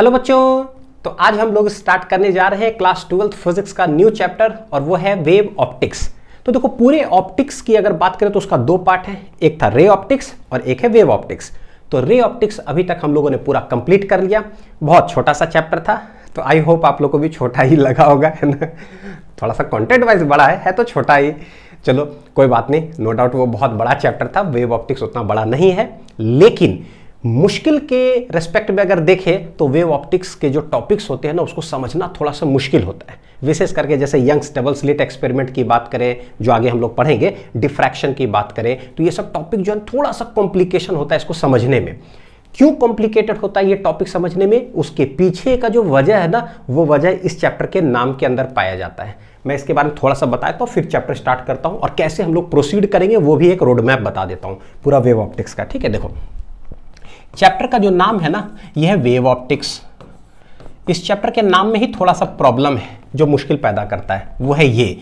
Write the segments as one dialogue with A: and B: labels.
A: Hello बच्चों, तो आज हम लोग स्टार्ट करने जा रहे हैं क्लास 12th फिजिक्स का न्यू चैप्टर और वो है वेव ऑप्टिक्स। तो देखो, पूरे ऑप्टिक्स की अगर बात करें तो उसका दो पार्ट है, एक था रे ऑप्टिक्स और एक है वेव ऑप्टिक्स। तो रे ऑप्टिक्स अभी तक हम लोगों ने पूरा कंप्लीट कर लिया। बहुत छोटा सा चैप्टर था, तो आई होप आप लोग को भी छोटा ही लगा होगा, है ना। थोड़ा सा कंटेंट वाइज बड़ा है तो छोटा ही, चलो कोई बात नहीं। नो डाउट वो बहुत बड़ा चैप्टर था, वेव ऑप्टिक्स उतना बड़ा नहीं है, लेकिन मुश्किल के रेस्पेक्ट में अगर देखें तो वेव ऑप्टिक्स के जो टॉपिक्स होते हैं ना, उसको समझना थोड़ा सा मुश्किल होता है। विशेष करके जैसे यंग्स डबल स्लिट एक्सपेरिमेंट की बात करें, जो आगे हम लोग पढ़ेंगे, डिफ्रैक्शन की बात करें, तो ये सब टॉपिक जो है थोड़ा सा कॉम्प्लिकेशन होता है इसको समझने में। क्यों कॉम्प्लिकेटेड होता है ये टॉपिक समझने में, उसके पीछे का जो वजह है ना, वो वजह इस चैप्टर के नाम के अंदर पाया जाता है। मैं इसके बारे में थोड़ा सा बताता हूँ, फिर चैप्टर स्टार्ट करता हूँ और कैसे हम लोग प्रोसीड करेंगे वो भी एक रोड मैप बता देता हूँ पूरा वेव ऑप्टिक्स का। ठीक है, देखो चैप्टर का जो नाम है ना, यह है वेव ऑप्टिक्स। इस चैप्टर के नाम में ही थोड़ा सा प्रॉब्लम है जो मुश्किल पैदा करता है, वो है ये।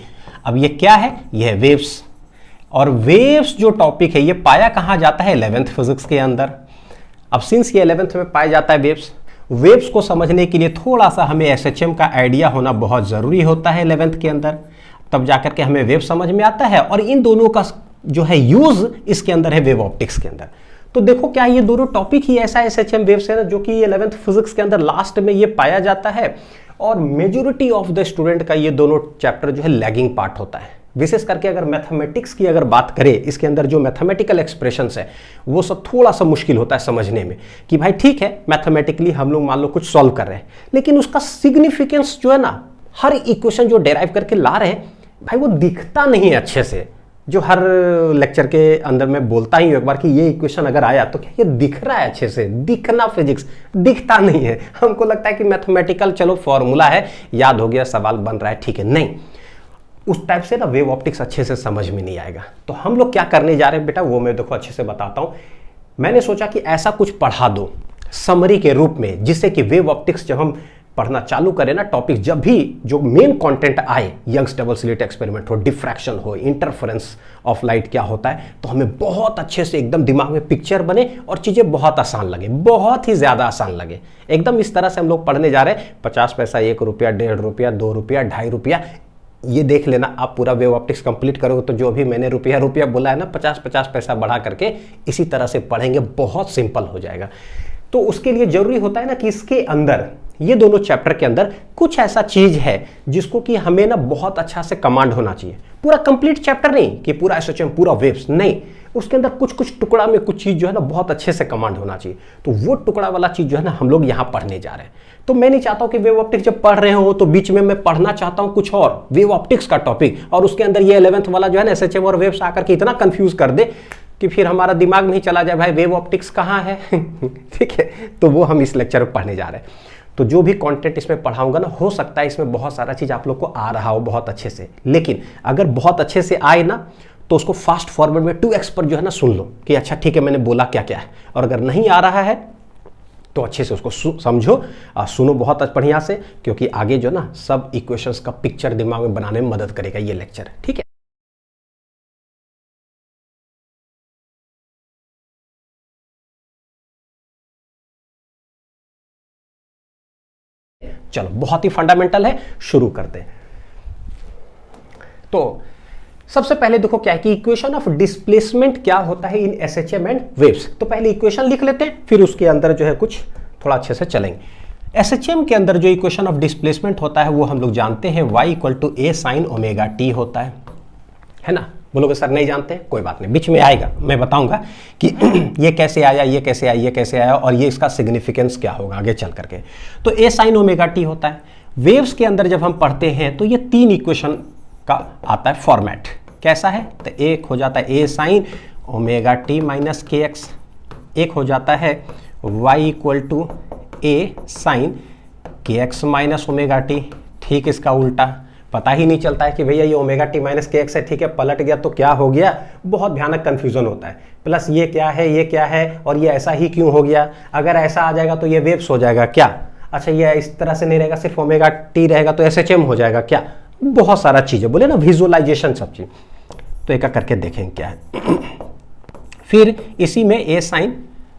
A: अब ये क्या है? ये है वेव्स। और वेव्स जो टॉपिक है ये पाया कहाँ जाता है? 11th फिजिक्स के अंदर। अब सिंस ये 11th में पाया जाता है वेव्स को समझने के लिए थोड़ा सा हमें एसएचएम का आइडिया होना बहुत ज़रूरी होता है 11th के अंदर, तब जाकर के हमें वेव समझ में आता है। और इन दोनों का जो है यूज़ इसके अंदर है वेव ऑप्टिक्स के अंदर। तो देखो, क्या ये दोनों टॉपिक ही ऐसा एसएचएम वेव्स है ना, जो कि 11th फिजिक्स के अंदर लास्ट में ये पाया जाता है। और मेजॉरिटी ऑफ द स्टूडेंट का ये दोनों चैप्टर जो है लैगिंग पार्ट होता है। विशेष करके अगर मैथमेटिक्स की अगर बात करें, इसके अंदर जो मैथमेटिकल एक्सप्रेशंस है वो सब थोड़ा सा मुश्किल होता है समझने में, कि भाई ठीक है मैथमेटिकली हम लोग मान लो कुछ सॉल्व कर रहे हैं, लेकिन उसका सिग्निफिकेंस जो है ना, हर इक्वेशन जो डेराइव करके ला रहे हैं भाई, वो दिखता नहीं है अच्छे से। जो हर लेक्चर के अंदर मैं बोलता ही हूँ एक बार कि ये इक्वेशन अगर आया तो क्या ये दिख रहा है अच्छे से? दिखना फिजिक्स दिखता नहीं है। हमको लगता है कि मैथमेटिकल चलो फॉर्मूला है, याद हो गया, सवाल बन रहा है, ठीक है। नहीं, उस टाइप से ना वेव ऑप्टिक्स अच्छे से समझ में नहीं आएगा। तो हम लोग क्या करने जा रहे हैं बेटा, वो मैं देखो अच्छे से बताता हूँ। मैंने सोचा कि ऐसा कुछ पढ़ा दो समरी के रूप में, जिससे कि वेव ऑप्टिक्स जब हम पढ़ना चालू करें ना, टॉपिक जब भी जो मेन कंटेंट आए, यंग्स डबल स्लिट एक्सपेरिमेंट हो, डिफ्रैक्शन हो, इंटरफेरेंस ऑफ लाइट क्या होता है, तो हमें बहुत अच्छे से एकदम दिमाग में पिक्चर बने और चीज़ें बहुत आसान लगे, बहुत ही ज़्यादा आसान लगे। एकदम इस तरह से हम लोग पढ़ने जा रहे हैं। 50 पैसा, 1 रुपया, 1.5 रुपया, 2 रुपया, 2.5 रुपया, ये देख लेना। आप पूरा वेव ऑप्टिक्स कंप्लीट करोगे तो जो भी मैंने रुपया बोला है ना, 50 पैसा बढ़ा करके इसी तरह से पढ़ेंगे, बहुत सिंपल हो जाएगा। तो उसके लिए जरूरी होता है ना कि इसके अंदर, ये दोनों चैप्टर के अंदर कुछ ऐसा चीज है जिसको कि हमें ना बहुत अच्छा से कमांड होना चाहिए। पूरा कंप्लीट चैप्टर नहीं कि पूरा एसएचएम, पूरा वेव्स नहीं, उसके अंदर कुछ टुकड़ा में कुछ चीज जो है ना बहुत अच्छे से कमांड होना चाहिए। तो वो टुकड़ा वाला चीज जो है ना हम लोग यहाँ पढ़ने जा रहे हैं। तो मैं नहीं चाहता हूँ कि वेव ऑप्टिक्स जब पढ़ रहे हो तो बीच में मैं पढ़ना चाहता हूँ कुछ और वेव ऑप्टिक्स का टॉपिक, और उसके अंदर ये 11th वाला जो है ना एसएचएम और वेव्स आकर के इतना कंफ्यूज कर दे कि फिर हमारा दिमाग में ही चला जाए भाई वेव ऑप्टिक्स कहाँ है। ठीक है, तो वो हम इस लेक्चर में पढ़ने जा रहे हैं। तो जो भी कंटेंट इसमें पढ़ाऊंगा ना, हो सकता है इसमें बहुत सारा चीज़ आप लोग को आ रहा हो बहुत अच्छे से, लेकिन अगर बहुत अच्छे से आए ना तो उसको फास्ट फॉरवर्ड में 2x पर जो है ना सुन लो कि अच्छा ठीक है मैंने बोला क्या क्या है। और अगर नहीं आ रहा है तो अच्छे से उसको समझो, सुनो बहुत बढ़िया से, क्योंकि आगे जो ना सब इक्वेशंस का पिक्चर दिमाग में बनाने में मदद करेगा ये लेक्चर। ठीक है, चलो बहुत ही फंडामेंटल है, शुरू करते हैं। तो सबसे पहले देखो क्या है कि इक्वेशन ऑफ डिस्प्लेसमेंट क्या होता है इन एसएचएम एंड वेव्स। तो पहले इक्वेशन लिख लेते हैं, फिर उसके अंदर जो है कुछ थोड़ा अच्छे से चलेंगे। एसएचएम के अंदर जो इक्वेशन ऑफ डिस्प्लेसमेंट होता है वो हम लोग जानते हैं, y = a sin omega t होता है ना। बोलोगे सर नहीं जानते, कोई बात नहीं, बीच में आएगा, मैं बताऊंगा कि ये कैसे आया, ये कैसे आया, ये कैसे आया, और ये इसका सिग्निफिकेंस क्या होगा आगे चल करके। तो a sin ओमेगा t होता है। वेव्स के अंदर जब हम पढ़ते हैं तो ये 3 इक्वेशन का आता है फॉर्मेट। कैसा है? तो एक हो जाता है a sin omega t minus kx, एक हो जाता है y = a sin kx minus omega t। ठीक इसका उल्टा, पता ही नहीं चलता है कि भैया ये omega t minus k x है, ठीक है, पलट गया तो क्या हो गया, बहुत भयानक कंफ्यूजन होता है। प्लस ये क्या है, ये क्या है, और ये ऐसा ही क्यों हो गया, अगर ऐसा आ जाएगा तो ये वेव्स हो जाएगा क्या, अच्छा ये इस तरह से नहीं रहेगा, सिर्फ ओमेगा टी रहेगा तो एसएचएम हो जाएगा क्या, बहुत सारा चीज़ें बोले ना, विजुअलाइजेशन सब चीज़। तो एक करके देखेंगे क्या है। फिर इसी में ए साइन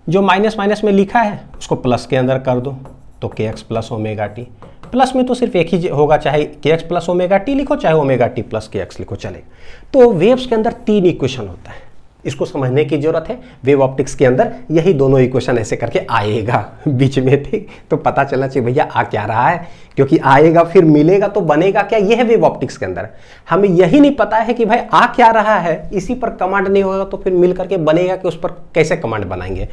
A: जो माइनस माइनस में लिखा है उसको प्लस के अंदर कर दो, तो के x plus omega t, plus में तो सिर्फ एक ही होगा, चाहे के एक्स प्लस ओमेगा टी लिखो चाहे omega t plus k x लिखो चलेगा। तो वेव्स के अंदर 3 इक्वेशन होता है, इसको समझने की जरूरत है। वेव ऑप्टिक्स के अंदर यही दोनों इक्वेशन ऐसे करके आएगा बीच में, ठीक, तो पता चलना चाहिए भैया आ क्या रहा है, क्योंकि आएगा फिर मिलेगा तो बनेगा क्या, यह है वेव ऑप्टिक्स के अंदर। हमें यही नहीं पता है कि भाई आ क्या रहा है, इसी पर कमांड नहीं होगा तो फिर मिल करके बनेगा कि उस पर कैसे कमांड बनाएंगे।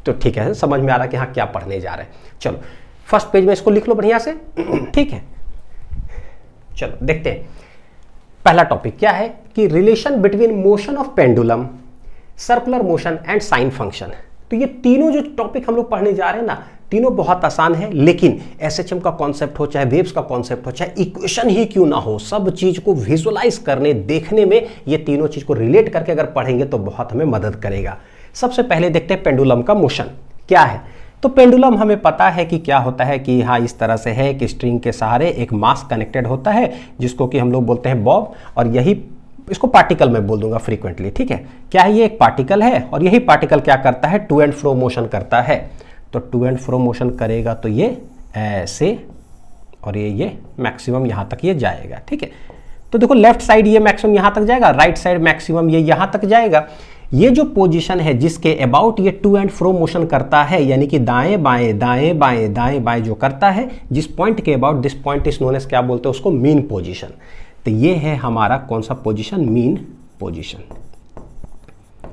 A: तो ठीक है, समझ में आ रहा है कि हाँ क्या पढ़ने जा रहे हैं। चलो फर्स्ट पेज में इसको लिख लो बढ़िया से, ठीक है। चलो देखते हैं पहला टॉपिक क्या है कि relation between motion of pendulum, circular motion and sine function. तो ये तीनों जो टॉपिक हम लोग पढ़ने जा रहे हैं ना, तीनों बहुत आसान है, लेकिन एसएचएम का कॉन्सेप्ट हो चाहे वेव्स का कॉन्सेप्ट हो चाहे इक्वेशन ही क्यों ना हो, सब चीज को विजुअलाइज करने देखने में ये तीनों चीज को रिलेट करके अगर पढ़ेंगे तो बहुत हमें मदद करेगा। सबसे पहले देखते हैं पेंडुलम का मोशन क्या है। तो पेंडुलम हमें पता है कि क्या होता है कि हाँ इस तरह से है कि स्ट्रिंग के सहारे एक मास कनेक्टेड होता है जिसको कि हम लोग बोलते हैं बॉब, और यही इसको पार्टिकल में बोल दूंगा फ्रीक्वेंटली, ठीक है। क्या है, ये एक पार्टिकल है और यही पार्टिकल क्या करता है, टू एंड फ्रो मोशन करता है। तो टू एंड फ्रो मोशन करेगा तो ये ऐसे और ये मैक्सिमम यहाँ तक ये जाएगा, ठीक है। तो देखो लेफ्ट साइड ये मैक्सिमम यहाँ तक जाएगा, राइट साइड मैक्सिमम ये यहाँ तक जाएगा। ये जो पोजीशन है जिसके अबाउट ये टू एंड फ्रो मोशन करता है, यानी कि दाएं बाएं दाएं बाएं दाएं बाएं जो करता है, जिस पॉइंट के about, this point is known as, क्या बोलते हैं उसको, मीन पोजीशन। तो ये है हमारा कौन सा पोजीशन, मीन पोजीशन।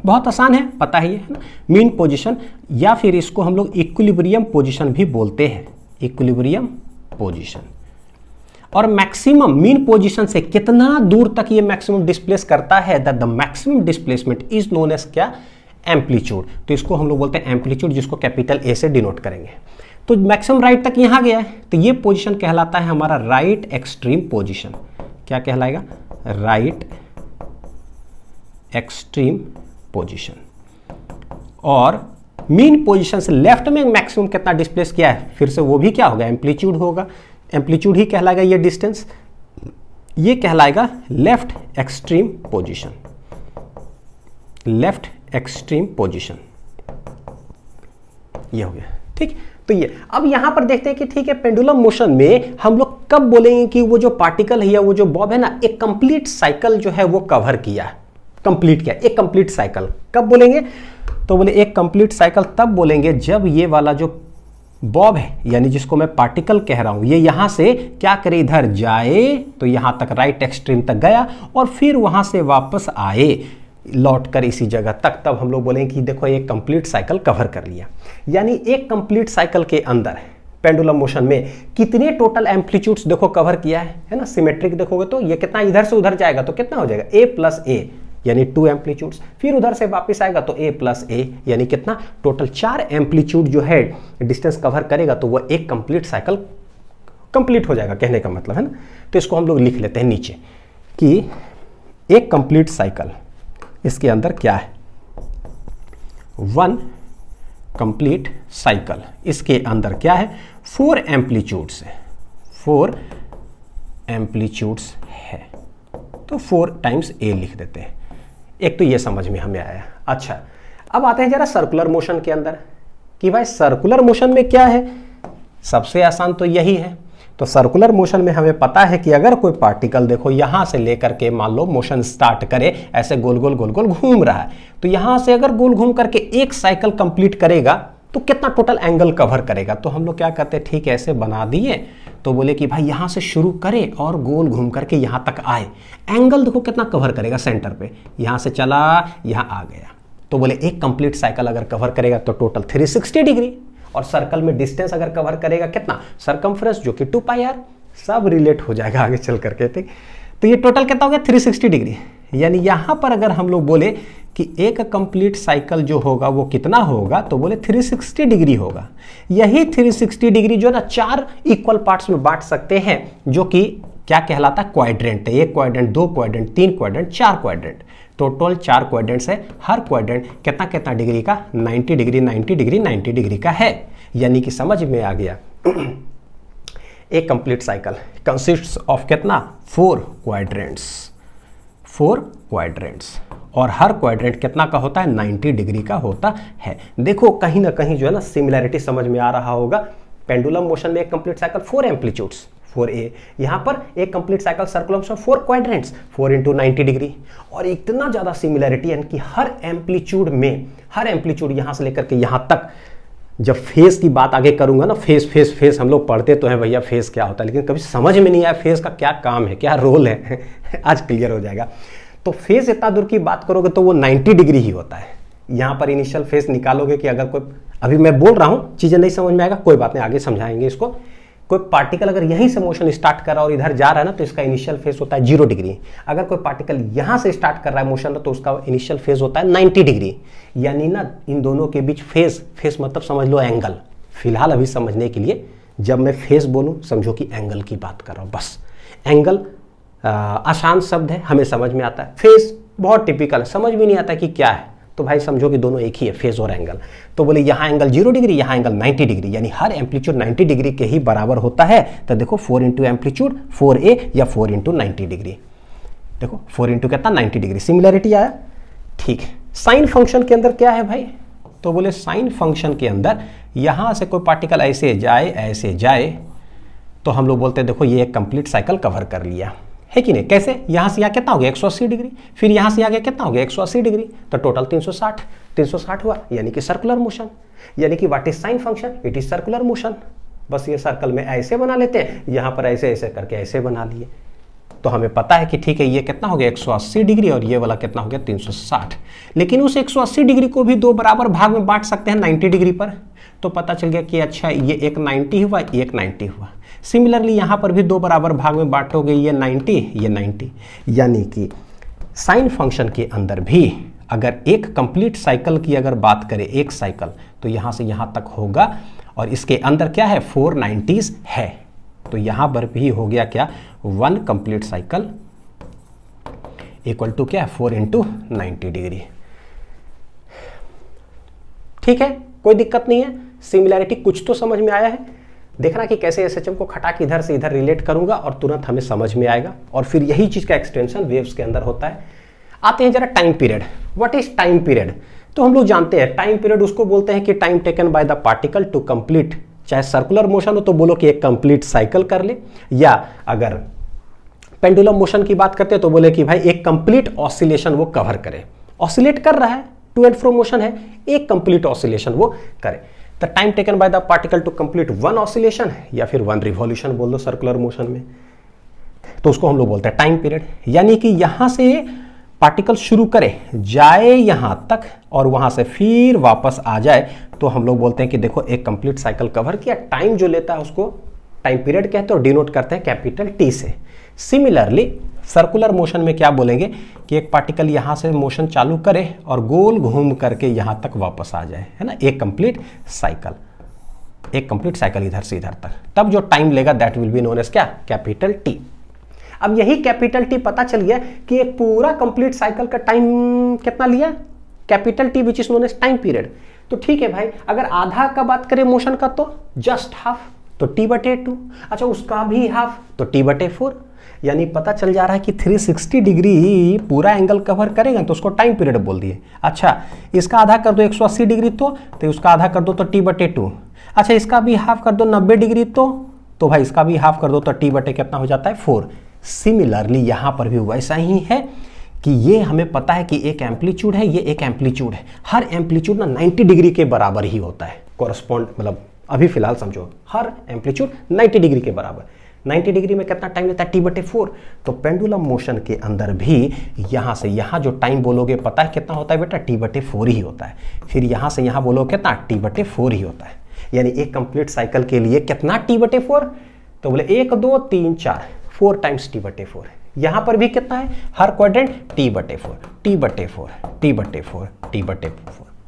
A: बहुत आसान है, पता है ये ना, मीन पोजीशन, या फिर इसको हम लोग इक्विलिब्रियम पोजीशन भी बोलते हैं, इक्विलिब्रियम पोजीशन। और मैक्सिमम मीन पोजीशन से कितना दूर तक ये मैक्सिमम डिस्प्लेस करता है, that the maximum displacement is known as क्या, एम्पलीट्यूड। तो इसको हम लोग बोलते हैं एम्पलीट्यूड, जिसको कैपिटल ए से डिनोट करेंगे। तो मैक्सिमम राइट तक यहां गया है, तो ये पोजीशन कहलाता है हमारा राइट एक्सट्रीम पोजीशन। क्या कहलाएगा, राइट एक्सट्रीम पोजीशन। और मीन पोजीशन से लेफ्ट में मैक्सिमम कितना डिस्प्लेस किया है, फिर से वो भी क्या होगा, एम्पलीट्यूड होगा, एम्पलीट्यूड ही कहलाएगा ये डिस्टेंस, ये कहलाएगा left extreme position, left extreme position, ये हो गया, ठीक। तो ये अब यहां पर देखते हैं कि ठीक है, पेंडुलम मोशन में हम लोग कब बोलेंगे कि वो जो पार्टिकल है या वो जो बॉब है ना, एक कंप्लीट साइकिल जो है वो कवर किया, कंप्लीट किया, एक कंप्लीट साइकिल कब बोलेंगे, तो बोले एक कंप्लीट साइकिल तब बोलेंगे जब ये वाला जो बॉब है, यानी जिसको मैं पार्टिकल कह रहा हूं, ये यहां से क्या करे, इधर जाए, तो यहां तक राइट एक्सट्रीम तक गया और फिर वहां से वापस आए लौट कर इसी जगह तक, तब हम लोग बोलेंगे कि देखो एक कंप्लीट साइकिल कवर कर लिया। यानी एक कंप्लीट साइकिल के अंदर पेंडुलम मोशन में कितने टोटल एम्पलीट्यूड्स देखो कवर किया है ना। सिमेट्रिक देखोगे तो ये कितना इधर से उधर जाएगा तो कितना हो जाएगा, ए प्लस ए, यानी 2 एम्पलीट्यूड्स, फिर उधर से वापस आएगा तो a प्लस ए, यानी कितना टोटल 4 एम्पलीट्यूड जो है डिस्टेंस कवर करेगा, तो वह एक कंप्लीट साइकिल कंप्लीट हो जाएगा, कहने का मतलब है ना। तो इसको हम लोग लिख लेते हैं नीचे कि एक कंप्लीट साइकिल, इसके अंदर क्या है, 1 कंप्लीट साइकिल, इसके अंदर क्या है, 4 एम्पलीट्यूड्स है, 4 एम्पलीट्यूड्स है, तो 4 टाइम्स a लिख देते हैं। एक तो ये समझ में हमें आया। अच्छा, अब आते हैं जरा सर्कुलर मोशन के अंदर कि भाई सर्कुलर मोशन में क्या है, सबसे आसान तो यही है। तो सर्कुलर मोशन में हमें पता है कि अगर कोई पार्टिकल देखो यहां से लेकर के मान लो मोशन स्टार्ट करे, ऐसे गोल गोल गोल गोल घूम रहा है, तो यहां से अगर गोल घूम करके एक साइकिल कंप्लीट करेगा तो कितना टोटल एंगल कवर करेगा। तो हम लोग क्या करते हैं, ठीक है ऐसे बना दिए, तो बोले कि भाई यहां से शुरू करे और गोल घूम करके यहां तक आए, एंगल देखो कितना कवर करेगा सेंटर पे, यहां से चला यहां आ गया, तो बोले एक कंप्लीट साइकिल अगर कवर करेगा तो टोटल 360 डिग्री, और सर्कल में डिस्टेंस अगर कवर करेगा कितना, सरकमफ्रेंस जो कि 2πr, सब रिलेट हो जाएगा आगे चल करके, ठीक। तो ये टोटल कितना हो गया, 360 डिग्री। यानी यहां पर अगर हम लोग बोले कि एक कंप्लीट साइकिल जो होगा वो कितना होगा, तो बोले 360 डिग्री होगा। यही 360 डिग्री जो ना 4 इक्वल पार्ट्स में बांट सकते हैं, जो कि क्या कहलाता है, क्वाड्रेंट है। 1 quadrant, 2 quadrant, 3 quadrant, 4 quadrant, total 4 quadrants है। हर क्वाड्रेंट कितना कितना डिग्री का, 90 डिग्री 90 डिग्री 90 डिग्री का है। यानी कि समझ में आ गया, एक कंप्लीट साइकिल कंसिस्ट्स ऑफ कितना, 4 क्वाड्रेंट्स, 4 क्वाड्रेंट्स, और हर क्वाड्रेंट कितना का होता है, 90 डिग्री का होता है। देखो कहीं ना कहीं जो है ना सिमिलैरिटी समझ में आ रहा होगा पेंडुलम मोशन में एक कंप्लीट साइकिल 4 एम्पलीट्यूड्स 4a, यहाँ पर एक complete cycle circular motion 4 quadrants 4 × 90 degree. और इतना ज़्यादा सिमिलरिटी है कि हर एम्पलीट्यूड यहाँ से लेकर के यहाँ तक, जब फेस की बात आगे करूंगा ना, फेस हम लोग पढ़ते तो हैं भैया फेस क्या होता है, लेकिन कभी समझ में नहीं आया फेस का क्या काम है, क्या रोल है आज क्लियर हो जाएगा। तो फेस इतना दूर की बात करोगे तो वो 90 डिग्री ही होता है। यहाँ पर इनिशियल फेस निकालोगे कि अगर कोई, अभी मैं बोल रहा हूँ चीज़ें नहीं समझ में आएगा, कोई बात नहीं, आगे समझाएंगे इसको। कोई पार्टिकल अगर यहीं से मोशन स्टार्ट कर रहा है और इधर जा रहा है ना, तो इसका इनिशियल फेस होता है 0 डिग्री। अगर कोई पार्टिकल यहाँ से स्टार्ट कर रहा है मोशन तो उसका इनिशियल फेस होता है 90 डिग्री। यानी ना इन दोनों के बीच फेस मतलब समझ लो एंगल। फिलहाल अभी समझने के लिए जब मैं फेस बोलूँ समझो कि एंगल की बात कर रहा हूँ, बस। एंगल आसान शब्द है, हमें समझ में आता है। फेस बहुत टिपिकल है, समझ भी नहीं आता कि क्या है, तो भाई समझो कि दोनों एक ही है, फेस और एंगल। तो बोले यहाँ एंगल 0 डिग्री, यहाँ एंगल 90 डिग्री, यानी हर एम्पलीट्यूड 90 डिग्री के ही बराबर होता है। तो देखो 4 × एम्पलीट्यूड 4a या 4 × 90 डिग्री। देखो 4 × कितना 90 डिग्री, सिमिलरिटी आया। ठीक है, साइन फंक्शन के अंदर क्या है भाई, तो बोले साइन फंक्शन के अंदर यहाँ से कोई पार्टिकल ऐसे जाए तो हम लोग बोलते हैं देखो ये एक कंप्लीट साइकिल कवर कर लिया है कि नहीं। कैसे, यहाँ से यहाँ कितना हो गया 180 डिग्री, फिर यहाँ से आगे कितना हो गया 180 डिग्री, तो टोटल 360 हुआ, यानी कि सर्कुलर मोशन। यानी कि what is sine function, it is circular motion. बस ये सर्कल में ऐसे बना लेते हैं, यहाँ पर ऐसे करके ऐसे बना लिए, तो हमें पता है कि ठीक है ये कितना हो गया 180 डिग्री और ये वाला कितना हो गया 360। लेकिन उस 180 डिग्री को भी दो बराबर भाग में बांट सकते हैं 90 डिग्री पर, तो पता चल गया कि अच्छा ये एक 90 हुआ, एक 90 हुआ। सिमिलरली यहाँ पर भी दो बराबर भाग में बांटोगे, ये 90 ये 90। यानी कि साइन फंक्शन के अंदर भी अगर एक कंप्लीट साइकिल की अगर बात करें, एक साइकिल, तो यहाँ से यहाँ तक होगा और इसके अंदर क्या है 490s है, तो यहाँ पर भी हो गया क्या 1 कंप्लीट साइकिल इक्वल टू क्या 4 × 90 डिग्री। ठीक है, कोई दिक्कत नहीं है, सिमिलैरिटी कुछ तो समझ में आया है। देखना कि कैसे एसएचएम को खटा के इधर से इधर रिलेट करूंगा और तुरंत हमें समझ में आएगा, और फिर यही चीज का एक्सटेंशन वेव्स के अंदर होता है। आते हैं जरा time period. What is time period, तो हम लोग जानते हैं टाइम पीरियड उसको बोलते हैं कि time taken by the particle to complete, चाहे सर्कुलर मोशन हो तो बोलो कि एक कंप्लीट साइकिल कर ले, या अगर पेंडुलम मोशन की बात करते हैं तो बोले कि भाई एक कंप्लीट ऑसिलेशन वो कवर करे। ऑसिलेट कर रहा है, टू एंड फ्रो मोशन है, एक कंप्लीट ऑसिलेशन वो करे। The time taken by the particle to complete 1 oscillation या फिर 1 रिवॉल्यूशन बोल दो सर्कुलर मोशन में, तो उसको हम लोग बोलते हैं टाइम पीरियड। यानी कि यहां से पार्टिकल शुरू करे, जाए यहां तक और वहां से फिर वापस आ जाए, तो हम लोग बोलते हैं कि देखो एक कंप्लीट साइकिल कवर किया। टाइम जो लेता है उसको टाइम पीरियड कहते हैं और डिनोट करते हैं कैपिटल टी से। सिमिलरली सर्कुलर मोशन में क्या बोलेंगे कि एक पार्टिकल यहां से मोशन चालू करे और गोल घूम करके यहां तक वापस आ जाए, है ना, एक कंप्लीट साइकिल इधर से इधर तक, तब जो टाइम लेगा that will be known as क्या कैपिटल टी। अब यही कैपिटल टी पता चल गया कि एक पूरा कंप्लीट साइकिल का टाइम कितना लिया, capital T which is known as time period. तो ठीक है भाई, अगर आधा का बात करें मोशन का तो जस्ट हाफ, तो t/2। अच्छा उसका भी हाफ, तो t/4। यानी पता चल जा रहा है कि 360 डिग्री पूरा एंगल कवर करेगा तो उसको टाइम पीरियड बोल दिए। अच्छा इसका आधा कर दो 180 डिग्री, तो उसका आधा कर दो तो t/2। अच्छा इसका भी हाफ कर दो 90 डिग्री, तो भाई इसका भी हाफ कर दो तो t/ कितना हो जाता है 4। सिमिलरली यहां पर भी वैसा ही है कि ये हमें पता है कि एक एम्पलीट्यूड है, ये एक एम्पलीट्यूड है। हर एम्पलीट्यूड ना 90 डिग्री के बराबर ही होता है, कोरस्पॉन्ड, मतलब अभी फिलहाल समझो हर एम्पलीट्यूड 90 डिग्री के बराबर। 90 डिग्री में कितना टाइम लेता है t/4। तो पेंडुलम मोशन के अंदर भी यहाँ से यहाँ जो टाइम बोलोगे पता है कितना होता है बेटा, t/4 ही होता है। फिर यहाँ से यहाँ बोलोगे कितना, t/4 ही होता है। यानी एक कंप्लीट साइकिल के लिए कितना t/4, तो बोले 1 2 3 4 टाइम्स t/4। यहाँ पर भी कितना है, हर क्वाड्रेंट t/4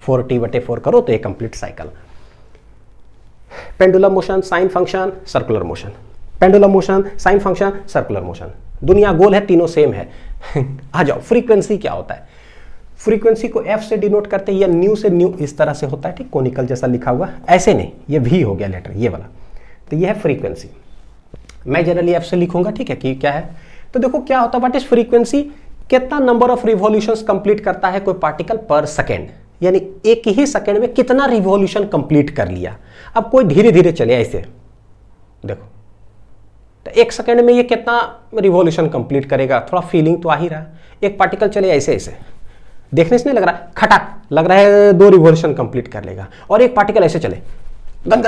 A: 4 t/4 करो तो एक complete cycle. Pendulum motion, sine function, circular motion, pendulum motion, sine function, circular motion, दुनिया गोल है, तीनों सेम है। आ जाओ, फ्रीक्वेंसी क्या होता है। फ्रीक्वेंसी को f से डिनोट करते हैं या न्यू से, न्यू इस तरह से होता है, ठीक, कोनिकल जैसा लिखा हुआ, ऐसे नहीं, ये v हो गया लेटर ये वाला, तो ये है फ्रीक्वेंसी। मैं जनरली f से लिखूंगा, ठीक है, कि क्या है। तो देखो क्या होता है, व्हाट इज फ्रीक्वेंसी, कितना नंबर ऑफ रिवॉल्यूशंस कंप्लीट करता है कोई पार्टिकल पर सेकेंड, यानी एक ही सेकेंड में कितना रिवॉल्यूशन कंप्लीट कर लिया। अब कोई धीरे धीरे चले ऐसे देखो, तो 1 सेकेंड में ये कितना रिवॉल्यूशन कंप्लीट करेगा, थोड़ा फीलिंग तो आ ही रहा है। एक पार्टिकल चले ऐसे ऐसे, देखने से नहीं लग रहा है खटाक, लग रहा है 2 रिवॉल्यूशन कंप्लीट कर लेगा। और एक पार्टिकल ऐसे चले गन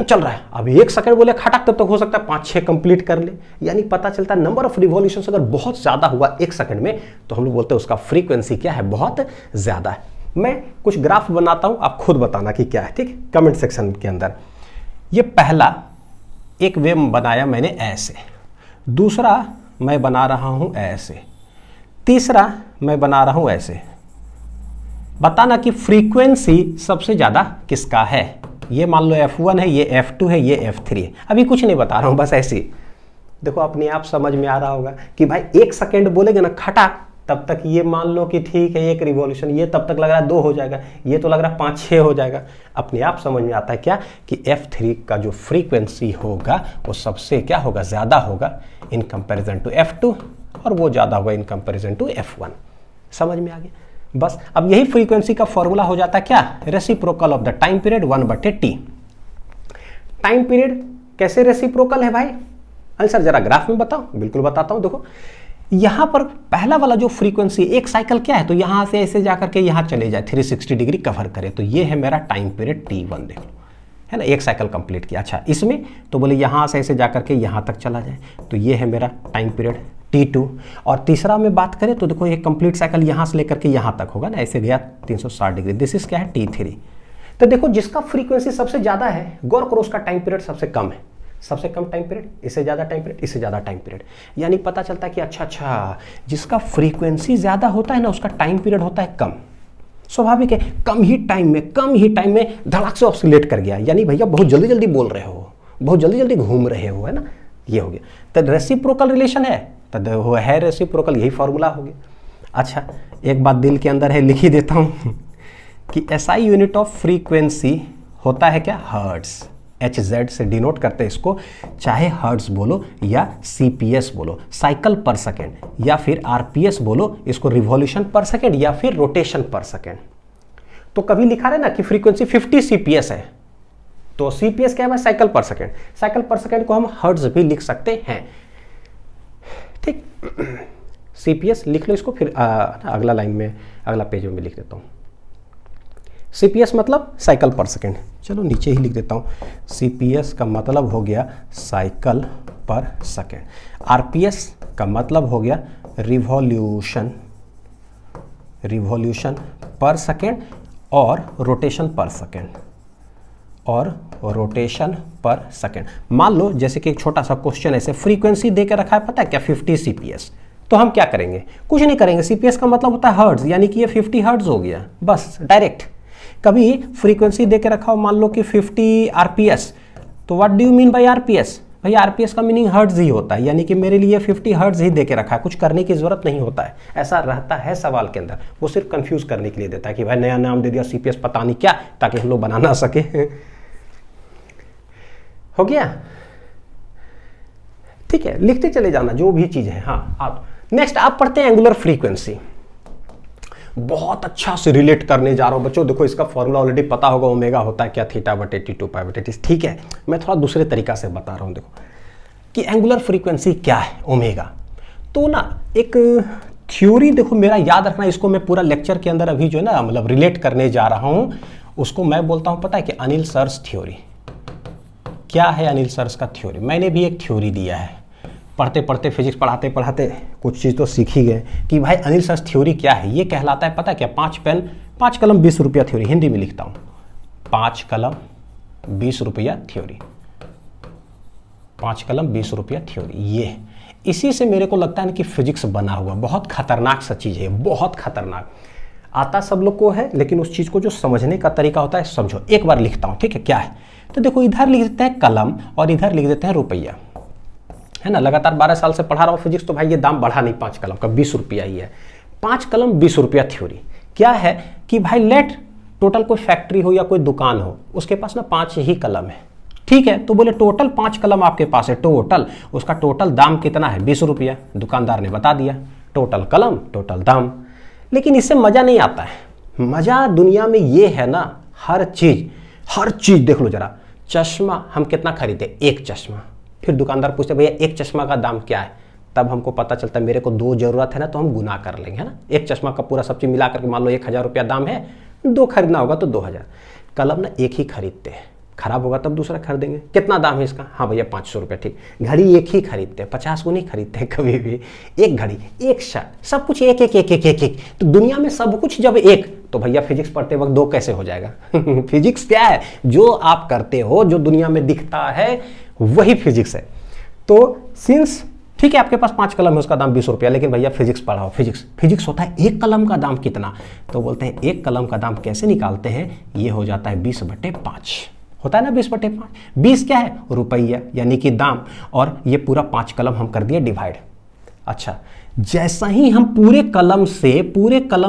A: चल रहा है, अभी 1 सेकंड बोले खटाक, तब तक हो सकता है 5-6 कंप्लीट कर ले। यानी पता चलता है नंबर ऑफ रिवॉल्यूशन अगर बहुत ज्यादा हुआ 1 सेकंड में, तो हम लोग बोलते हैं उसका फ्रीक्वेंसी क्या है, बहुत ज्यादा है। मैं कुछ ग्राफ बनाता हूं, आप खुद बताना कि क्या है, ठीक, कमेंट सेक्शन के अंदर। ये पहला एक वेव बनाया मैंने ऐसे, दूसरा मैं बना रहा हूं ऐसे, तीसरा मैं बना रहा हूं ऐसे। बताना कि फ्रीक्वेंसी सबसे ज्यादा किसका है। ये मान लो F1 है, ये F2 है, ये F3 है। अभी कुछ नहीं बता रहा हूं, बस ऐसे ही देखो, अपने आप समझ में आ रहा होगा कि भाई 1 सेकेंड बोलेगे ना खटाक, तब तक ये मान लो कि ठीक है 1 रिवॉल्यूशन, ये तब तक लग रहा है 2 हो जाएगा, ये तो लग रहा है 5-6 हो जाएगा। अपने आप समझ में आता है क्या कि F3 का जो फ्रीक्वेंसी होगा वो सबसे क्या होगा, ज्यादा होगा इन कंपेरिजन टू F2, और वो ज्यादा होगा इन कंपेरिजन टू F1। समझ में आ गया। बस अब यही फ्रीक्वेंसी का फॉर्मूला हो जाता है क्या, reciprocal of the time period 1/T। Time period कैसे रेसिप्रोकल है भाई, आंसर जरा ग्राफ में बताओ। बिल्कुल बताता हूं, देखो यहां पर पहला वाला जो फ्रीक्वेंसी, एक साइकिल क्या है, तो यहां से ऐसे जाकर के यहां चले जाए, 360 डिग्री कवर करे, तो ये है मेरा टाइम पीरियड T1, देख लो, है ना, एक साइकिल कंप्लीट किया। अच्छा इसमें तो बोले यहां से ऐसे जाकर के यहां तक चला जाए, तो ये है मेरा टाइम पीरियड T2। और तीसरा में बात करें तो देखो ये कंप्लीट साइकिल यहां से लेकर के यहां तक होगा ना, ऐसे गया 360 डिग्री, दिस इज क्या है, T3। तो देखो जिसका फ्रीक्वेंसी सबसे ज्यादा है, गौर करो उसका टाइम पीरियड सबसे कम है, सबसे कम टाइम पीरियड, इससे ज्यादा टाइम पीरियड, इससे ज्यादा टाइम पीरियड। यानी पता चलता है कि अच्छा जिसका फ्रीक्वेंसी ज्यादा होता है ना, उसका टाइम पीरियड होता है कम। स्वाभाविक है, कम ही टाइम में धड़ाक से ऑसिलेट कर गया, यानी भैया बहुत जल्दी जल्दी बोल रहे हो, बहुत जल्दी जल्दी घूम रहे हो, है ना, ये हो गया। तो रेसिप्रोकल रिलेशन है, तो वो है रेसिप्रोकल, यही फॉर्मूला हो गया। अच्छा एक बात दिल के अंदर है, लिख ही देता हूं कि SI यूनिट ऑफ फ्रीक्वेंसी होता है क्या, हर्ट्ज। HZ से डिनोट करते हैं इसको, चाहे हर्ट्ज बोलो या CPS बोलो, साइकिल पर सेकेंड, या फिर RPS बोलो, इसको रिवॉल्यूशन पर सेकेंड, या फिर रोटेशन पर सेकेंड। तो कभी लिखा रहे ना कि फ्रीक्वेंसी 50 CPS है, तो CPS क्या है, साइकिल पर सेकेंड। साइकिल पर सेकेंड को हम हर्ट्ज भी लिख सकते हैं, ठीक। CPS लिख लो इसको, फिर अगला लाइन में, अगला पेज में लिख देता हूँ। CPS मतलब साइकिल पर सेकेंड, चलो नीचे ही लिख देता हूँ। CPS का मतलब हो गया साइकिल पर सेकेंड, RPS का मतलब हो गया रिवॉल्यूशन पर सेकेंड, और रोटेशन पर सेकेंड, मान लो जैसे कि एक छोटा सा क्वेश्चन ऐसे फ्रीक्वेंसी दे के रखा है, पता है क्या, 50 CPS। तो हम क्या करेंगे, कुछ नहीं करेंगे, CPS का मतलब होता है हर्ट्ज, यानी कि ये 50 हर्ट्ज हो गया, बस डायरेक्ट। कभी फ्रीक्वेंसी दे के रखा हो, मान लो कि 50 RPS, तो what do you mean by RPS, भाई RPS का मीनिंग हर्ट्ज ही होता है, यानी कि मेरे लिए 50 हर्ट्ज ही दे के रखा है, कुछ करने की जरूरत नहीं होता है। ऐसा रहता है सवाल के अंदर, वो सिर्फ कंफ्यूज करने के लिए देता है कि भाई नया नाम दे दिया CPS पता नहीं क्या, ताकि हम लोग बना ना सके। हो गया, ठीक है, लिखते चले जाना जो भी चीज है। हाँ आप नेक्स्ट आप पढ़ते हैं एंगुलर फ्रीक्वेंसी, बहुत अच्छा से रिलेट करने जा रहा हूं बच्चों। देखो इसका फॉर्मूला ऑलरेडी पता होगा, ओमेगा होता है क्या, θ/T 2π/T, ठीक है। मैं थोड़ा दूसरे तरीका से बता रहा हूं, देखो कि एंगुलर फ्रीक्वेंसी क्या है, ओमेगा। तो ना एक थ्योरी देखो मेरा याद रखना, इसको मैं पूरा लेक्चर के अंदर अभी जो है ना मतलब रिलेट करने जा रहा हूं, उसको मैं बोलता हूं पता है कि अनिल सर्स थ्योरी। क्या है अनिल सर्स का थ्योरी, मैंने भी एक थ्योरी दिया है, पढ़ते पढ़ते फिजिक्स पढ़ाते पढ़ाते कुछ चीज़ तो सीख ही गए कि भाई अनिल सर्स थ्योरी क्या है। ये कहलाता है पता है क्या, 5 पेन 5 कलम 20 रुपया थ्योरी, हिंदी में लिखता हूँ, 5 कलम 20 रुपया थ्योरी, 5 कलम 20 रुपया थ्योरी। ये इसी से मेरे को लगता है कि फिजिक्स बना हुआ, बहुत खतरनाक सा चीज़ है, बहुत खतरनाक। आता सब लोग को है, लेकिन उस चीज़ को जो समझने का तरीका होता है, समझो। एक बार लिखता हूँ, ठीक है, क्या है, तो देखो इधर लिख देते हैं कलम और इधर लिख देते हैं रुपया, है ना। लगातार 12 साल से पढ़ा रहा हूँ फिजिक्स, तो भाई ये दाम बढ़ा नहीं, 5 कलम का 20 रुपया ही है। 5 कलम 20 रुपया थ्योरी क्या है कि भाई लेट टोटल कोई फैक्ट्री हो या कोई दुकान हो, उसके पास ना 5 ही कलम है, ठीक है। तो बोले टोटल 5 कलम आपके पास है, टोटल उसका टोटल दाम कितना है, 20 रुपया। दुकानदार ने बता दिया, टोटल कलम टोटल दाम। लेकिन इससे मजा नहीं आता है। मजा दुनिया में ये है ना, हर चीज देख लो जरा, चश्मा हम कितना खरीदे, एक चश्मा। फिर दुकानदार पूछते भैया एक चश्मा का दाम क्या है, तब हमको पता चलता है मेरे को 2 जरूरत है ना, तो हम गुना कर लेंगे, है ना। एक चश्मा का पूरा सब चीज मिला करके मान लो 1000 रुपया दाम है, 2 खरीदना होगा तो 2000। कलम ना एक ही खरीदते हैं, खराब होगा तब दूसरा खरीदेंगे। कितना दाम है इसका, हाँ भैया 500 रुपया, ठीक। घड़ी एक ही खरीदते हैं, 50 को नहीं खरीदते हैं कभी भी। एक घड़ी, एक शर्ट, सब कुछ एक एक एक एक एक एक। तो दुनिया में सब कुछ जब एक, तो भैया फिजिक्स पढ़ते वक्त 2 कैसे हो जाएगा। फिजिक्स क्या है, जो आप करते हो, जो दुनिया में दिखता है वही फिजिक्स है। तो सिंस ठीक है आपके पास 5 कलम है, उसका दाम 20 रुपया, लेकिन भैया फिजिक्स पढ़ाओ। फिजिक्स होता है एक कलम का दाम कितना, तो बोलते हैं एक कलम का दाम कैसे निकालते हैं, ये हो जाता है 20/5 होता है ना, 20/5। 20 क्या है, रुपया यानी कि दाम, और ये पूरा 5 कलम हम कर दिए डिवाइड। अच्छा, जैसा ही हम पूरे कलम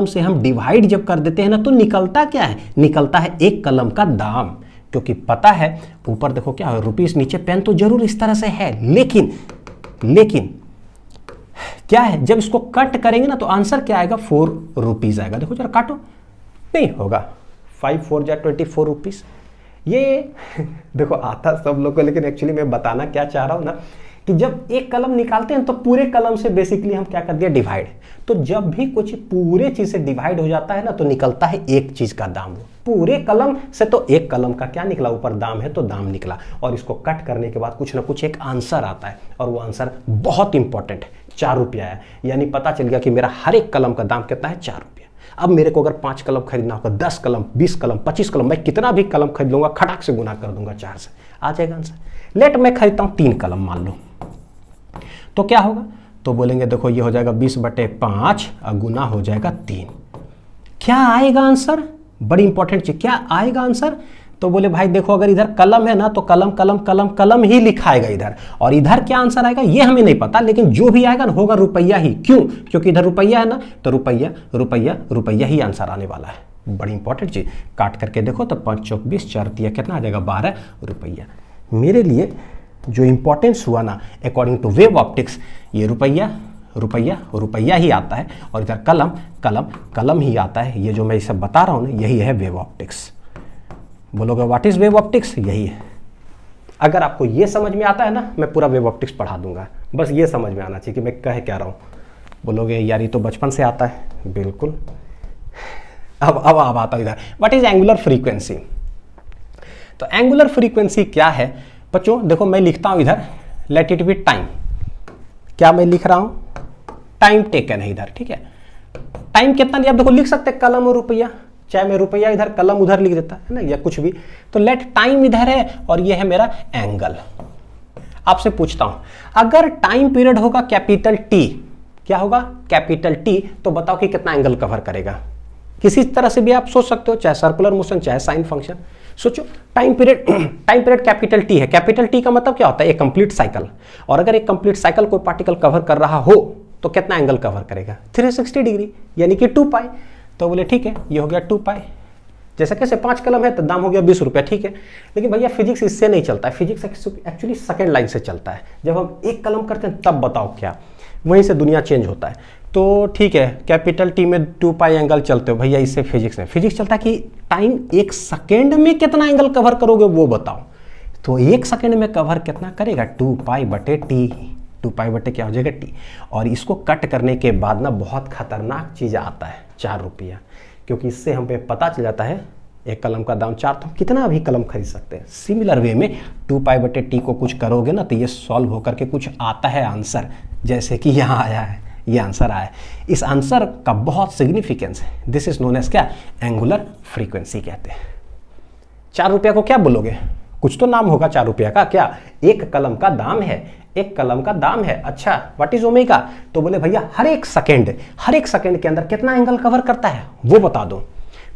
A: से हम डिवाइड जब कर देते हैं ना, तो निकलता क्या है, निकलता है एक कलम का दाम। क्योंकि पता है ऊपर देखो क्या है, रुपीस, नीचे पेन, तो जरूर इस तरह से है, लेकिन क्या है, जब इसको कट करेंगे ना तो आंसर क्या आएगा, 4 रुपीज आएगा। देखो जरा काटो, नहीं होगा, 5 4 जा 24 रुपीज। ये देखो आता सब लोग को, लेकिन एक्चुअली मैं बताना क्या चाह रहा हूं ना, कि जब एक कलम निकालते हैं तो पूरे कलम से बेसिकली हम क्या कर दिया, डिवाइड। तो जब भी कुछ पूरे चीज से डिवाइड हो जाता है ना, तो निकलता है एक चीज का दाम। पूरे कलम से तो एक कलम का क्या निकला, ऊपर दाम है तो दाम निकला, और इसको कट करने के बाद कुछ ना कुछ एक आंसर आता है, और वो आंसर बहुत इंपॉर्टेंट है, 4 रुपया है। यानी पता चल गया कि मेरा हर एक कलम का दाम कितना है, 4 रुपया। अब मेरे को अगर 5 कलम खरीदना होगा, 10 कलम, 20 कलम, 25 कलम, मैं कितना भी कलम खरीद लूंगा, खटाक से गुना कर दूंगा 4 से, आ जाएगा आंसर। लेट मैं खरीदता हूं 3 कलम मान लो, तो क्या होगा, तो बोलेंगे देखो ये हो जाएगा 20/5 और गुना हो जाएगा 3। क्या आएगा आंसर, बड़ी इंपॉर्टेंट चीज, क्या आएगा आंसर, तो बोले भाई देखो अगर इधर कलम है ना, तो कलम कलम कलम कलम ही लिखा आएगा इधर, और इधर क्या आंसर आएगा ये हमें नहीं पता, लेकिन जो भी आएगा ना होगा रुपया ही। क्यों, क्योंकि इधर रुपया है ना, तो रुपया रुपया रुपया ही आंसर आने वाला है। बड़ी इंपॉर्टेंट चीज, काट करके देखो तो 5 चौक 20, 4 तिया कितना आ जाएगा, 12 रुपया। मेरे लिए जो इंपॉर्टेंस हुआ ना अकॉर्डिंग टू वेव ऑप्टिक्स, ये रुपया रुपया रुपया ही आता है, और इधर कलम कलम कलम ही आता है। ये जो मैं सब बता रहा हूँ ना, यही है वेव ऑप्टिक्स। बोलोगे व्हाट इज वेव ऑप्टिक्स, यही है। अगर आपको ये समझ में आता है ना, मैं पूरा वेव ऑप्टिक्स पढ़ा दूंगा, बस ये समझ में आना चाहिए कि मैं कह क्या रहा हूँ। बोलोगे यार ये तो बचपन से आता है, बिल्कुल। अब आता है इधर, व्हाट इज एंगुलर फ्रीक्वेंसी। तो एंगुलर फ्रीक्वेंसी क्या है बच्चों, देखो मैं लिखता हूं इधर लेट इट बी टाइम। क्या मैं लिख रहा हूं, टाइम टेकन है इधर, ठीक है। टाइम कितना लिया, आप देखो लिख सकते हैं कलम और रुपया, चाहे मैं रुपया इधर कलम उधर लिख देता है ना, या कुछ भी। तो लेट टाइम इधर है और ये है मेरा एंगल। आपसे पूछता हूं, अगर टाइम पीरियड होगा कैपिटल टी, क्या होगा कैपिटल टी, तो बताओ कि कितना एंगल कवर करेगा। किसी तरह से भी आप सोच सकते हो, चाहे सर्कुलर मोशन चाहे साइन फंक्शन। सोचो टाइम पीरियड कैपिटल टी है, कैपिटल टी का मतलब क्या होता है, एक कंप्लीट साइकिल। और अगर एक कंप्लीट साइकिल कोई पार्टिकल कवर कर रहा हो तो कितना एंगल कवर करेगा, 360 डिग्री, यानी कि 2 पाई। तो बोले ठीक है, ये हो गया 2 पाई। जैसा कैसे 5 कलम है तो दाम हो गया 20 रुपया, ठीक है। लेकिन भैया फिजिक्स इससे नहीं चलता है, फिजिक्स एक्चुअली सेकंड लाइन से चलता है। जब हम एक कलम करते हैं तब बताओ क्या, वहीं से दुनिया चेंज होता है। तो ठीक है, कैपिटल टी में 2 पाई एंगल चलते हो भैया, इससे फिजिक्स में फिजिक्स चलता है कि टाइम 1 सेकेंड में कितना एंगल कवर करोगे वो बताओ। तो 1 सेकेंड में कवर कितना करेगा, 2 पाई बटे टी, 2 पाई बटे क्या हो जाएगा टी। और इसको कट करने के बाद ना बहुत खतरनाक चीज आता है, 4 रुपया, क्योंकि इससे हमें पता चल जाता है एक कलम का दाम 4, तो हम कितना भी कलम खरीद सकते हैं। सिमिलर वे में 2 पाई बटे टी को कुछ करोगे ना तो ये सॉल्व होकर के कुछ आता है आंसर, जैसे कि यहाँ आया है, ये आंसर आया है। इस आंसर का बहुत सिग्निफिकेंस है, दिस इज नोन एज क्या, एंगुलर फ्रीक्वेंसी कहते हैं। 4 रुपया को क्या बोलोगे, कुछ तो नाम होगा 4 रुपया का, क्या, एक कलम का दाम है, एक कलम का दाम है। अच्छा, व्हाट इज ओमेगा, तो बोले भैया हर एक सेकेंड के अंदर कितना एंगल कवर करता है वो बता दो।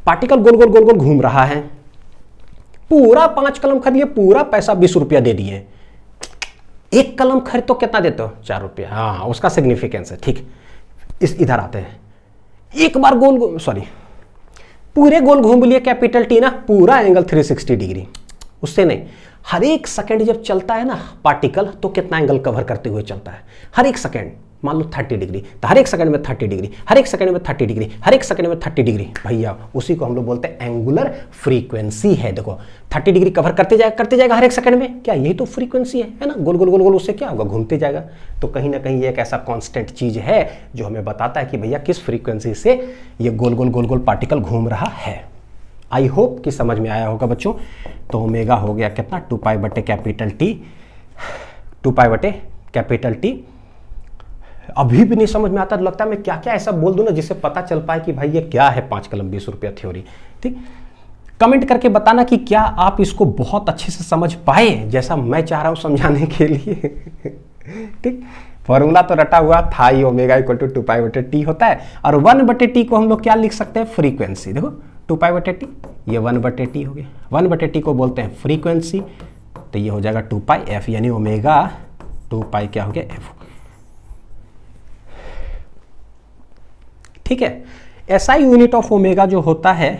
A: पार्टिकल गोल गोल गोल गोल घूम रहा है, पूरा 5 कलम खरीद लिए, पूरा पैसा 20 रुपया दे दिए। एक कलम खरीद तो कितना देते हो, 4 रुपया। हाँ, उसका सिग्निफिकेंस है, ठीक। इस इधर आते हैं, एक बार पूरे गोल घूम लिए कैपिटल टी ना, पूरा एंगल 360 डिग्री, उससे नहीं। हर एक सेकंड जब चलता है ना पार्टिकल, तो कितना एंगल कवर करते हुए चलता है, हर एक सेकंड। मान लो 30 डिग्री, तो हर एक सेकंड में 30 डिग्री, हर एक सेकंड में 30 डिग्री, हर एक सेकंड में 30 डिग्री, भैया उसी को हम लोग बोलते हैं एंगुलर फ्रीक्वेंसी है। देखो 30 डिग्री कवर करते जाएगा हर एक सेकंड में, क्या यही तो फ्रीक्वेंसी है ना, गोल गोल गोल गोल, उससे क्या होगा, घूमते जाएगा। तो कहीं ना कहीं ये एक ऐसा कांस्टेंट चीज है जो हमें बताता है कि भैया किस फ्रीक्वेंसी से ये गोल गोल गोल गोल पार्टिकल घूम रहा है। आई होप कि समझ में आया होगा बच्चों। तो ओमेगा हो गया कितना, 2 पाई बटे कैपिटल टी, 2 पाई बटे कैपिटल टी। अभी भी नहीं समझ में आता, लगता है मैं क्या क्या ऐसा बोल दूं ना जिससे पता चल पाए कि भाई ये क्या है 5 कलम 20 रुपया थ्योरी। ठीक, कमेंट करके बताना कि क्या आप इसको बहुत अच्छे से समझ पाए जैसा मैं चाह रहा हूं समझाने के लिए। ठीक, फॉर्मूला तो रटा हुआ था ही, ओमेगा इक्वल टू 2 पाई बटे टी होता है, और 1 बटे टी को हम लोग क्या लिख सकते हैं, फ्रीक्वेंसी। देखो 2 पाई बटे टी, ये 1 बटे टी हो गया, 1 बटे टी को बोलते हैं फ्रीक्वेंसी, तो ये हो जाएगा 2 पाई एफ, यानी ओमेगा 2 पाई क्या हो गया, एफ। ठीक है, एसआई यूनिट ऑफ ओमेगा जो होता है,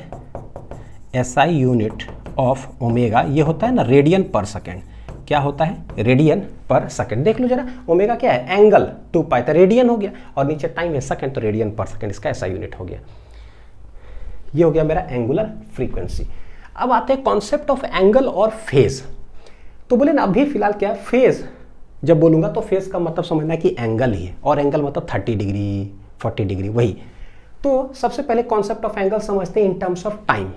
A: एसआई यूनिट ऑफ ओमेगा ये होता है ना रेडियन पर सेकेंड। क्या होता है, रेडियन पर सेकेंड। देख लो जरा, ओमेगा क्या है, एंगल, 2 पाई तो रेडियन हो गया, और नीचे टाइम है सेकेंड, तो रेडियन पर सेकेंड इसका एसआई यूनिट हो गया। ये हो गया मेरा एंगुलर फ्रीक्वेंसी। अब आते हैं कॉन्सेप्ट ऑफ एंगल और फेज। तो बोले ना अभी फिलहाल क्या है, फेज जब बोलूंगा तो फेज का मतलब समझना है कि एंगल ही है, और एंगल मतलब 30 डिग्री 40 डिग्री वही। तो सबसे पहले कॉन्सेप्ट ऑफ एंगल समझते हैं इन टर्म्स ऑफ टाइम।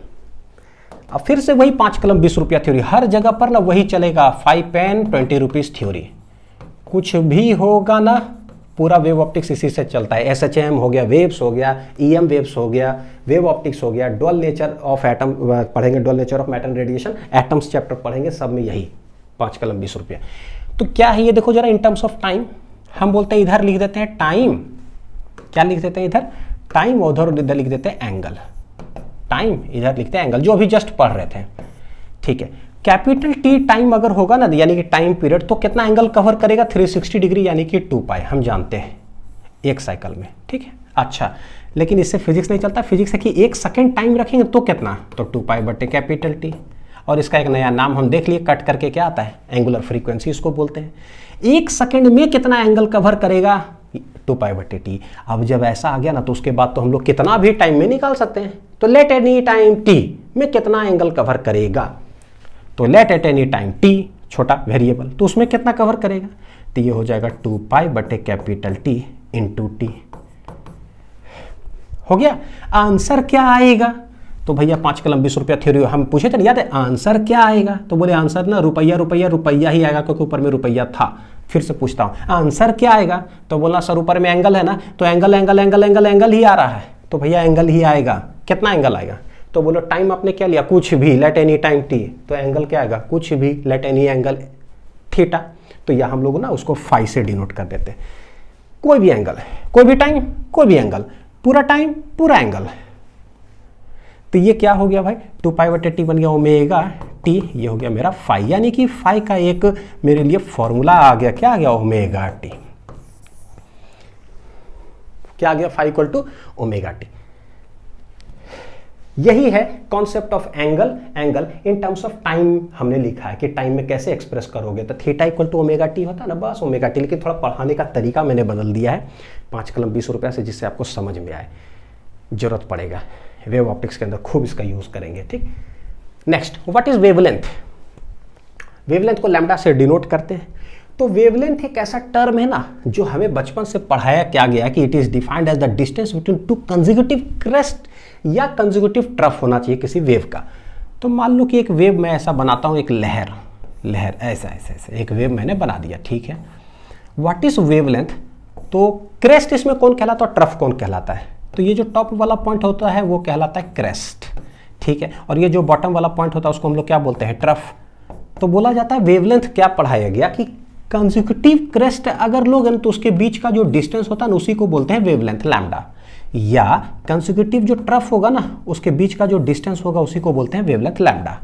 A: अब फिर से वही 5 कलम 20 रुपया थ्योरी, हर जगह पर ना वही चलेगा, 5 पेन 20 रुपीज थ्योरी। कुछ भी होगा ना, पूरा वेव ऑप्टिक्स इसी से चलता है। एसएचएम हो गया, वेव्स हो गया, ईएम वेव्स हो गया, वेव ऑप्टिक्स हो गया, डुअल नेचर ऑफ एटम पढ़ेंगे, dual nature of matter radiation, atoms chapter पढ़ेंगे, सब में यही 5 कलम 20 रुपया। तो क्या है ये, देखो जरा इन टर्म्स ऑफ टाइम हम बोलते हैं, इधर लिख देते हैं टाइम, क्या लिख देते हैं इधर, टाइम, उधर इधर लिख देते हैं एंगल। टाइम इधर लिखते हैं एंगल, जो अभी जस्ट पढ़ रहे थे। ठीक है, कैपिटल टी टाइम अगर होगा ना, यानी कि टाइम पीरियड, तो कितना एंगल कवर करेगा, 360 डिग्री, यानी कि 2 पाई, हम जानते हैं एक साइकिल में। ठीक है, अच्छा, लेकिन इससे फिजिक्स नहीं चलता। फिजिक्स है कि 1 सेकेंड टाइम रखेंगे तो कितना, तो 2 पाई बटे कैपिटल टी, और इसका एक नया नाम हम देख लिए, कट करके क्या आता है, एंगुलर फ्रीक्वेंसी इसको बोलते हैं। 1 सेकेंड में कितना एंगल कवर करेगा, 2 पाई बटे टी। अब जब ऐसा आ गया ना, तो उसके बाद तो हम लोग कितना भी टाइम में निकाल सकते हैं। तो लेट एनी टाइम टी में कितना एंगल कवर करेगा, तो let at any time T, छोटा वेरिएबल, तो उसमें कितना कवर करेगा, तो ये हो जाएगा 2 पाई बटे कैपिटल टी इंटू टी। हो गया, आंसर क्या आएगा, तो भैया 5 कलम 20 रुपया थ्योरी हम पूछे थे, याद है आंसर क्या आएगा, तो बोले आंसर ना रुपया रुपया रुपया ही आएगा, क्योंकि ऊपर में रुपया था। फिर से पूछता हूं आंसर क्या आएगा, तो बोला सर ऊपर में एंगल है ना, तो angle angle angle angle angle ही आ रहा है, तो भैया एंगल ही आएगा। कितना एंगल आएगा, तो बोलो टाइम आपने क्या लिया, कुछ भी, लेट एनी टाइम टी, तो एंगल क्या आएगा, कुछ भी, लेट एनी एंगल थीटा। तो यह हम लोग ना उसको फाई से डिनोट कर देते हैं। कोई भी एंगल है, कोई भी टाइम, कोई भी एंगल, पूरा टाइम पूरा एंगल। तो ये क्या हो गया भाई, 2 पाई बटे टी बन गया ओमेगा टी, ये हो गया मेरा फाई, यानी कि फाई का एक मेरे लिए फॉर्मूला आ गया, क्या आ गया, ओमेगा टी। क्या आ गया, phi equal to omega T. यही है concept of angle. Angle in terms of time हमने लिखा है कि टाइम में कैसे एक्सप्रेस करोगे, तो theta equal to omega t होता है ना, बस ओमेगा टी। लेकिन थोड़ा पढ़ाने का तरीका मैंने बदल दिया है 5 कलम 20 रुपया से, जिससे आपको समझ में आए, जरूरत पड़ेगा वेव ऑप्टिक्स के अंदर खूब इसका यूज करेंगे। ठीक, next, what is wavelength. Wavelength को लैम्डा से डिनोट करते हैं। तो वेवलेंथ एक ऐसा टर्म है ना जो हमें बचपन से पढ़ाया क्या गया कि it is defined as the distance between 2 consecutive crest या कंसेक्यूटिव ट्रफ होना चाहिए किसी वेव का। तो मान लो कि एक वेव मैं ऐसा बनाता हूं, एक लहर ऐसा ऐसा ऐसा एक वेव मैंने बना दिया। ठीक है, व्हाट इज वेवलेंथ, तो क्रेस्ट इसमें कौन कहलाता है, ट्रफ कौन कहलाता है, तो ये जो टॉप वाला पॉइंट होता है वो कहलाता है क्रेस्ट। ठीक है, और ये जो बॉटम वाला पॉइंट होता है उसको हम लोग क्या बोलते हैं, ट्रफ। तो बोला जाता है वेवलेंथ क्या पढ़ाया गया कि कंसेक्यूटिव क्रेस्ट अगर लोग तो उसके बीच का जो डिस्टेंस होता है ना उसी को बोलते हैं वेवलेंथ लैम्डा, या कंसेक्यूटिव जो ट्रफ होगा ना उसके बीच का जो डिस्टेंस होगा उसी को बोलते हैं वेवलेंथ लैम्डा।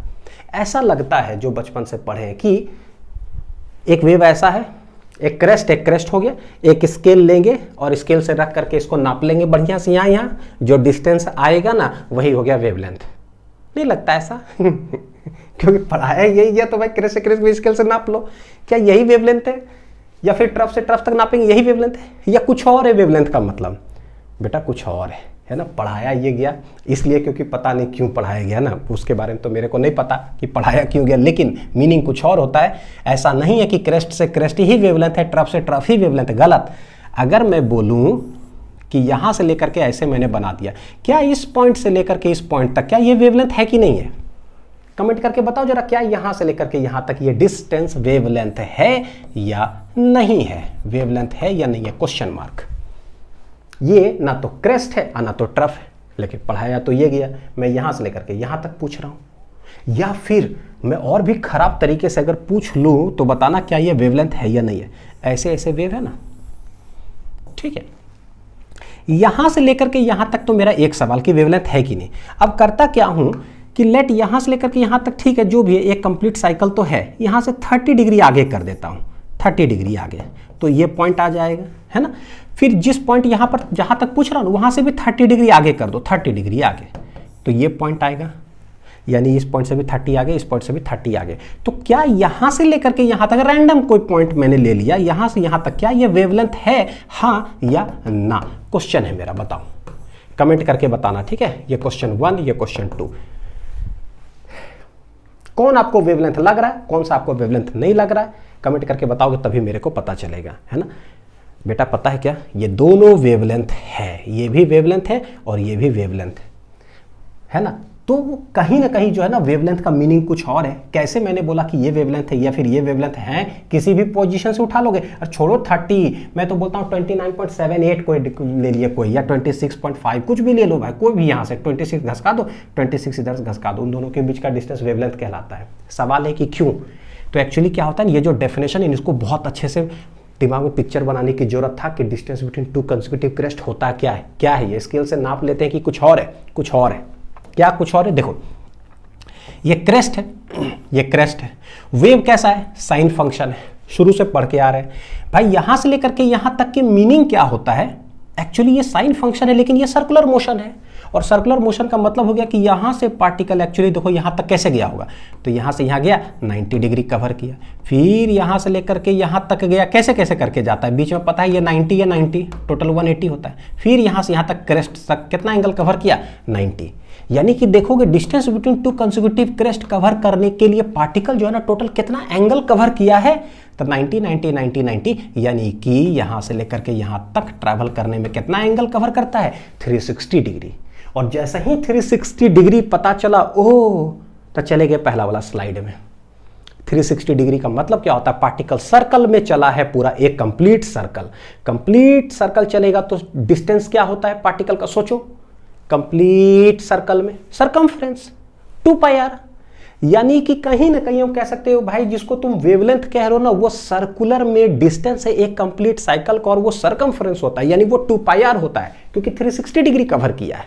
A: ऐसा लगता है जो बचपन से पढ़े हैं कि एक वेव ऐसा है, एक क्रेस्ट हो गया, एक स्केल लेंगे और स्केल से रख करके इसको नाप लेंगे बढ़िया से, यहाँ जो डिस्टेंस आएगा ना वही हो गया वेवलेंथ। नहीं लगता ऐसा क्योंकि पढ़ाया यही है, तो भाई क्रेस्ट भी स्केल से नाप लो, क्या यही वेवलेंथ है? या फिर ट्रफ से ट्रफ तक नापेंगे, यही वेवलेंथ है, या कुछ और है वेवलेंथ का मतलब? बेटा कुछ और है ना, पढ़ाया ये गया इसलिए क्योंकि पता नहीं क्यों पढ़ाया गया ना, उसके बारे में तो मेरे को नहीं पता कि पढ़ाया क्यों गया, लेकिन मीनिंग कुछ और होता है। ऐसा नहीं है कि क्रेस्ट से क्रेस्ट ही वेवलेंथ है, ट्रफ से ट्रफ ही वेवलेंथ है, गलत। अगर मैं बोलूं कि यहां से लेकर के ऐसे मैंने बना दिया, क्या इस पॉइंट से लेकर के इस पॉइंट तक क्या ये वेवलेंथ है कि नहीं है? कमेंट करके बताओ जरा, क्या यहां से लेकर के यहां तक ये डिस्टेंस वेवलेंथ है या नहीं है? वेवलेंथ है या नहीं है? Question mark. ये ना तो क्रेस्ट है ना तो ट्रफ है, लेकिन पढ़ाया तो ये गया। मैं यहां से लेकर के यहां तक पूछ रहा हूं, या फिर मैं और भी खराब तरीके से अगर पूछ लूं तो बताना क्या ये वेवलेंथ है या नहीं है। ऐसे ऐसे वेव है ना, ठीक है। यहां से लेकर के यहां तक तो मेरा एक सवाल की वेवलेंथ है कि नहीं। अब करता क्या हूं कि लेट यहां से लेकर के यहां तक, ठीक है जो भी है, एक कंप्लीट साइकिल तो है, यहां से 30 डिग्री आगे कर देता हूं, 30 डिग्री आगे, तो ये पॉइंट आ जाएगा, है ना। फिर जिस पॉइंट यहां पर जहां तक पूछ रहा हूं वहां से भी 30 डिग्री आगे कर दो, 30 डिग्री आगे, तो ये पॉइंट आएगा, यानी इस पॉइंट से भी 30 आगे, इस पॉइंट से भी 30 आगे। तो क्या यहां से लेकर के यहां तक रैंडम कोई पॉइंट मैंने ले लिया, यहां से यहां तक, क्या ये वेवलेंथ है, हाँ या ना? क्वेश्चन है मेरा, बताओ, कमेंट करके बताना, ठीक है। ये क्वेश्चन 1, ये क्वेश्चन 2। कौन आपको वेवलेंथ लग रहा है, कौन सा आपको वेवलेंथ नहीं लग रहा है, कमेंट करके बताओगे तभी मेरे को पता चलेगा, है ना। बेटा पता है क्या, ये दोनों वेवलेंथ है, ये भी वेवलेंथ है और ये भी वेवलेंथ है ना। तो कहीं ना कहीं जो है ना वेवलेंथ का मीनिंग कुछ और है। कैसे मैंने बोला कि ये वेवलेंथ है या फिर ये वेवलेंथ है, किसी भी पोजीशन से उठा लोगे। और छोड़ो 30, मैं तो बोलता हूँ 29.78 कोई ले लिए कोई, या 26.5 कुछ भी ले लो भाई, कोई भी यहाँ से 26 घसका दो, 26 इधर से घसका दो, उन दोनों के बीच का डिस्टेंस वेवलेंथ कहलाता है। सवाल है कि क्यों? तो एक्चुअली क्या होता है, ये जो डेफिनेशन है इसको बहुत अच्छे से दिमाग में पिक्चर बनाने की जरूरत था कि distance between two consecutive crest होता क्या है, क्या है ये। स्केल से नाप लेते हैं कि कुछ और है, कुछ और है, क्या कुछ और है? देखो ये क्रेस्ट है, ये क्रेस्ट है। वेव कैसा है? साइन फंक्शन है, शुरू से पढ़ के आ रहे हैं भाई। यहां से लेकर के यहां तक के मीनिंग क्या होता है? एक्चुअली ये साइन फंक्शन है, लेकिन ये सर्कुलर मोशन है। और सर्कुलर मोशन का मतलब हो गया कि यहां से पार्टिकल एक्चुअली देखो यहां तक कैसे गया होगा, तो यहां से यहां गया, 90 डिग्री कवर किया, फिर यहां से लेकर के यहां तक गया, कैसे कैसे करके जाता है, बीच में पता है ये 90 या 90 टोटल 180 होता है। फिर यहां से यहां तक क्रेस्ट तक कितना एंगल कवर किया? 90। यानी कि देखोगे distance between two consecutive crest cover करने के लिए पार्टिकल जो है ना टोटल कितना एंगल कवर किया है, तो 90 90 90 90, यानी कि यहां से लेकर के यहां तक ट्रैवल करने में कितना एंगल कवर करता है? 360 डिग्री। और जैसे ही 360 डिग्री पता चला, ओह, तो चले गए पहला वाला स्लाइड में। 360 डिग्री का मतलब क्या होता है? पार्टिकल सर्कल में चला है, पूरा एक कंप्लीट सर्कल। कंप्लीट सर्कल चलेगा तो डिस्टेंस क्या होता है पार्टिकल का? सोचो, कंप्लीट सर्कल में सरकमफ्रेंस 2πr। यानी कि कहीं ना कहीं हम कह सकते हो भाई, जिसको तुम वेवलेंथ कह रहे हो ना, वो सर्कुलर में डिस्टेंस है एक कंप्लीट साइकिल का, और वो सरकमफ्रेंस होता है, यानी वो 2πr होता है, क्योंकि 360 डिग्री कवर किया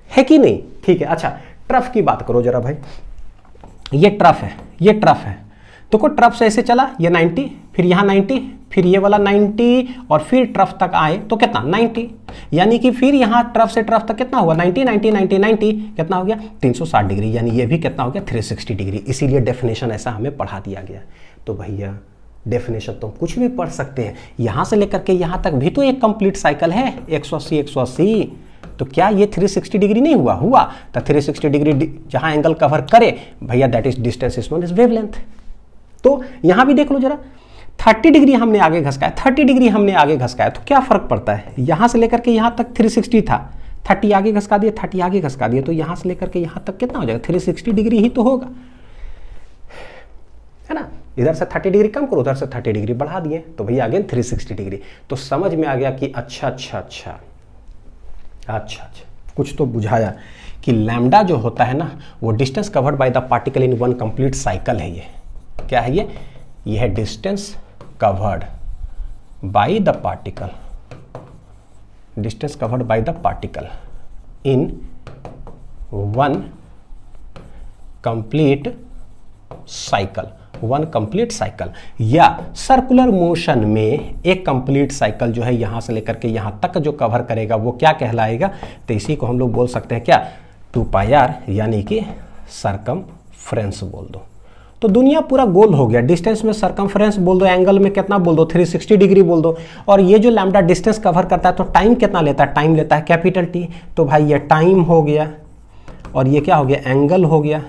A: है कि नहीं? ठीक है। अच्छा, ट्रफ की बात करो जरा भाई। ये ट्रफ है, ये ट्रफ है, तो को ट्रफ से ऐसे चला, ये 90, फिर यहाँ 90, फिर ये वाला 90, और फिर ट्रफ तक आए तो कितना? 90। यानी कि फिर यहाँ ट्रफ से ट्रफ तक कितना हुआ? 90 90 90 90, कितना हो गया? 360 डिग्री। यानी ये भी कितना हो गया? 360 डिग्री। इसीलिए डेफिनेशन ऐसा हमें पढ़ा दिया गया। तो भैया डेफिनेशन तो हम कुछ भी पढ़ सकते हैं, यहाँ से लेकर के यहाँ तक भी तो एक कंप्लीट साइकिल है, 180 180। तो क्या ये 360 डिग्री नहीं हुआ? हुआ। तो 360 डिग्री जहां एंगल कवर करे भैया, that is distance is known as wavelength. तो यहां भी देख लो जरा, 30 डिग्री हमने आगे घसकाया, 30 डिग्री हमने आगे घसकाया, तो क्या फर्क पड़ता है? यहां से लेकर के यहां तक 360 था, 30 आगे घसका दिया, 30 आगे घसका दिया, तो यहां से लेकर के यहां तक कितना हो जाएगा? 360 डिग्री ही तो होगा, है ना। इधर से 30 डिग्री कम करो, उधर से 30 डिग्री बढ़ा दिए, तो भैया अगेन 360 डिग्री। तो समझ में आ गया कि अच्छा अच्छा अच्छा अच्छा अच्छा, कुछ तो बुझाया कि लैम्डा जो होता है ना, वो distance covered by the particle in one complete cycle है। ये क्या है? ये है distance covered by the particle, distance covered by the particle in one complete cycle, one complete cycle, या सर्कुलर मोशन में एक कंप्लीट साइकिल जो है यहां से लेकर के यहां तक जो कवर करेगा वो क्या कहलाएगा? तो इसी को हम लोग बोल सकते हैं क्या? 2πr, यानी कि सरकमफ्रेंस बोल दो। तो दुनिया पूरा गोल हो गया। डिस्टेंस में सरकमफ्रेंस बोल दो, एंगल में कितना बोल दो, 360 डिग्री बोल दो। और ये जो लैम्डा डिस्टेंस कवर करता है तो टाइम कितना लेता है, टाइम लेता है कैपिटल टी। तो भाई ये टाइम हो गया और ये क्या हो गया, एंगल हो गया।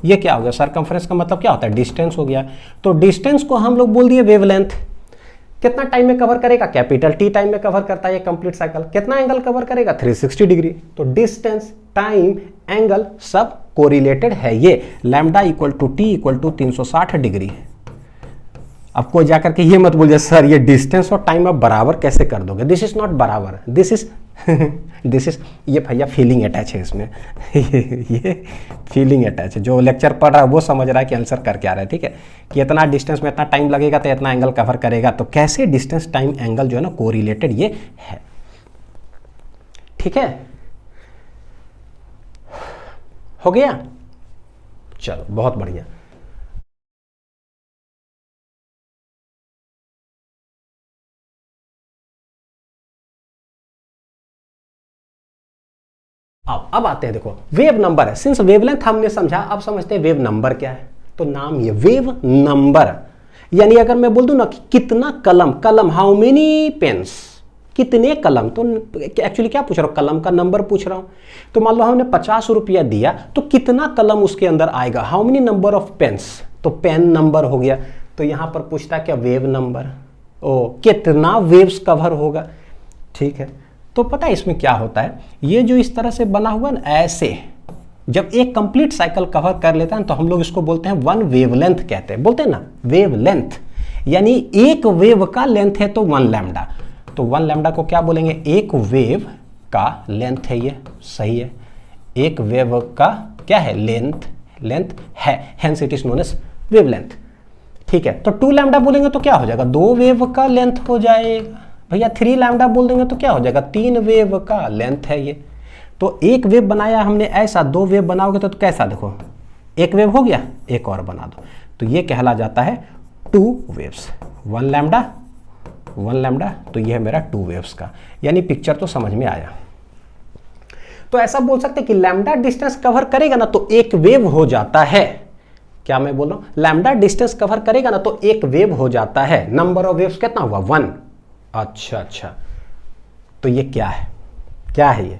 A: ये क्या हो गया, सरकमफ्रेंस का मतलब क्या होता है, डिस्टेंस हो गया। तो डिस्टेंस को हम लोग बोल दिए वेवलेंथ। कितना टाइम में कवर करेगा, कैपिटल टी टाइम में कवर करता है ये कंप्लीट साइकिल। कितना एंगल कवर करेगा, 360 डिग्री। तो डिस्टेंस, टाइम, एंगल सब कोरिलेटेड है। ये lambda equal to t equal to 360 degree. अब कोई जाकर के ये मत बोलिए सर ये डिस्टेंस और टाइम आप बराबर कैसे कर दोगे, दिस इज नॉट बराबर, दिस इज ये भैया फीलिंग अटैच है इसमें ये फीलिंग अटैच है। जो लेक्चर पढ़ रहा है वो समझ रहा है कि आंसर करके आ रहा है, ठीक है, कि इतना डिस्टेंस में इतना टाइम लगेगा तो इतना एंगल कवर करेगा। तो कैसे डिस्टेंस, टाइम, एंगल जो है ना कोरिलेटेड ये है, ठीक है। हो गया, चलो बहुत बढ़िया। अब आते हैं, देखो वेव नंबर है। सिंस वेवलेंथ हमने समझा, अब समझते हैं वेव नंबर क्या है। तो नाम ये वेव नंबर, यानी अगर मैं बोल दूं ना कि कितना कलम, कलम हाउ मेनी पेन्स, कितने कलम, तो एक्चुअली क्या पूछ रहा हूं, कलम का नंबर पूछ रहा हूं। तो मान लो हमने 50 रुपया दिया तो कितना कलम उसके अंदर आएगा, how many number of pens, तो पेन नंबर हो गया। तो यहां पर पूछता है क्या, वेव नंबर, ओ कितना वेव्स कवर होगा, ठीक है। तो पता है इसमें क्या होता है, ये जो इस तरह से बना हुआ ना ऐसे, जब एक कंप्लीट साइकिल कवर कर लेता है तो हम लोग इसको बोलते हैं वन वेवलेंथ कहते हैं, बोलते हैं ना वेवलेंथ, यानी एक वेव का लेंथ है तो 1 लैम्डा। तो 1 लैम्डा को क्या बोलेंगे, एक वेव का लेंथ है, ये सही है, एक वेव का क्या है, लेंथ है, hence it is known as wavelength, ठीक है। तो 2 लैम्डा बोलेंगे तो क्या हो जाएगा, 2 वेव का लेंथ हो जाएगा। भैया 3 लैम्डा बोल देंगे तो क्या हो जाएगा, 3 वेव का लेंथ है ये। तो एक वेव बनाया हमने ऐसा, 2 वेव बनाओगे तो कैसा, देखो एक वेव हो गया, एक और बना दो, तो ये कहला जाता है 2 वेव्स, 1 लैम्डा 1 लैम्डा, तो ये है मेरा 2 वेव्स का, यानी पिक्चर तो समझ में आया। तो ऐसा बोल सकते हैं कि लैम्डा डिस्टेंस कवर करेगा ना तो एक वेव हो जाता है। क्या मैं बोल रहा हूं, लैम्डा डिस्टेंस कवर करेगा ना तो एक वेव हो जाता है। नंबर ऑफ वेव्स कितना हुआ, 1। अच्छा, तो ये क्या है ये,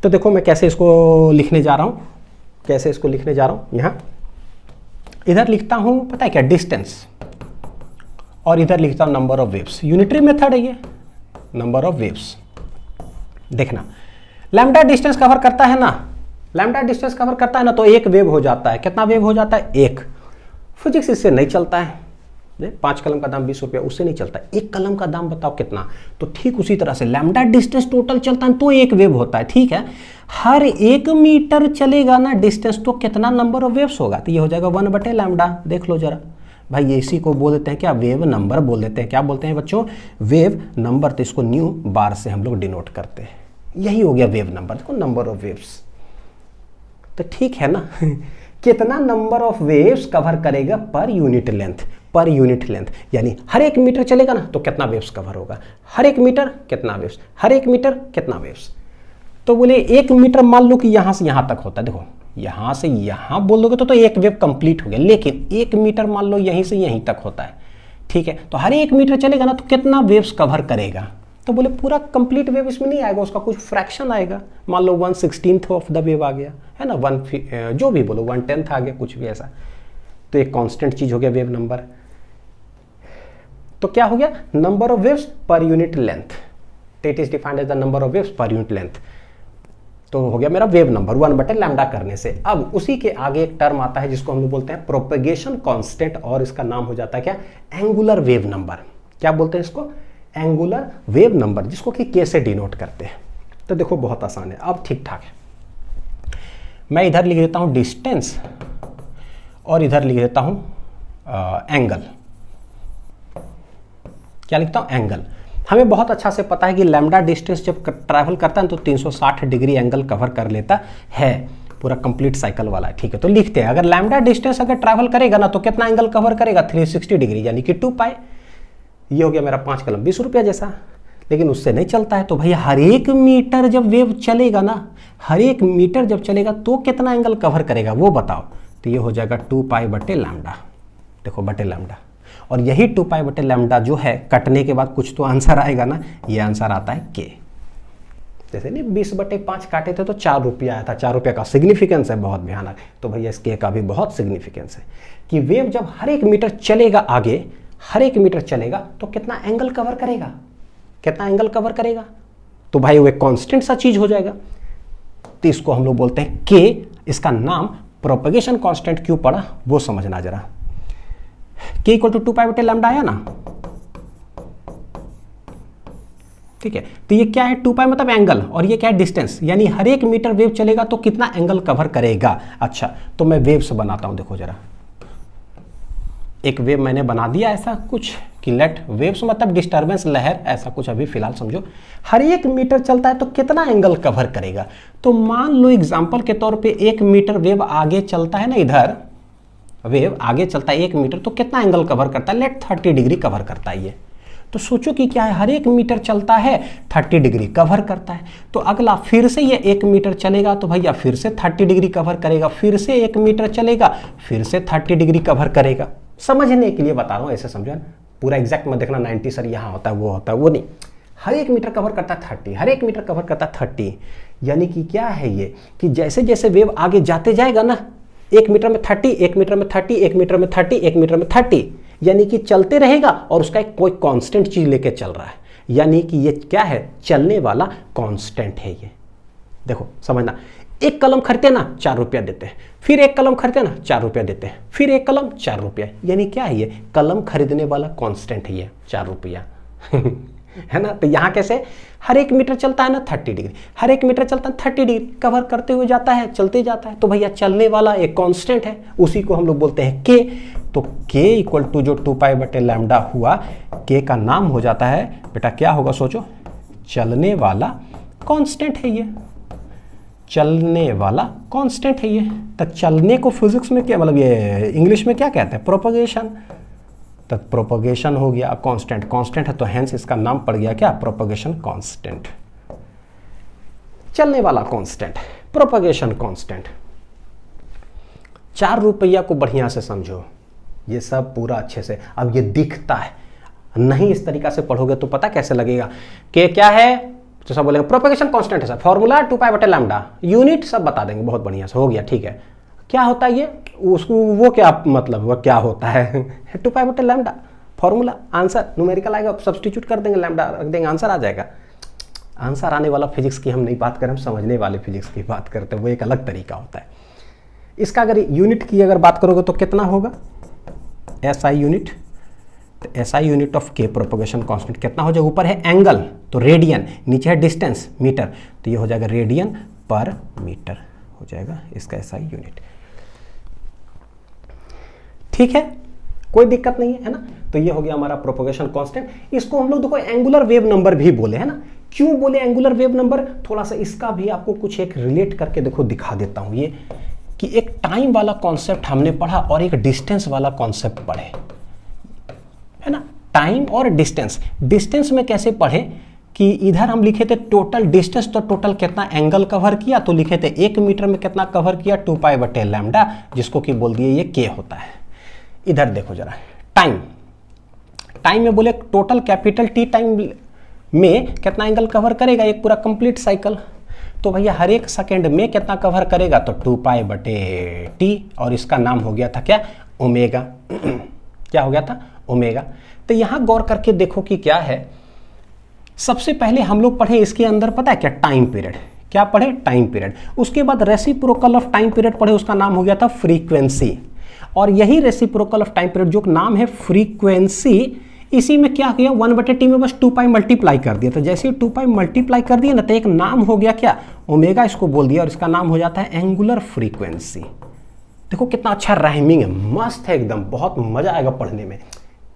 A: तो देखो मैं कैसे इसको लिखने जा रहा हूं, यहां इधर लिखता हूं पता है क्या, डिस्टेंस, और इधर लिखता हूं number of waves. Unitary method है ये, नंबर ऑफ वेव्स। देखना लैम्डा डिस्टेंस कवर करता है ना, तो एक वेव हो जाता है। कितना वेव हो जाता है, एक। फिजिक्स इससे नहीं चलता है, 5 कलम का दाम 20 रुपया, उससे नहीं चलता। 1 कलम का दाम बताओ कितना, तो ठीक उसी तरह से लैम्डा डिस्टेंस टोटल चलता है तो एक वेव होता है, ठीक है। हर 1 मीटर चलेगा ना डिस्टेंस तो कितना नंबर ऑफ वेव्स होगा, तो ये हो जाएगा 1/, लैम्डा। देख लो जरा भाई, इसी को बोल देते हैं क्या, वेव नंबर बोल देते हैं। क्या बोलते हैं बच्चों, वेव नंबर। तो इसको न्यू बार से हम लोग डिनोट करते हैं, यही हो गया वेव नंबर। देखो नंबर ऑफ वेव्स, तो ठीक है ना कितना नंबर ऑफ वेव्स कवर करेगा पर यूनिट लेंथ, यानी हर 1 मीटर चलेगा ना तो कितना वेव्स कवर होगा, हर 1 मीटर कितना वेव्स, हर 1 मीटर कितना वेव्स। तो बोले 1 मीटर मान लो कि यहां से यहां तक होता है, देखो यहां से यहां बोल दोगे तो एक वेव कंप्लीट हो गया। लेकिन 1 मीटर मान लो यहीं से यहीं तक होता है, ठीक है। तो हर 1 मीटर चलेगा ना तो कितना वेव्स कवर करेगा, तो बोले पूरा कंप्लीट वेव इसमें नहीं आएगा, उसका कुछ फ्रैक्शन आएगा। मान लो 1/16 ऑफ द वेव आ गया है ना, 1 जो भी बोलो 1/10 आ गया, कुछ भी ऐसा। तो एक कांस्टेंट चीज हो गया वेव नंबर। तो क्या हो गया, number of waves per unit length, it is defined as the number of waves per unit length. तो हो गया मेरा वेव नंबर 1/, लैम्डा करने से। अब उसी के आगे एक टर्म आता है जिसको हम लोग बोलते हैं प्रोपेगेशन कांस्टेंट, और इसका नाम हो जाता है क्या, एंगुलर वेव नंबर। क्या बोलते हैं इसको, एंगुलर वेव नंबर, जिसको कि के से डिनोट करते हैं। तो देखो बहुत आसान है, अब ठीक ठाक है। मैं इधर लिख देता हूं डिस्टेंस और इधर लिख देता हूं एंगल। क्या लिखता हूं, एंगल। हमें बहुत अच्छा से पता है कि लैम्डा डिस्टेंस जब ट्रैवल करता है तो 360 डिग्री एंगल कवर कर लेता है, पूरा कंप्लीट साइकिल वाला, ठीक है। तो लिखते हैं, अगर लैम्डा डिस्टेंस अगर ट्रैवल करेगा ना तो कितना एंगल कवर करेगा, 360 डिग्री, यानी कि 2 पाई। ये हो गया मेरा 5 कलम 20 रुपया जैसा। लेकिन उससे नहीं चलता है, तो भैया हर 1 मीटर जब वेव चलेगा ना, हर 1 मीटर जब चलेगा तो कितना एंगल कवर करेगा वो बताओ। तो ये हो जाएगा 2 पाई बटे लैम्डा, देखो बटे लैम्डा। और यही 2 पाई बटे लैम्डा जो है कटने के बाद कुछ तो आंसर आएगा ना, ये आंसर आता है के। जैसे नहीं 20/5 काटे थे तो 4 रुपया आया था, 4 रुपये का सिग्निफिकेंस है बहुत भयानक। तो भैया इस के का भी बहुत सिग्निफिकेंस है कि वेव जब हर एक मीटर चलेगा आगे, हर एक मीटर चलेगा तो कितना एंगल कवर करेगा, कितना एंगल कवर करेगा, तो भाई वो एक कांस्टेंट सा चीज हो जाएगा। तो इसको हम लोग बोलते हैं के। इसका नाम प्रोपगेशन कांस्टेंट क्यों पड़ा वो समझना जरा। के इक्वल टू 2 पाई बटे लैम्डा आया ना, ठीक है। तो ये क्या है, 2 पाई मतलब एंगल, और ये क्या है डिस्टेंस, यानी हर एक मीटर वेव चलेगा तो कितना एंगल कवर करेगा। अच्छा तो मैं वेव से बनाता हूं, देखो जरा। एक वेव मैंने बना दिया ऐसा कुछ कि लेट वेव्स मतलब डिस्टर्बेंस, लहर, ऐसा कुछ अभी फिलहाल समझो। हर एक मीटर चलता है तो कितना एंगल कवर करेगा। तो मान लो एग्जांपल के तौर पे 1 मीटर वेव आगे चलता है ना, इधर वेव आगे चलता है 1 मीटर तो कितना एंगल कवर करता है, लेट 30 डिग्री कवर करता है ये। तो सोचो कि क्या है, हर एक मीटर चलता है 30 डिग्री कवर करता है। तो अगला फिर से ये 1 मीटर चलेगा तो भैया फिर से 30 डिग्री कवर करेगा, फिर से 1 मीटर चलेगा फिर से 30 डिग्री कवर करेगा। समझने के लिए बता रहा हूँ, ऐसे समझो, पूरा एग्जैक्ट मत देखना 90 सर यहाँ होता है वो होता है, वो नहीं। हर एक मीटर कवर करता है 30, हर एक मीटर कवर करता है 30। यानी कि क्या है ये कि जैसे जैसे वेव आगे जाते जाएगा ना, 1 मीटर में 30, 1 मीटर में 30, 1 मीटर में 30, 1 मीटर में 30, यानी कि चलते रहेगा और उसका एक कोई कांस्टेंट चीज लेके चल रहा है। यानी कि ये क्या है, चलने वाला कांस्टेंट है ये। देखो समझना, 1 कलम खरीदते ना 4 रुपया देते हैं, फिर 1 कलम खरीदते ना 4 रुपया देते हैं, फिर 1 कलम 4 रुपया। यानी क्या है ये, कलम खरीदने वाला कांस्टेंट है ये 4 रुपया है ना। तो यहाँ कैसे, हर एक मीटर चलता है ना 30 डिग्री, हर एक मीटर चलता है 30 डिग्री कवर करते हुए जाता है, चलते जाता है। तो भैया चलने वाला एक कांस्टेंट है, उसी को हम लोग बोलते हैं के। तो के इक्वल टू जो 2 पाई बटे लैम्डा हुआ, के का नाम हो जाता है बेटा, क्या होगा सोचो, चलने वाला कांस्टेंट है ये, चलने वाला कांस्टेंट है ये। तो चलने को फिजिक्स में क्या मतलब, ये इंग्लिश में क्या कहते हैं, प्रोपगेशन। तो प्रोपगेशन हो गया कांस्टेंट, कांस्टेंट है तो हेंस इसका नाम पड़ गया क्या, प्रोपगेशन कांस्टेंट। चलने वाला कांस्टेंट, प्रोपगेशन कांस्टेंट। 4 रुपया को बढ़िया से समझो, ये सब पूरा अच्छे से। अब ये दिखता है, नहीं इस तरीका से पढ़ोगे तो पता कैसे लगेगा कि क्या है, तो सब बोलेंगे प्रोपगेशन कांस्टेंट है सर, फॉर्मूला 2 पाई बटे लैम्डा, यूनिट सब बता देंगे बहुत बढ़िया से, हो गया ठीक है। क्या होता है ये, उसको वो क्या मतलब वो क्या होता है 2 पाई बटे लैम्डा, फॉर्मूला, आंसर न्यूमेरिकल आएगा, सब्स्टिट्यूट कर देंगे, लैम्डा रख देंगे, आंसर आ जाएगा। आंसर आने वाला फिजिक्स की हम नहीं बात करें, हम समझने वाले फिजिक्स की बात करते हैं, वो एक अलग तरीका होता है। इसका अगर यूनिट की अगर बात करोगे तो कितना होगा, SI यूनिट, तो SI यूनिट ऑफ के प्रोपगेशन कांस्टेंट कितना हो जाएगा, ऊपर है एंगल तो रेडियन, नीचे है डिस्टेंस मीटर, तो ये हो जाएगा रेडियन पर मीटर हो जाएगा इसका SI यूनिट। ठीक है, कोई दिक्कत नहीं है ना। तो ये हो गया हमारा प्रोपगेशन कांस्टेंट। इसको हम लोग देखो एंगुलर वेव नंबर भी बोले, है ना। क्यों बोले एंगुलर वेव नंबर, थोड़ा सा इसका भी आपको कुछ एक रिलेट करके देखो दिखा देता हूं। ये कि एक टाइम वाला कॉन्सेप्ट हमने पढ़ा और एक डिस्टेंस वाला कॉन्सेप्ट पढ़े, है ना। टाइम और डिस्टेंस, डिस्टेंस में कैसे पढ़े कि इधर हम लिखे थे टोटल डिस्टेंस, तो टोटल कितना एंगल कवर किया, तो लिखे थे 1 मीटर में कितना कवर किया, 2 पाई बटे लैम्डा, जिसको कि बोल दिए ये के होता है। इधर देखो जरा, टाइम, टाइम में बोले टोटल कैपिटल टी टाइम में कितना एंगल कवर करेगा, एक पूरा कंप्लीट साइकिल। तो भैया हर एक सेकेंड में कितना कवर करेगा, तो 2 पाई बटे टी, और इसका नाम हो गया था क्या, ओमेगा क्या हो गया था, ओमेगा। तो यहां गौर करके देखो कि क्या है, सबसे पहले हम लोग पढ़े इसके अंदर पता है क्या, टाइम पीरियड। क्या पढ़े, टाइम पीरियड। उसके बाद रेसिप्रोकल ऑफ टाइम पीरियड पढ़े, उसका नाम हो गया था फ्रीक्वेंसी। और यही रेसिप्रोकल ऑफ टाइम पीरियड जो नाम है फ्रीक्वेंसी, इसी में क्या किया, 1/t में बस 2 पाई मल्टीप्लाई कर दिया। तो जैसे ही 2 पाई मल्टीप्लाई कर दिया ना, तो एक नाम हो गया क्या, ओमेगा, इसको बोल दिया, और इसका नाम हो जाता है एंगुलर फ्रीक्वेंसी। देखो कितना अच्छा राइमिंग है, मस्त है एकदम, बहुत मजा आएगा पढ़ने में।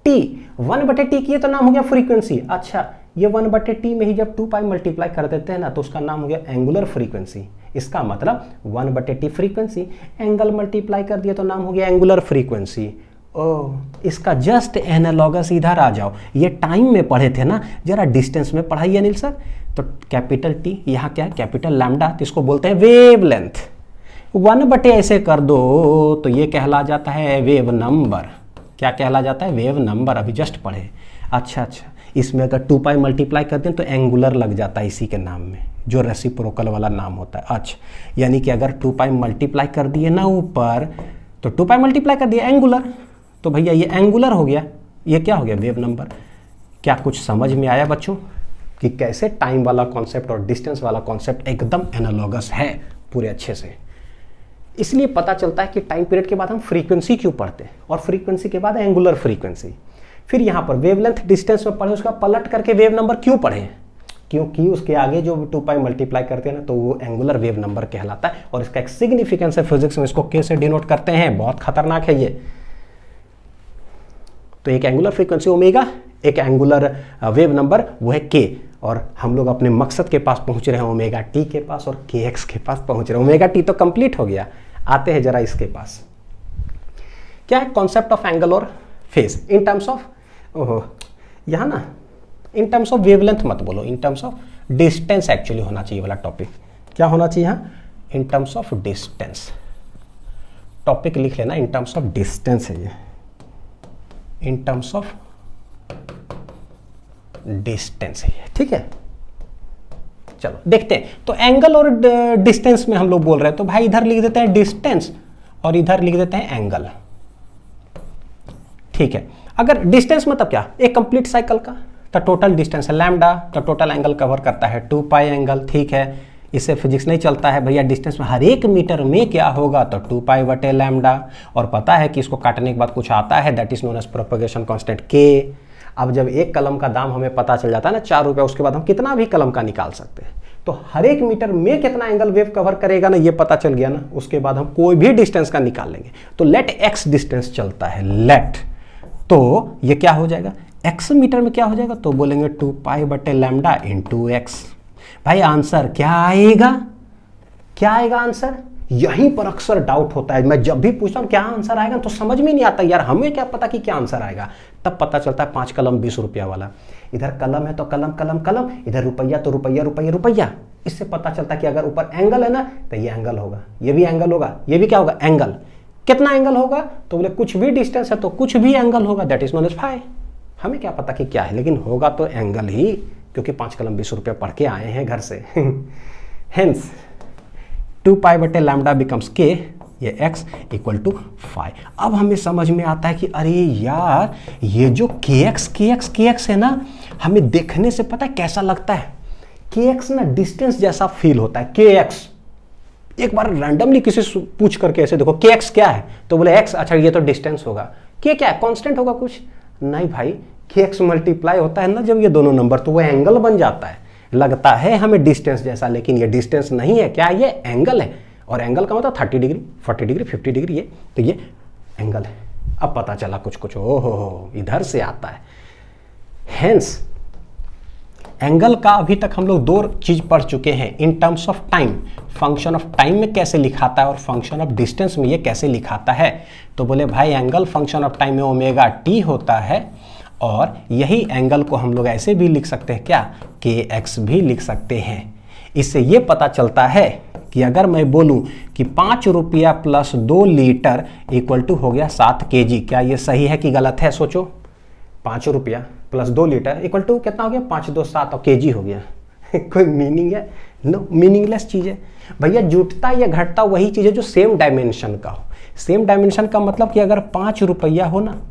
A: टी 1/t किए तो नाम हो गया फ्रीक्वेंसी। अच्छा, ये 1/t में ही जब 2 पाई मल्टीप्लाई कर देते हैं ना, तो उसका नाम हो गया एंगुलर फ्रीक्वेंसी। इसका मतलब 1/t फ्रीक्वेंसी, एंगल मल्टीप्लाई कर दिया तो नाम हो गया एंगुलर फ्रीक्वेंसी। ओह, इसका जस्ट एनालॉगस इधर आ जाओ, ये टाइम में पढ़े थे ना, जरा डिस्टेंस में पढ़ाइए अनिल सर। तो कैपिटल टी, यहाँ क्या है, कैपिटल लैम्डा, तो इसको बोलते हैं वेव लेंथ। 1 बटे ऐसे कर दो तो ये कहला जाता है वेव नंबर। क्या कहला जाता है? Wave number. अभी जस्ट पढ़े। अच्छा, इसमें अगर 2 पाई मल्टीप्लाई करते हैं तो एंगुलर लग जाता है इसी के नाम में, जो रेसिप्रोकल वाला नाम होता है। अच्छा, यानी कि अगर 2 पाई मल्टीप्लाई कर दिए ना ऊपर, तो 2 पाई मल्टीप्लाई कर दिया एंगुलर, तो भैया ये एंगुलर हो गया, ये क्या हो गया? Wave number. क्या कुछ समझ में आया बच्चों कि कैसे टाइम वाला कॉन्सेप्ट और डिस्टेंस वाला कॉन्सेप्ट एकदम एनालॉगस है पूरे अच्छे से? इसलिए पता चलता है कि टाइम पीरियड के बाद हम फ्रीक्वेंसी क्यों पढ़ते हैं, और फ्रीक्वेंसी के बाद एंगुलर फ्रीक्वेंसी। फिर यहाँ पर वेवलेंथ डिस्टेंस में पढ़े, उसका पलट करके वेव नंबर क्यों पढ़े? क्योंकि उसके आगे जो 2 पाई मल्टीप्लाई करते हैं ना, तो वो एंगुलर वेव नंबर कहलाता है, और इसका एक सिग्निफिकेंस है फिजिक्स में, इसको के से डिनोट करते हैं। बहुत खतरनाक है ये। तो एक एंगुलर फ्रीक्वेंसी ओमेगा, एक एंगुलर वेव नंबर वो है के, और हम लोग अपने मकसद के पास पहुंच रहे हैं ओमेगा टी के पास, और के एक्स के पास पहुंच रहे हैं। ओमेगा टी तो कंप्लीट हो गया, आते हैं जरा इसके पास। क्या है कॉन्सेप्ट ऑफ एंगल और फेज इन टर्म्स ऑफ, यहाँ ना इन टर्म्स ऑफ वेवलेंथ मत बोलो, इन टर्म्स ऑफ डिस्टेंस एक्चुअली होना चाहिए वाला टॉपिक। क्या होना चाहिए यहाँ? इन टर्म्स ऑफ डिस्टेंस। टॉपिक लिख लेना, इन टर्म्स ऑफ डिस्टेंस है ये, इन टर्म्स ऑफ डिस्टेंस है ये, ठीक है। चलो देखते हैं। तो एंगल और डिस्टेंस में हम लोग बोल रहे हैं, तो भाई इधर लिख देते हैं डिस्टेंस और इधर लिख देते हैं एंगल, ठीक है। अगर डिस्टेंस मतलब क्या? एक कंप्लीट साइकिल का, तो टोटल डिस्टेंस है लैम्डा, तो टोटल एंगल कवर करता है 2 पाई एंगल, ठीक है। इससे फिजिक्स नहीं चलता है भैया, डिस्टेंस में हर एक मीटर में क्या होगा, तो 2 पाई बटे लैम्डा, और पता है कि इसको काटने के बाद कुछ आता है, that is known as propagation constant k. अब जब एक कलम का दाम हमें पता चल जाता है ना 4 रुपये, उसके बाद हम कितना भी कलम का निकाल सकते हैं। तो हर एक मीटर में कितना एंगल वेव कवर करेगा ना, ये पता चल गया ना, उसके बाद हम कोई भी डिस्टेंस का निकाल लेंगे। तो लेट एक्स डिस्टेंस चलता है, लेट, तो ये क्या हो जाएगा? एक्स मीटर में क्या हो जाएगा? तो बोलेंगे 2 पाई बटे लैम्डा इंटू एक्स। भाई आंसर क्या आएगा? क्या आएगा आंसर? यहीं पर अक्सर डाउट होता है। मैं जब भी पूछता हूँ क्या आंसर आएगा, तो समझ में नहीं आता यार, हमें क्या पता कि क्या आंसर आएगा। तब पता चलता है 5 कलम 20 रुपया वाला, इधर कलम है तो कलम कलम कलम, इधर रुपया तो रुपया रुपया रुपया। इससे पता चलता है कि अगर ऊपर एंगल है ना, तो ये एंगल होगा, ये भी एंगल होगा, ये भी क्या होगा? एंगल। कितना एंगल होगा? तो बोले कुछ भी डिस्टेंस है तो कुछ भी एंगल होगा, that is known as phi. हमें क्या पता कि क्या है, लेकिन होगा तो एंगल ही, क्योंकि 5 कलम 20 रुपया पढ़ के आए हैं घर से। हेंस 2 पाई बटे लैम्डा बिकम्स के, ये x इक्वल टू फाई। अब हमें समझ में आता है कि अरे यार, ये जो kx है ना, हमें देखने से पता है कैसा लगता है? kx ना डिस्टेंस जैसा फील होता है। kx एक बार रैंडमली किसी से पूछ करके ऐसे देखो kx क्या है, तो बोले x, अच्छा ये तो डिस्टेंस होगा। k क्या है? कांस्टेंट होगा कुछ? नहीं भाई, kx मल्टीप्लाई होता है ना जब ये दोनों नंबर, तो वो एंगल बन जाता है। लगता है हमें डिस्टेंस जैसा, लेकिन ये डिस्टेंस नहीं है। क्या ये एंगल है? और एंगल का मतलब 30 डिग्री, 40 डिग्री, 50 डिग्री, ये तो ये एंगल है। अब पता चला कुछ कुछ, ओहो इधर से आता है। हेंस एंगल का अभी तक हम लोग 2 चीज पढ़ चुके हैं, इन terms of time, function of time में कैसे लिखाता है, और फंक्शन ऑफ डिस्टेंस में ये कैसे लिखाता है। तो बोले भाई एंगल फंक्शन ऑफ टाइम में ओमेगा टी होता है, और यही एंगल को हम लोग ऐसे भी लिख सकते हैं, क्या? के एक्स भी लिख सकते हैं। इससे ये पता चलता है कि अगर मैं बोलूं कि 5 रुपया प्लस 2 लीटर इक्वल टू हो गया 7 केजी, क्या ये सही है कि गलत है? सोचो, 5 रुपया प्लस 2 लीटर इक्वल टू कितना हो गया? 5 2 7 और केजी हो गया। कोई मीनिंग है? नो, मीनिंगलेस चीज़ है भैया। जुटता या घटता वही चीज़ है जो सेम डायमेंशन का हो। सेम डायमेंशन का मतलब कि अगर 5 रुपया हो ना,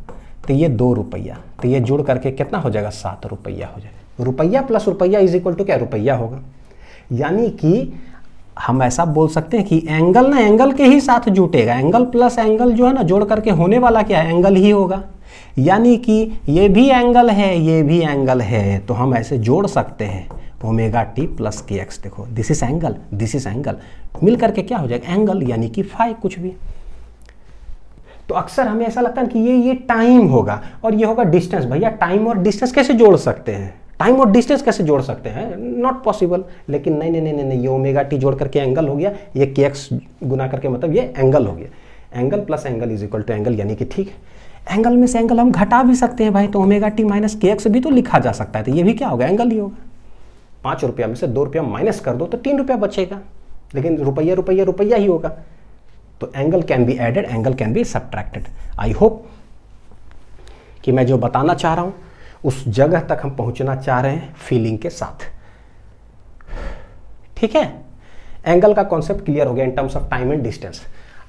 A: तो ये 2 रुपया, तो ये जुड़ करके कितना हो जाएगा? 7 रुपया हो जाएगा। रुपया प्लस रुपया इज इक्वल टू क्या? रुपया होगा। यानी कि हम ऐसा बोल सकते हैं कि एंगल ना एंगल के ही साथ जुटेगा, एंगल प्लस एंगल जो है ना, जोड़ करके होने वाला क्या है? एंगल ही होगा। यानी कि ये भी एंगल है, ये भी एंगल है, तो हम ऐसे जोड़ सकते हैं omega t plus k x. देखो this is angle, this is angle, मिल करके क्या हो जाएगा? एंगल, यानी कि फाई कुछ भी। तो अक्सर हमें ऐसा लगता है कि ये टाइम होगा और ये होगा डिस्टेंस। भैया टाइम और डिस्टेंस कैसे जोड़ सकते हैं? टाइम और डिस्टेंस कैसे जोड़ सकते हैं? Not possible. लेकिन नहीं नहीं नहीं नहीं, ये ओमेगा टी जोड़ करके एंगल हो गया, ये के एक्स गुना करके मतलब ये एंगल हो गया। Angle plus angle is equal to angle, यानी कि ठीक है। एंगल में से एंगल हम घटा भी सकते हैं भाई, तो omega t minus k x भी तो लिखा जा सकता है, तो ये भी क्या होगा? एंगल ही होगा। 5 रुपया में से 2 रुपया माइनस कर दो तो 3 रुपया बचेगा, लेकिन रुपया रुपया रुपया ही होगा। तो angle can be added, angle can be subtracted. I hope कि मैं जो बताना चाह रहा हूं उस जगह तक हम पहुंचना चाह रहे हैं फीलिंग के साथ। ठीक है, एंगल का कॉन्सेप्ट क्लियर हो गया इन terms of time and distance.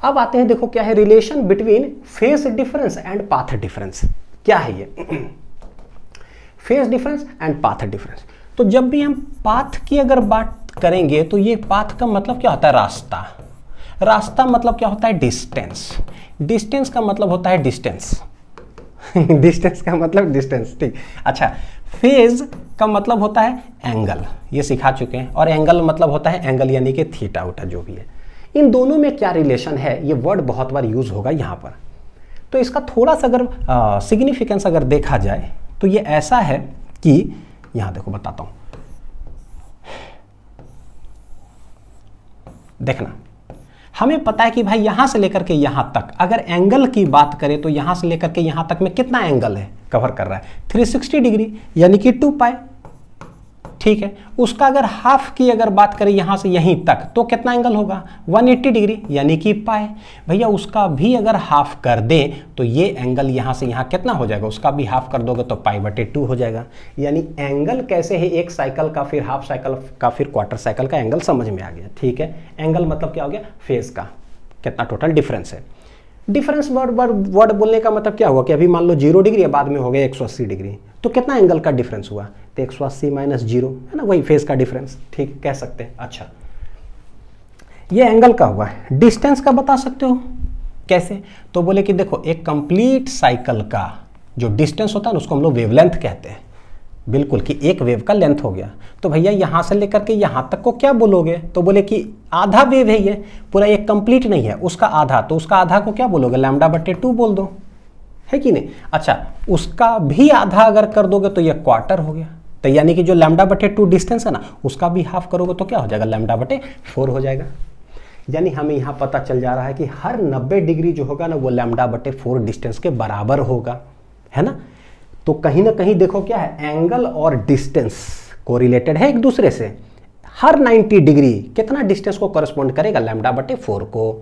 A: अब आते हैं, देखो क्या है relation between phase difference and path difference. क्या है ये phase difference and path difference? तो जब भी हम पाथ की अगर बात करेंगे तो ये पाथ का मतलब क्या होता है? रास्ता। रास्ता मतलब क्या होता है? डिस्टेंस। डिस्टेंस का मतलब होता है डिस्टेंस। डिस्टेंस का मतलब डिस्टेंस, ठीक। अच्छा, फेज का मतलब होता है एंगल, ये सिखा चुके हैं। और एंगल मतलब होता है एंगल यानी कि थीटा उटा जो भी है। इन दोनों में क्या रिलेशन है, ये वर्ड बहुत बार यूज होगा यहां पर। तो इसका थोड़ा सा अगर सिग्निफिकेंस अगर देखा जाए तो ये ऐसा है कि यहां देखो बताता हूं, देखना। हमें पता है कि भाई यहां से लेकर के यहां तक अगर एंगल की बात करें तो यहां से लेकर के यहां तक में कितना एंगल है कवर कर रहा है? 360 डिग्री यानी कि 2 पाई। ठीक है, उसका अगर हाफ की अगर बात करें यहां से यहीं तक तो कितना एंगल होगा? 180 डिग्री यानी कि पाई। भैया उसका भी अगर हाफ कर दें तो ये एंगल यहां से यहां कितना हो जाएगा? उसका भी हाफ कर दोगे तो पाई/2 हो जाएगा। यानी एंगल कैसे है, एक साइकिल का, फिर हाफ साइकिल का, फिर क्वार्टर साइकिल का एंगल समझ में आ गया। ठीक है, एंगल मतलब क्या हो गया? फेज का कितना टोटल डिफरेंस है। डिफरेंस वर्ड बोलने का मतलब क्या हुआ कि अभी मान लो 0 डिग्री है, बाद में हो गया 180 डिग्री, तो कितना एंगल का डिफरेंस हुआ? तो 180 माइनस 0 है ना, वही फेज का डिफरेंस। ठीक, कह सकते हैं। अच्छा, ये एंगल का हुआ है। डिस्टेंस का बता सकते हो कैसे? तो बोले कि देखो एक कंप्लीट साइकिल का जो डिस्टेंस होता है ना उसको हम लोग वेवलेंथ कहते हैं। बिल्कुल, कि एक वेव का लेंथ हो गया। तो भैया यहां से लेकर के यहां तक को क्या बोलोगे? तो बोले कि आधा वेव है, ये पूरा एक कंप्लीट नहीं है, उसका आधा। तो उसका आधा को क्या बोलोगे? λ/2 बोल दो, है कि नहीं? अच्छा, उसका भी आधा अगर कर दोगे तो ये क्वार्टर हो गया। तो यानी कि जो λ/2 डिस्टेंस है ना उसका भी हाफ करोगे तो क्या हो जाएगा? λ/4 हो जाएगा। यानी हमें यहां पता चल जा रहा है कि हर 90 डिग्री जो होगा ना वो λ/4 डिस्टेंस के बराबर होगा, है ना। तो कहीं ना कहीं देखो क्या है, एंगल और डिस्टेंस कोरिलेटेड है एक दूसरे से। हर 90 डिग्री कितना डिस्टेंस को करस्पॉन्ड करेगा? λ/4 को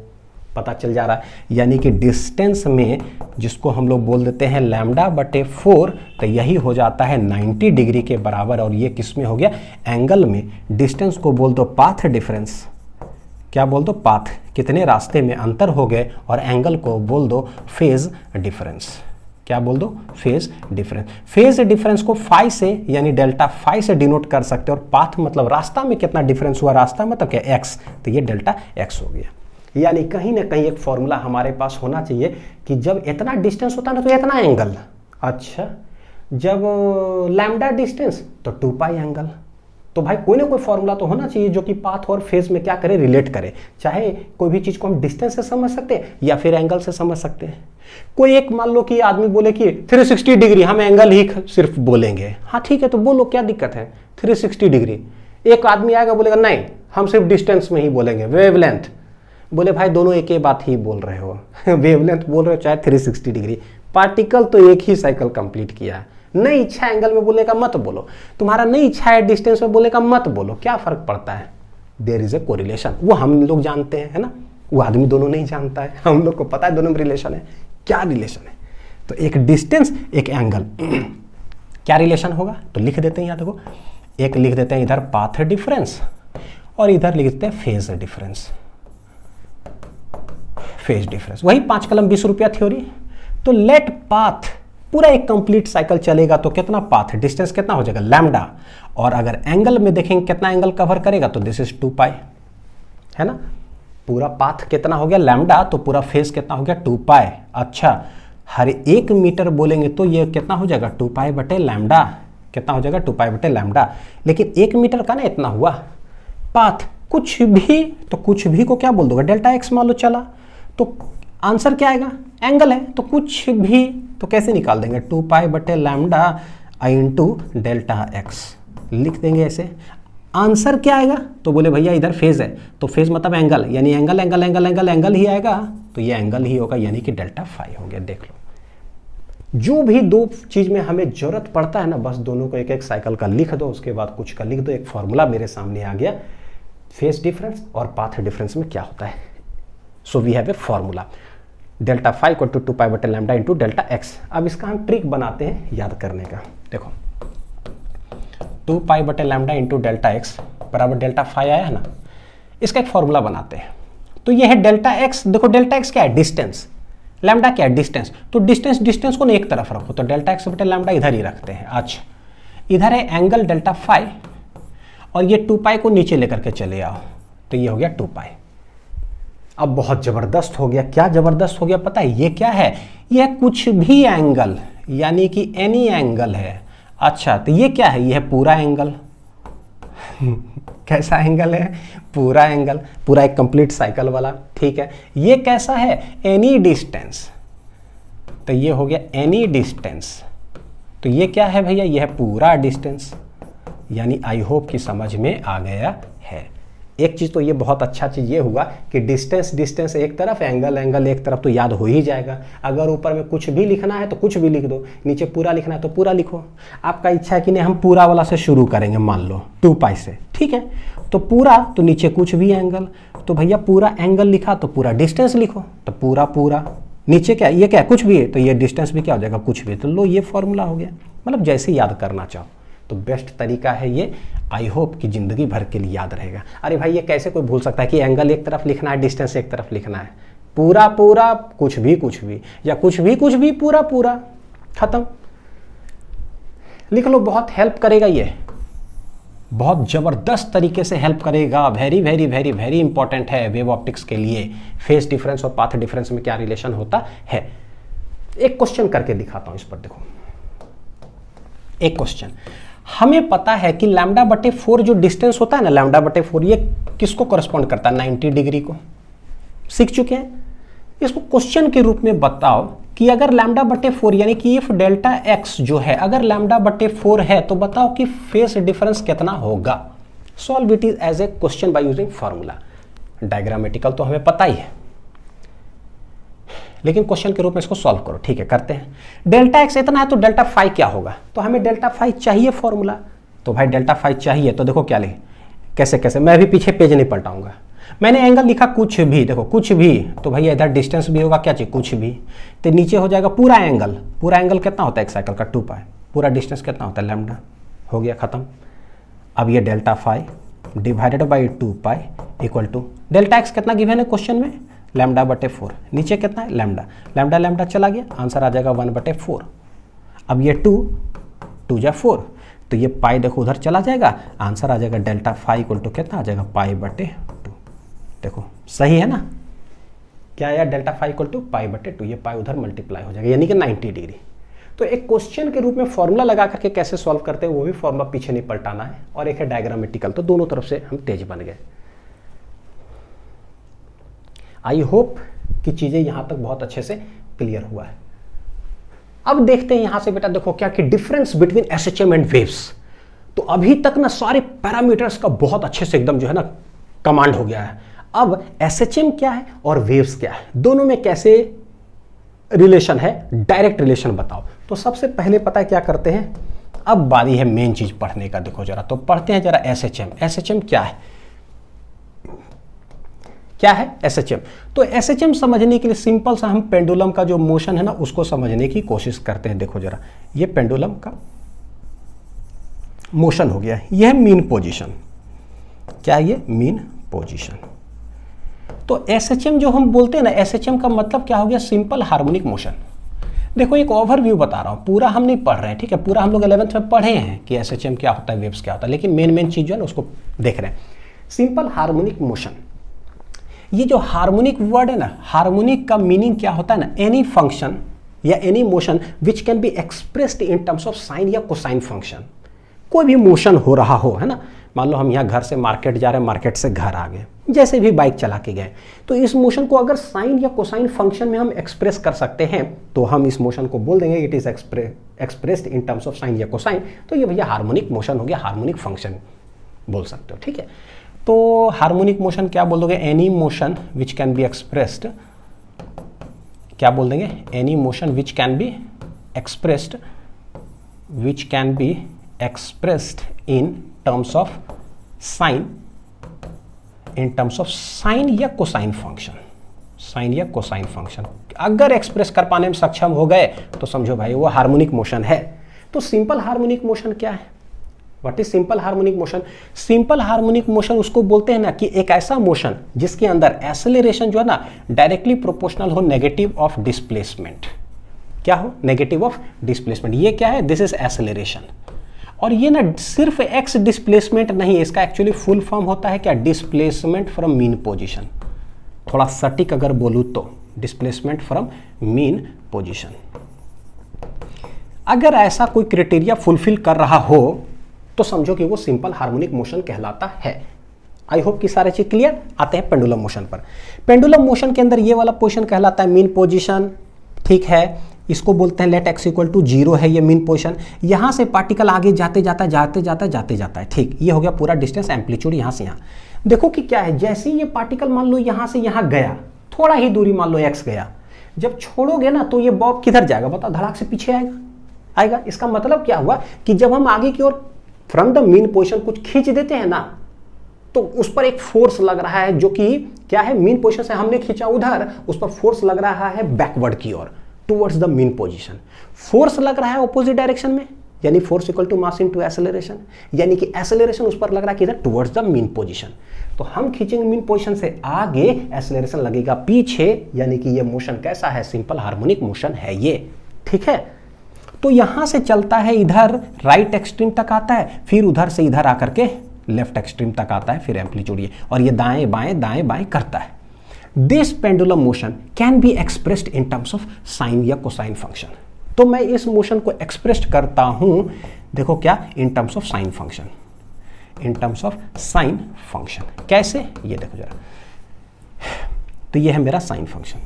A: पता चल जा रहा है। यानी कि डिस्टेंस में जिसको हम लोग बोल देते हैं λ/4, तो यही हो जाता है 90 डिग्री के बराबर। और ये किस में हो गया? एंगल में। डिस्टेंस को बोल दो पाथ डिफरेंस। क्या बोल दो? पाथ, कितने रास्ते में अंतर हो गए। और एंगल को बोल दो फेज डिफरेंस। क्या बोल दो? Phase difference. फेज डिफरेंस को फाई से यानी डेल्टा फाई से डिनोट कर सकते हैं। और पाथ मतलब रास्ता में कितना डिफरेंस हुआ, रास्ता मतलब क्या? एक्स, तो ये डेल्टा एक्स हो गया। यानी कहीं ना कहीं एक फॉर्मूला हमारे पास होना चाहिए कि जब इतना डिस्टेंस होता है ना तो इतना एंगल। अच्छा, जब लैम्डा डिस्टेंस तो 2 पाई एंगल। तो भाई कोई ना कोई फॉर्मूला तो होना चाहिए जो कि पाथ और फेज में क्या करे? रिलेट करे। चाहे कोई भी चीज को हम डिस्टेंस से समझ सकते हैं या फिर एंगल से समझ सकते हैं। कोई एक मान लो कि आदमी बोले कि 360 डिग्री, हम एंगल ही सिर्फ बोलेंगे। हाँ ठीक है, तो बोलो, क्या दिक्कत है? 360 डिग्री। एक आदमी आएगा बोलेगा नहीं हम सिर्फ डिस्टेंस में ही बोलेंगे, वेवलेंथ। बोले भाई दोनों एक ही बात ही बोल रहे हो। वेवलेंथ बोल रहे हो चाहे 360 डिग्री, पार्टिकल तो एक ही साइकिल कंप्लीट किया है। नहीं इच्छा एंगल में बोलने का मत बोलो, तुम्हारा नहीं इच्छा है डिस्टेंस में बोलने का मत बोलो, क्या फर्क पड़ता है? There is a correlation. वो हम लोग जानते हैं, है ना, वो आदमी दोनों नहीं जानता है, हम लोग को पता है दोनों में रिलेशन है। क्या रिलेशन है? तो एक डिस्टेंस एक एंगल, क्या रिलेशन होगा? तो लिख देते हैं, यहाँ देखो, एक लिख देते हैं इधर पाथ डिफरेंस और इधर लिख देते हैं फेज डिफरेंस। फेज डिफरेंस वही 5 कलम 20 रुपया थ्योरी। तो लेट पाथ पूरा एक कंप्लीट साइकिल चलेगा तो कितना पाथ डिस्टेंस कितना हो जाएगा? लैम्डा। और अगर एंगल में देखेंगे कितना एंगल कवर करेगा तो दिस इज 2 पाई, है ना। पूरा पाथ कितना हो गया? लैम्डा। तो पूरा फेज कितना हो गया? 2 पाई। अच्छा, हर 1 मीटर बोलेंगे तो ये कितना हो जाएगा? 2 पाई बटे लैम्डा। कितना हो जाएगा? 2 पाई बटे लैम्डा। लेकिन 1 मीटर का ना इतना हुआ पाथ, कुछ भी तो कुछ भी को क्या बोल दोगे? डेल्टा एक्स मान लो चला, तो आंसर क्या आएगा? एंगल है तो कुछ भी तो कैसे निकाल देंगे? 2 पाई बटे लैम्डा इंटू डेल्टा एक्स लिख देंगे ऐसे। आंसर क्या आएगा? तो बोले भैया इधर फेज है तो फेज मतलब एंगल, यानी angle angle angle angle angle ही आएगा, तो ये एंगल ही होगा, यानी कि डेल्टा फाई हो गया। देख लो, जो भी दो चीज में हमें जरूरत पड़ता है ना, बस दोनों को एक एक साइकिल का लिख दो, उसके बाद कुछ का लिख दो, एक फॉर्मूला मेरे सामने आ गया। फेज डिफरेंस और पाथ डिफरेंस में क्या होता है? So we have a formula delta phi equal to 2 pi बटे लैम्डा इंटू डेल्टा एक्स। अब इसका हम ट्रिक बनाते हैं याद करने का। देखो 2 पाई बटे लैम्डा इंटू डेल्टा एक्स बराबर डेल्टा फाई आया है ना, इसका एक फॉर्मूला बनाते हैं। तो ये है डेल्टा एक्स, देखो डेल्टा एक्स क्या है, डिस्टेंस, लैम्डा क्या है, डिस्टेंस। तो डिस्टेंस को ना एक तरफ रखो, तो डेल्टा एक्स बटे लैम्डा इधर ही रखते हैं। अच्छा, इधर है एंगल डेल्टा फाई और ये 2 पाई को नीचे लेकर के चले आओ, तो ये हो गया 2 पाई। अब बहुत जबरदस्त हो गया। क्या जबरदस्त हो गया पता है, ये क्या है, यह कुछ भी एंगल यानी कि एनी एंगल है। अच्छा, तो ये क्या है, ये है पूरा एंगल। कैसा एंगल है, पूरा एंगल, पूरा एक कंप्लीट साइकिल वाला। ठीक है, ये कैसा है, एनी डिस्टेंस, तो ये हो गया एनी डिस्टेंस। तो ये क्या है भैया, ये है पूरा डिस्टेंस। यानी आई होप कि समझ में आ गया है। एक चीज़ तो ये बहुत अच्छा चीज़ ये हुआ कि डिस्टेंस एक तरफ, एंगल एक तरफ, तो याद हो ही जाएगा। अगर ऊपर में कुछ भी लिखना है तो कुछ भी लिख दो, नीचे पूरा लिखना है तो पूरा लिखो। आपका इच्छा है कि नहीं हम पूरा वाला से शुरू करेंगे, मान लो 2 पाई से, ठीक है। तो पूरा, तो नीचे कुछ भी एंगल, तो भैया पूरा एंगल लिखा तो पूरा डिस्टेंस लिखो, तो पूरा नीचे क्या, ये क्या है, कुछ भी है, तो ये डिस्टेंस भी क्या हो जाएगा, कुछ भी। तो लो, ये फॉर्मूला हो गया। मतलब जैसे याद करना चाहो तो बेस्ट तरीका है ये। आई होप कि ज़िंदगी भर के लिए याद रहेगा। अरे भाई, ये कैसे कोई भूल सकता है कि एंगल एक तरफ लिखना है, डिस्टेंस एक तरफ लिखना है, पूरा कुछ भी, या कुछ भी पूरा, खत्म। लिख लो, बहुत हेल्प करेगा ये, बहुत ज़बरदस्त तरीके से हेल्प करेगा। Very very very very important है वेव ऑप्टिक्स के लिए। फेज डिफरेंस और पाथ डिफरेंस में क्या रिलेशन होता है। एक क्वेश्चन करके दिखाता हूँ इस पर। देखो, एक क्वेश्चन, हमें पता है कि लैम्डा बटे 4 जो डिस्टेंस होता है ना, लैम्डा बटे 4, ये किसको करस्पॉन्ड करता है, 90 डिग्री को। सीख चुके हैं। इसको क्वेश्चन के रूप में बताओ कि अगर लैम्डा बटे 4 यानी कि इफ डेल्टा एक्स जो है अगर लैम्डा बटे 4 है तो बताओ कि फेस डिफरेंस कितना होगा। Solve it is as a question by using formula. Diagrammatical तो हमें पता ही है, लेकिन क्वेश्चन के रूप में इसको सॉल्व करो। ठीक है, करते हैं। डेल्टा एक्स इतना है तो डेल्टा फाई क्या होगा, तो हमें डेल्टा फाई चाहिए फॉर्मूला। तो भाई डेल्टा फाई चाहिए तो देखो क्या लिखे, कैसे मैं अभी पीछे पेज नहीं पलटाऊंगा। मैंने एंगल लिखा कुछ भी, देखो कुछ भी, तो भैया इधर डिस्टेंस भी होगा, क्या चाहिए, कुछ भी, तो नीचे हो जाएगा पूरा एंगल कितना होता है एक साइकिल का, 2 पाई, पूरा डिस्टेंस कितना होता है, लैम्डा। हो गया, खत्म। अब ये delta phi divided by 2 pi equal to delta x कितना गिवन है क्वेश्चन में, लैम्डा बटे 4, नीचे कितना है, लैम्डा चला गया, आंसर आ जाएगा 1/4। अब ये 2 जा 4, तो ये पाई देखो उधर चला जाएगा, आंसर आ जाएगा डेल्टा फाई इक्वल टू कितना आ जाएगा, पाई/2। देखो सही है ना, क्या आया, डेल्टा फाई इक्वल टू पाई/2, ये पाई उधर मल्टीप्लाई हो जाएगा यानी कि 90 डिग्री। तो एक क्वेश्चन के रूप में फॉर्मूला लगा करके कैसे सॉल्व करते हैं वो भी फॉर्मूला पीछे नहीं पलटाना है, और एक है डायग्रामेटिकल, तो दोनों तरफ से हम तेज बन गए। आई होप कि चीजें यहां तक बहुत अच्छे से क्लियर हुआ है। अब देखते हैं यहां से बेटा, देखो क्या कि difference between SHM and waves. तो अभी तक ना सारे पैरामीटर्स का बहुत अच्छे से एकदम जो है ना कमांड हो गया है। अब एसएचएम क्या है और वेव्स क्या है, दोनों में कैसे रिलेशन है, डायरेक्ट रिलेशन बताओ। तो सबसे पहले पता है क्या करते हैं, अब बारी है मेन चीज पढ़ने का। देखो जरा, तो पढ़ते हैं जरा एसएचएम। एसएचएम क्या है, क्या है एसएचएम। तो एसएचएम समझने के लिए सिंपल सा हम पेंडुलम का जो मोशन है ना उसको समझने की कोशिश करते हैं। देखो जरा, ये पेंडुलम का मोशन हो गया, यह मीन पोजीशन, क्या ये मीन पोजीशन। तो एसएचएम जो हम बोलते हैं ना, एसएचएम का मतलब क्या हो गया, सिंपल हार्मोनिक मोशन। देखो एक ओवरव्यू बता रहा हूं, पूरा हम नहीं पढ़ रहे हैं, ठीक है, पूरा हम लोग 11th में पढ़े हैं कि एसएचएम क्या होता है, वेव्स क्या होता है, लेकिन मेन चीज जो है ना उसको देख रहे हैं। सिंपल हार्मोनिक मोशन, ये जो हार्मोनिक वर्ड है ना, हार्मोनिक का मीनिंग क्या होता है ना, एनी फंक्शन या any motion which can be expressed in terms of sine या कोसाइन फंक्शन। कोई भी मोशन हो रहा हो, है ना, मान लो हम यहाँ घर से मार्केट जा रहे हैं, मार्केट से घर आ गए, जैसे भी बाइक चला के गए, तो इस मोशन को अगर साइन या कोसाइन फंक्शन में हम एक्सप्रेस कर सकते हैं तो हम इस मोशन को बोल देंगे it is expressed in terms of sine या कोसाइन। तो ये भैया हार्मोनिक मोशन हो गया, हार्मोनिक फंक्शन बोल सकते हो, ठीक है। तो हार्मोनिक मोशन क्या बोल दोगे, any motion which can be expressed, क्या बोल देंगे, any motion which can be expressed, which can be expressed in terms of sine, in terms of sine या कोसाइन फंक्शन। साइन या कोसाइन फंक्शन। अगर express कर पाने में सक्षम हो गए तो समझो भाई वो हार्मोनिक मोशन है। तो सिंपल हार्मोनिक मोशन क्या है? What is simple harmonic motion? Simple harmonic motion उसको बोलते हैं ना कि एक ऐसा मोशन जिसके अंदर एक्सेलरेशन जो है ना डायरेक्टली प्रोपोर्शनल हो नेगेटिव ऑफ डिस्प्लेसमेंट। क्या हो? Negative of displacement. ये क्या है? This is acceleration. और ये ना सिर्फ एक्स डिस्प्लेसमेंट नहीं है, इसका एक्चुअली फुल फॉर्म होता है क्या? Displacement from mean position. थोड़ा सटीक अगर बोलूं तो डिस्प्लेसमेंट फ्रॉम मीन पोजीशन। अगर ऐसा कोई क्राइटेरिया फुलफिल कर रहा हो तो समझो कि वो सिंपल हार्मोनिक मोशन कहलाता है। आई होप कि सारे चीज क्लियर। आते हैं पेंडुलम मोशन पर। पेंडुलम मोशन के अंदर ये वाला पोजीशन कहलाता है मीन पोजीशन, ठीक है। इसको बोलते हैं लेट एक्स इक्वल टू 0 है ये मीन पोजीशन। यहां से पार्टिकल आगे जाते जाता है, ठीक। ये हो गया पूरा डिस्टेंस एम्पलीट्यूड यहां से यहां। देखो कि क्या है, जैसे ये पार्टिकल मान लो यहां से यहां गया, थोड़ा ही दूरी मान लो एक्स गया, जब छोड़ोगे ना तो ये बॉब किधर जाएगा बताओ? धड़ाक से पीछे आएगा। इसका मतलब क्या हुआ कि जब हम आगे की ओर फ्रॉम द मीन पोजीशन कुछ खींच देते हैं ना तो उस पर एक फोर्स लग रहा है जो कि क्या है? मीन पोजीशन से हमने खींचा उधर, उस पर फोर्स लग रहा है बैकवर्ड की ओर towards the mean position. Force लग रहा है ऑपोजिट डायरेक्शन में, यानी force equal to mass into acceleration, यानी कि एक्सेलरेशन उस पर लग रहा है किधर? Towards the mean position. तो हम खींचेंगे मीन पोजीशन से आगे, एक्सेलरेशन लगेगा पीछे, यानी कि ये मोशन कैसा है? सिंपल हार्मोनिक मोशन है ये, ठीक है। तो यहां से चलता है इधर राइट एक्सट्रीम तक आता है, फिर उधर से इधर आकर के लेफ्ट एक्सट्रीम तक आता है, फिर एम्पलीट्यूड ये, और ये दाएं बाएं करता है। This pendulum motion can be expressed in terms of sine या कोसाइन फंक्शन। तो मैं इस मोशन को एक्सप्रेस करता हूं, देखो क्या? इन terms of sine function, in terms of sine function. कैसे? ये देखो जरा। तो ये है मेरा साइन फंक्शन,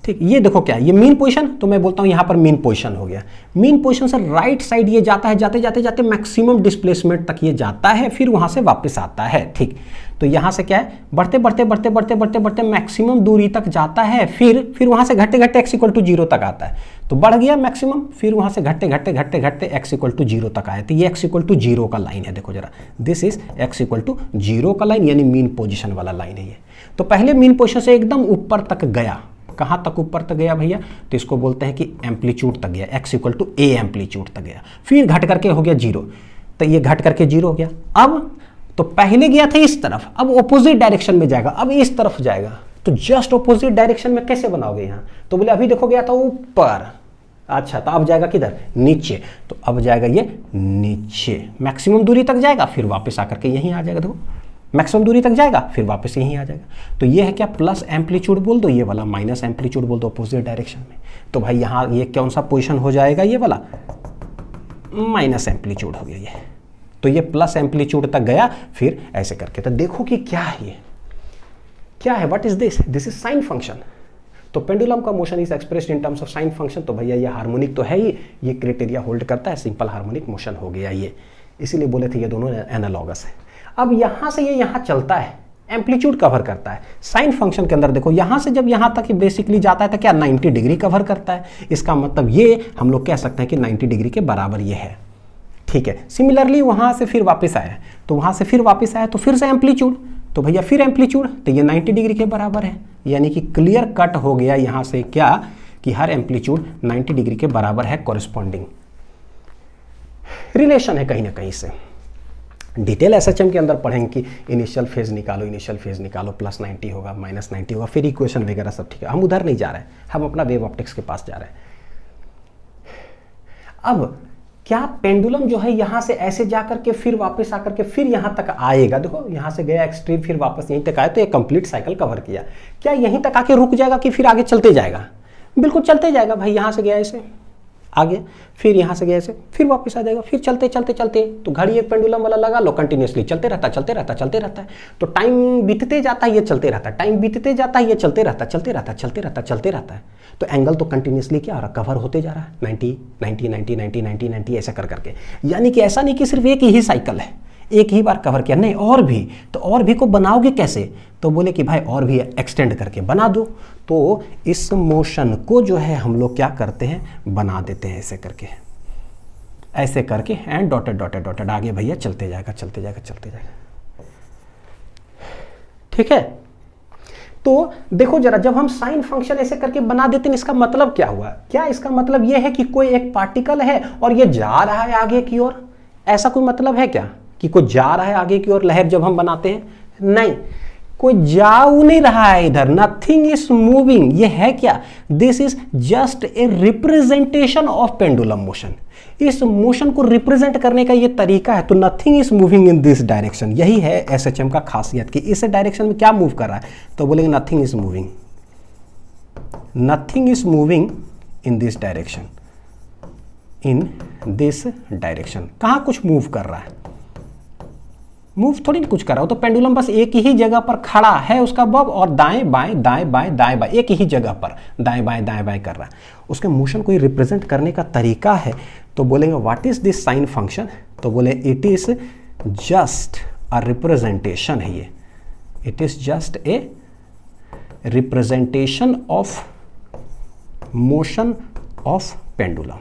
A: ठीक। ये देखो क्या, ये मीन पोजीशन, तो मैं बोलता हूं यहां पर मीन पोजीशन हो गया। मीन पोजीशन से राइट साइड ये जाता है, जाते मैक्सिमम डिस्प्लेसमेंट तक ये जाता है, फिर वहां से वापस आता है, ठीक। तो यहां से क्या है? बढ़ते मैक्सिमम दूरी तक जाता है, फिर वहां से घटते एक्स इक्वल टू 0 तक आता है। तो बढ़ गया मैक्सिमम, फिर वहां से घटते एक्स इक्वल टू 0 तक आया। तो ये एक्स इक्वल टू 0 का लाइन है, देखो जरा। This is x equal to 0 का लाइन, यानी मीन पोजीशन वाला लाइन है ये। तो पहले मीन पोजीशन से एकदम ऊपर तक गया। कहां तक ऊपर तक गया भैया? तो इसको बोलते हैं कि एम्पलीट्यूड तक गया, x equal to a amplitude तक गया, फिर घट करके हो गया 0। तो ये घट करके 0 हो गया। अब तो पहले गया था इस तरफ, अब ऑपोजिट डायरेक्शन में जाएगा, अब इस तरफ जाएगा। तो जस्ट ऑपोजिट डायरेक्शन में कैसे बनाओगे यहां? तो बोले अभी देखो गया था ऊपर, अच्छा तो अब जाएगा किधर? नीचे। तो अब जाएगा ये नीचे, मैक्सिमम दूरी तक जाएगा, फिर वापस आकर के यहीं आ जाएगा। देखो मैक्सिमम दूरी तक जाएगा, फिर वापस यहीं आ जाएगा। तो ये है क्या? प्लस एम्पलीट्यूड बोल दो, ये वाला माइनस एम्पलीट्यूड बोल दो अपोजिट डायरेक्शन में। तो भाई यहाँ ये कौन सा पोजीशन हो जाएगा? ये वाला माइनस एम्पलीट्यूड हो गया ये। तो ये प्लस एम्पलीट्यूड तक गया, फिर ऐसे करके। तो देखो कि क्या है ये, क्या है? What is this? This is sine function. तो पेंडुलम का motion is expressed in terms of sine function. तो भैया ये हार्मोनिक तो है ही, ये क्राइटेरिया होल्ड करता है, सिंपल हार्मोनिक मोशन हो गया ये। इसीलिए बोले थे ये दोनों एनालॉगस है। अब यहां से ये यहां चलता है, एम्पलीट्यूड कवर करता है। साइन फंक्शन के अंदर देखो, यहां से जब यहां तक बेसिकली जाता है तो क्या 90 डिग्री कवर करता है। इसका मतलब ये हम लोग कह सकते हैं कि 90 डिग्री के बराबर ये है, ठीक है। सिमिलरली वहां से फिर वापस आया, तो वहां से फिर वापस आया, तो फिर से एम्पलीट्यूड, तो भैया फिर एम्पलीट्यूड, तो ये 90 डिग्री के बराबर है। यानी कि क्लियर कट हो गया यहां से क्या कि हर एम्पलीट्यूड 90 डिग्री के बराबर है। कॉरेस्पॉन्डिंग रिलेशन है कहीं ना कहीं से। डिटेल एसएचएम के अंदर पढ़ेंगे कि इनिशियल फेज निकालो, प्लस 90 होगा, माइनस 90 होगा, फिर इक्वेशन वगैरह सब ठीक है। हम उधर नहीं जा रहे हैं, हम अपना वेव ऑप्टिक्स के पास जा रहे हैं। अब क्या पेंडुलम जो है यहां से ऐसे जाकर के फिर वापस आकर के फिर यहां तक आएगा? देखो यहां से गया एक्सट्रीम, फिर वापस यहीं तक आया, तो ये कंप्लीट साइकिल कवर किया। क्या यहीं तक आके रुक जाएगा कि फिर आगे चलते जाएगा? बिल्कुल चलते जाएगा भाई। यहां से गया ऐसे आगे, फिर यहां से गया ऐसे, फिर वापस आ जाएगा, फिर चलते तो घड़ी एक पेंडुलम वाला लगा लो, कंटिन्यूअसली चलते रहता है। तो टाइम बीतते जाता है, ये चलते रहता है, टाइम बीतते जाता है, ये चलते रहता है। तो एंगल तो कंटिन्यूअसली क्या हो रहा है? कवर होते जा रहा है, 90 ऐसा कर करके। यानी कि ऐसा नहीं कि सिर्फ एक ही साइकिल है, एक ही बार कवर किया, नहीं और भी। तो और भी को बनाओगे कैसे? तो बोले कि भाई और भी एक्सटेंड करके बना दो। तो इस मोशन को जो है हम लोग क्या करते हैं? बना देते हैं ऐसे करके एंड डॉटेड आगे भैया चलते जाएगा। ठीक है। तो देखो जरा, जब हम साइन फंक्शन ऐसे करके बना देते हैं, इसका मतलब क्या हुआ? क्या इसका मतलब यह है कि कोई एक पार्टिकल है और ये जा रहा है आगे की ओर? ऐसा कोई मतलब है क्या कि कोई जा रहा है आगे की ओर लहर जब हम बनाते हैं? नहीं, कोई जाऊ नहीं रहा है इधर, नथिंग इज मूविंग। ये है क्या? This is just a representation of pendulum motion. इस मोशन को रिप्रेजेंट करने का ये तरीका है। तो nothing is moving in this direction, यही है एसएचएम का खासियत कि इस डायरेक्शन में क्या मूव कर रहा है। तो बोलेंगे nothing is moving, nothing is moving in this direction, in this direction. कहाँ कुछ मूव कर रहा है? मूव थोड़ी कुछ कर रहा हो। तो पेंडुलम बस एक ही जगह पर खड़ा है, उसका बब, और दाएं बाएं दाएं बाएं दाएं बाएं एक ही जगह पर दाएं बाएं कर रहा है। उसके मोशन को रिप्रेजेंट करने का तरीका है। तो बोलेंगे what is this sine function? तो बोले it is just a representation है ये, it is just a representation of motion of pendulum,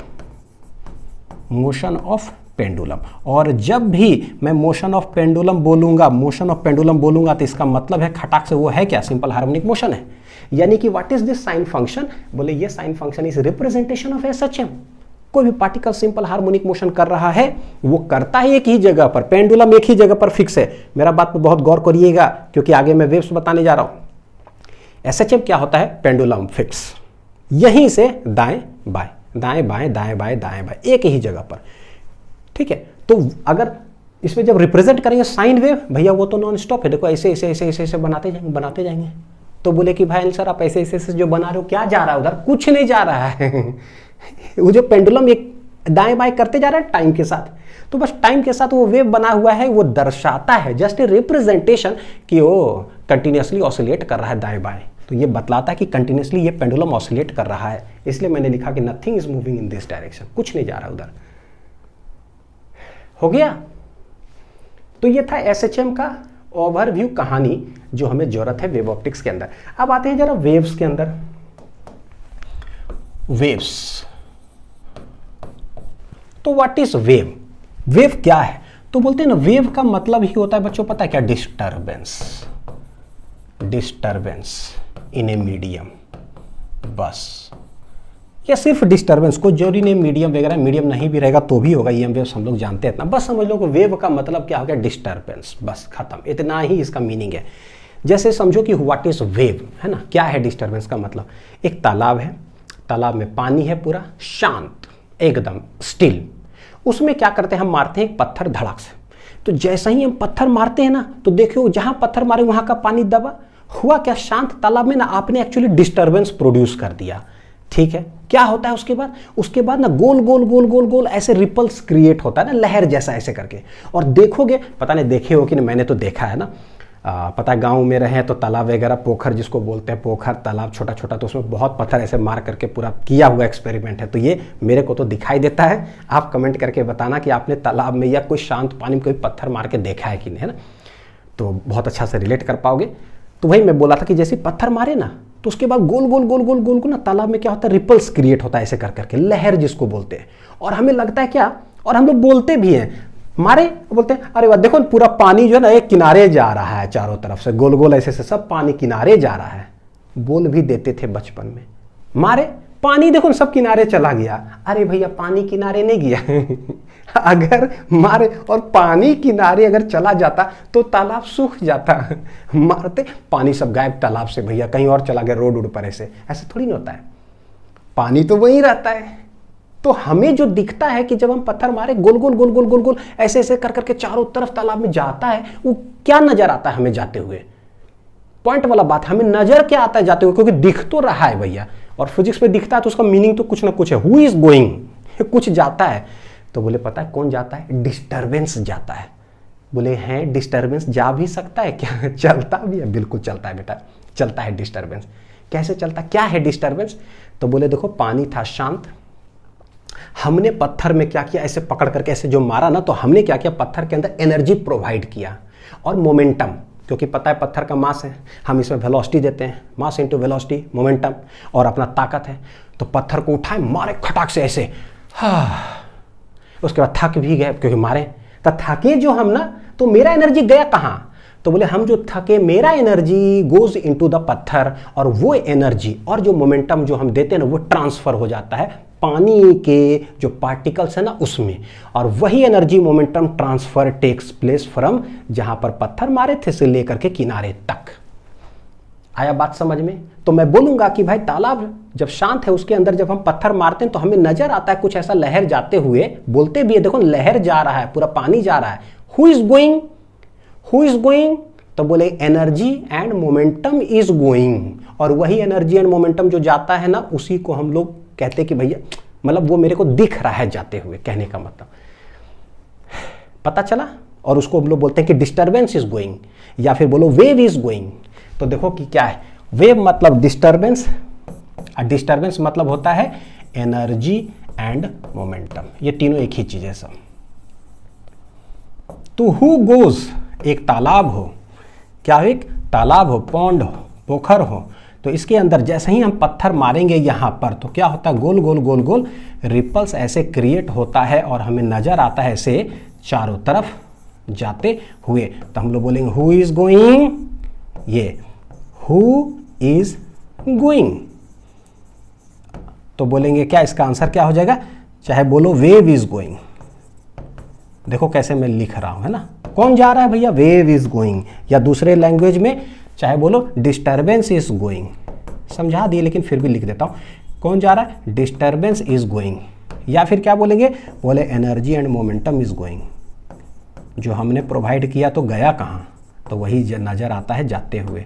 A: motion of pendulum. और जब भी मैं मोशन ऑफ पेंडुलम बोलूंगा, मोशन ऑफ पेंडुलम बोलूंगा, तो इसका मतलब है खटाक से वो है क्या? सिंपल हार्मोनिक मोशन है। यानी कि what is this sine function? बोले ये sine function is representation of SHM. कोई भी पार्टिकल सिंपल हार्मोनिक मोशन कर रहा है, वो करता है एक ही जगह पर, पेंडुलम एक ही जगह पर फिक्स है। मेरा बात पर बहुत गौर करिएगा क्योंकि आगे मैं वेव्स बताने जा रहा हूं। एसएचएम क्या होता है? पेंडुलम फिक्स, यहीं से दाएं बाएं दाएं बाएं दाएं बाएं दाएं बाएं एक ही जगह पर, ठीक है। तो अगर इसमें जब रिप्रेजेंट करेंगे साइन वेव, भैया वो तो नॉन स्टॉप है। देखो ऐसे ऐसे ऐसे ऐसे ऐसे बनाते जाएंगे। तो बोले कि भाई सर आप ऐसे ऐसे ऐसे जो बना रहे हो, क्या जा रहा है उधर? कुछ नहीं जा रहा है वो जो पेंडुलम एक दाएं बाएं करते जा रहा है टाइम के साथ, तो बस टाइम के साथ वो वेव बना हुआ है, वो दर्शाता है जस्ट ए रिप्रेजेंटेशन कि वो कंटिन्यूसली ऑसिलेट कर रहा है दाएं बाएं। तो ये बतलाता है कि कंटिन्यूसली ये पेंडुलम ऑसिलेट कर रहा है। इसलिए मैंने लिखा कि nothing is moving in this direction, कुछ नहीं जा रहा उधर। हो गया? तो ये था एसएचएम का ओवरव्यू कहानी जो हमें जरूरत है वेव ऑप्टिक्स के अंदर। अब आते हैं जरा वेव्स के अंदर। वेव्स, तो व्हाट इज वेव? वेव क्या है? तो बोलते हैं ना, वेव का मतलब ही होता है बच्चों, पता है क्या? Disturbance, disturbance in a medium. बस या सिर्फ डिस्टरबेंस, कोई जरूरी नहीं मीडियम वगैरह, मीडियम नहीं भी रहेगा तो भी होगा। ईएम वेव्स हम लोग जानते हैं इतना, बस समझ लो कि वेव का मतलब क्या हो गया? डिस्टरबेंस, बस खत्म, इतना ही इसका मीनिंग है। जैसे समझो कि व्हाट इज वेव, है ना? क्या है डिस्टरबेंस का मतलब? एक तालाब है, तालाब में पानी है पूरा शांत, एकदम स्टिल। उसमें क्या करते हैं हम? मारते हैं एक पत्थर धड़ाक से। तो जैसे ही हम पत्थर मारते हैं ना, तो देखो जहां पत्थर मारे वहां का पानी दबा। हुआ क्या? शांत तालाब में ना आपने एक्चुअली डिस्टरबेंस प्रोड्यूस कर दिया, ठीक है। क्या होता है उसके बाद? उसके बाद ना गोल गोल गोल गोल गोल ऐसे रिपल्स क्रिएट होता है ना, लहर जैसा ऐसे करके। और देखोगे, पता नहीं देखे हो कि नहीं, मैंने तो देखा है ना। पता है गांव में रहे तो तालाब वगैरह, पोखर जिसको बोलते हैं, पोखर तालाब छोटा छोटा, तो उसमें बहुत पत्थर ऐसे मार करके पूरा किया हुआ एक्सपेरिमेंट है। तो ये मेरे को तो दिखाई देता है। आप कमेंट करके बताना कि आपने तालाब में या कोई शांत पानी में कोई पत्थर मार के देखा है कि नहीं, है ना? तो बहुत अच्छा से रिलेट कर पाओगे। तो वही मैं बोला था कि जैसे पत्थर मारे ना, तो उसके बाद गोल गोल गोल गोल गोल गोल ना तालाब में क्या होता है? रिपल्स क्रिएट होता है ऐसे कर करके, लहर जिसको बोलते हैं। और हमें लगता है क्या, और हम लोग बोलते भी हैं, मारे बोलते हैं अरे वाह देखो पूरा पानी जो है ना एक किनारे जा रहा है, चारों तरफ से गोल गोल ऐसे से सब पानी किनारे जा रहा है। बोल भी देते थे बचपन में, मारे पानी देखो सब किनारे चला गया। अरे भैया पानी किनारे नहीं गया अगर मारे और पानी किनारे अगर चला जाता तो तालाब सूख जाता। मारते पानी सब गायब तालाब से, भैया कहीं और चला गया रोड उड पर। ऐसे थोड़ी ना होता है, पानी तो वहीं रहता है। तो हमें जो दिखता है कि जब हम पत्थर मारे गोल गोल गोल गोल गोल गोल ऐसे ऐसे कर करके चारों तरफ तालाब में जाता है, वो क्या नजर आता है हमें जाते हुए? पॉइंट वाला बात, हमें नजर क्या आता है जाते हुए? क्योंकि दिख तो रहा है भैया, और फिजिक्स में दिखता है तो उसका मीनिंग तो कुछ ना कुछ है। हु इज गोइंग, कुछ जाता है। तो बोले पता है कौन जाता है? डिस्टरबेंस जाता है। बोले हैं डिस्टरबेंस जा भी सकता है क्या? चलता भी है, बिल्कुल चलता है बेटा, चलता है डिस्टरबेंस। कैसे चलता? क्या है डिस्टरबेंस? तो बोले देखो पानी था शांत, हमने पत्थर में क्या किया? ऐसे पकड़ करके ऐसे जो मारा ना, तो हमने क्या किया? पत्थर के अंदर एनर्जी प्रोवाइड किया और मोमेंटम, क्योंकि पता है पत्थर का मास है, हम इसमें वेलोसिटी देते हैं, मास इनटू वेलोसिटी मोमेंटम, और अपना ताकत है। तो पत्थर को उठाए मारे खटाक से ऐसे, उसके बाद थक भी गए क्योंकि मारे। तो थके जो हम ना, तो मेरा एनर्जी गया कहाँ? तो तो बोले हम जो थके, मेरा एनर्जी गोज इनटू द पत्थर, और वो एनर्जी और जो मोमेंटम जो हम देते हैं ना वो ट्रांसफर हो जाता है पानी के जो पार्टिकल्स है ना उसमें, और वही energy momentum transfer takes place from जहां पर पत्थर मारे थे से लेकर के किनारे तक। आया बात समझ में? तो मैं बोलूंगा कि भाई तालाब जब शांत है उसके अंदर जब हम पत्थर मारते हैं तो हमें नजर आता है कुछ ऐसा लहर जाते हुए, बोलते भी है देखो लहर जा रहा है, पूरा पानी जा रहा है। Who is going, who is going? तो बोले energy and momentum is going, और वही एनर्जी एंड मोमेंटम जो जाता है ना उसी को हम लोग कहते कि भैया मतलब वो मेरे को दिख रहा है जाते हुए, कहने का मतलब पता चला। और उसको हम लोग बोलते हैं कि डिस्टर्बेंस इज गोइंग, या फिर बोलो वेव इज गोइंग। तो देखो कि क्या है, वेव मतलब डिस्टर्बेंस, और डिस्टर्बेंस मतलब होता है एनर्जी एंड मोमेंटम, ये तीनों एक ही चीज है सब। तो हु गोज, एक तालाब हो, क्या हो, एक तालाब हो, पौंड हो, पोखर हो, तो इसके अंदर जैसे ही हम पत्थर मारेंगे यहाँ पर तो क्या होता है, गोल गोल गोल गोल रिपल्स ऐसे क्रिएट होता है और हमें नजर आता है ऐसे चारों तरफ जाते हुए। तो हम लोग बोलेंगे हु इज गोइंग, ये हु इज गोइंग। तो बोलेंगे क्या, इसका आंसर क्या हो जाएगा, चाहे बोलो वेव इज गोइंग। देखो कैसे मैं लिख रहा हूं, है ना, कौन जा रहा है भैया, वेव इज गोइंग। या दूसरे लैंग्वेज में चाहे बोलो डिस्टर्बेंस इज गोइंग, समझा दिए लेकिन फिर भी लिख देता हूं, कौन जा रहा है, डिस्टर्बेंस इज गोइंग। या फिर क्या बोलेंगे, बोले energy and momentum is going. जो हमने प्रोवाइड किया तो गया कहां, तो वही नजर आता है जाते हुए।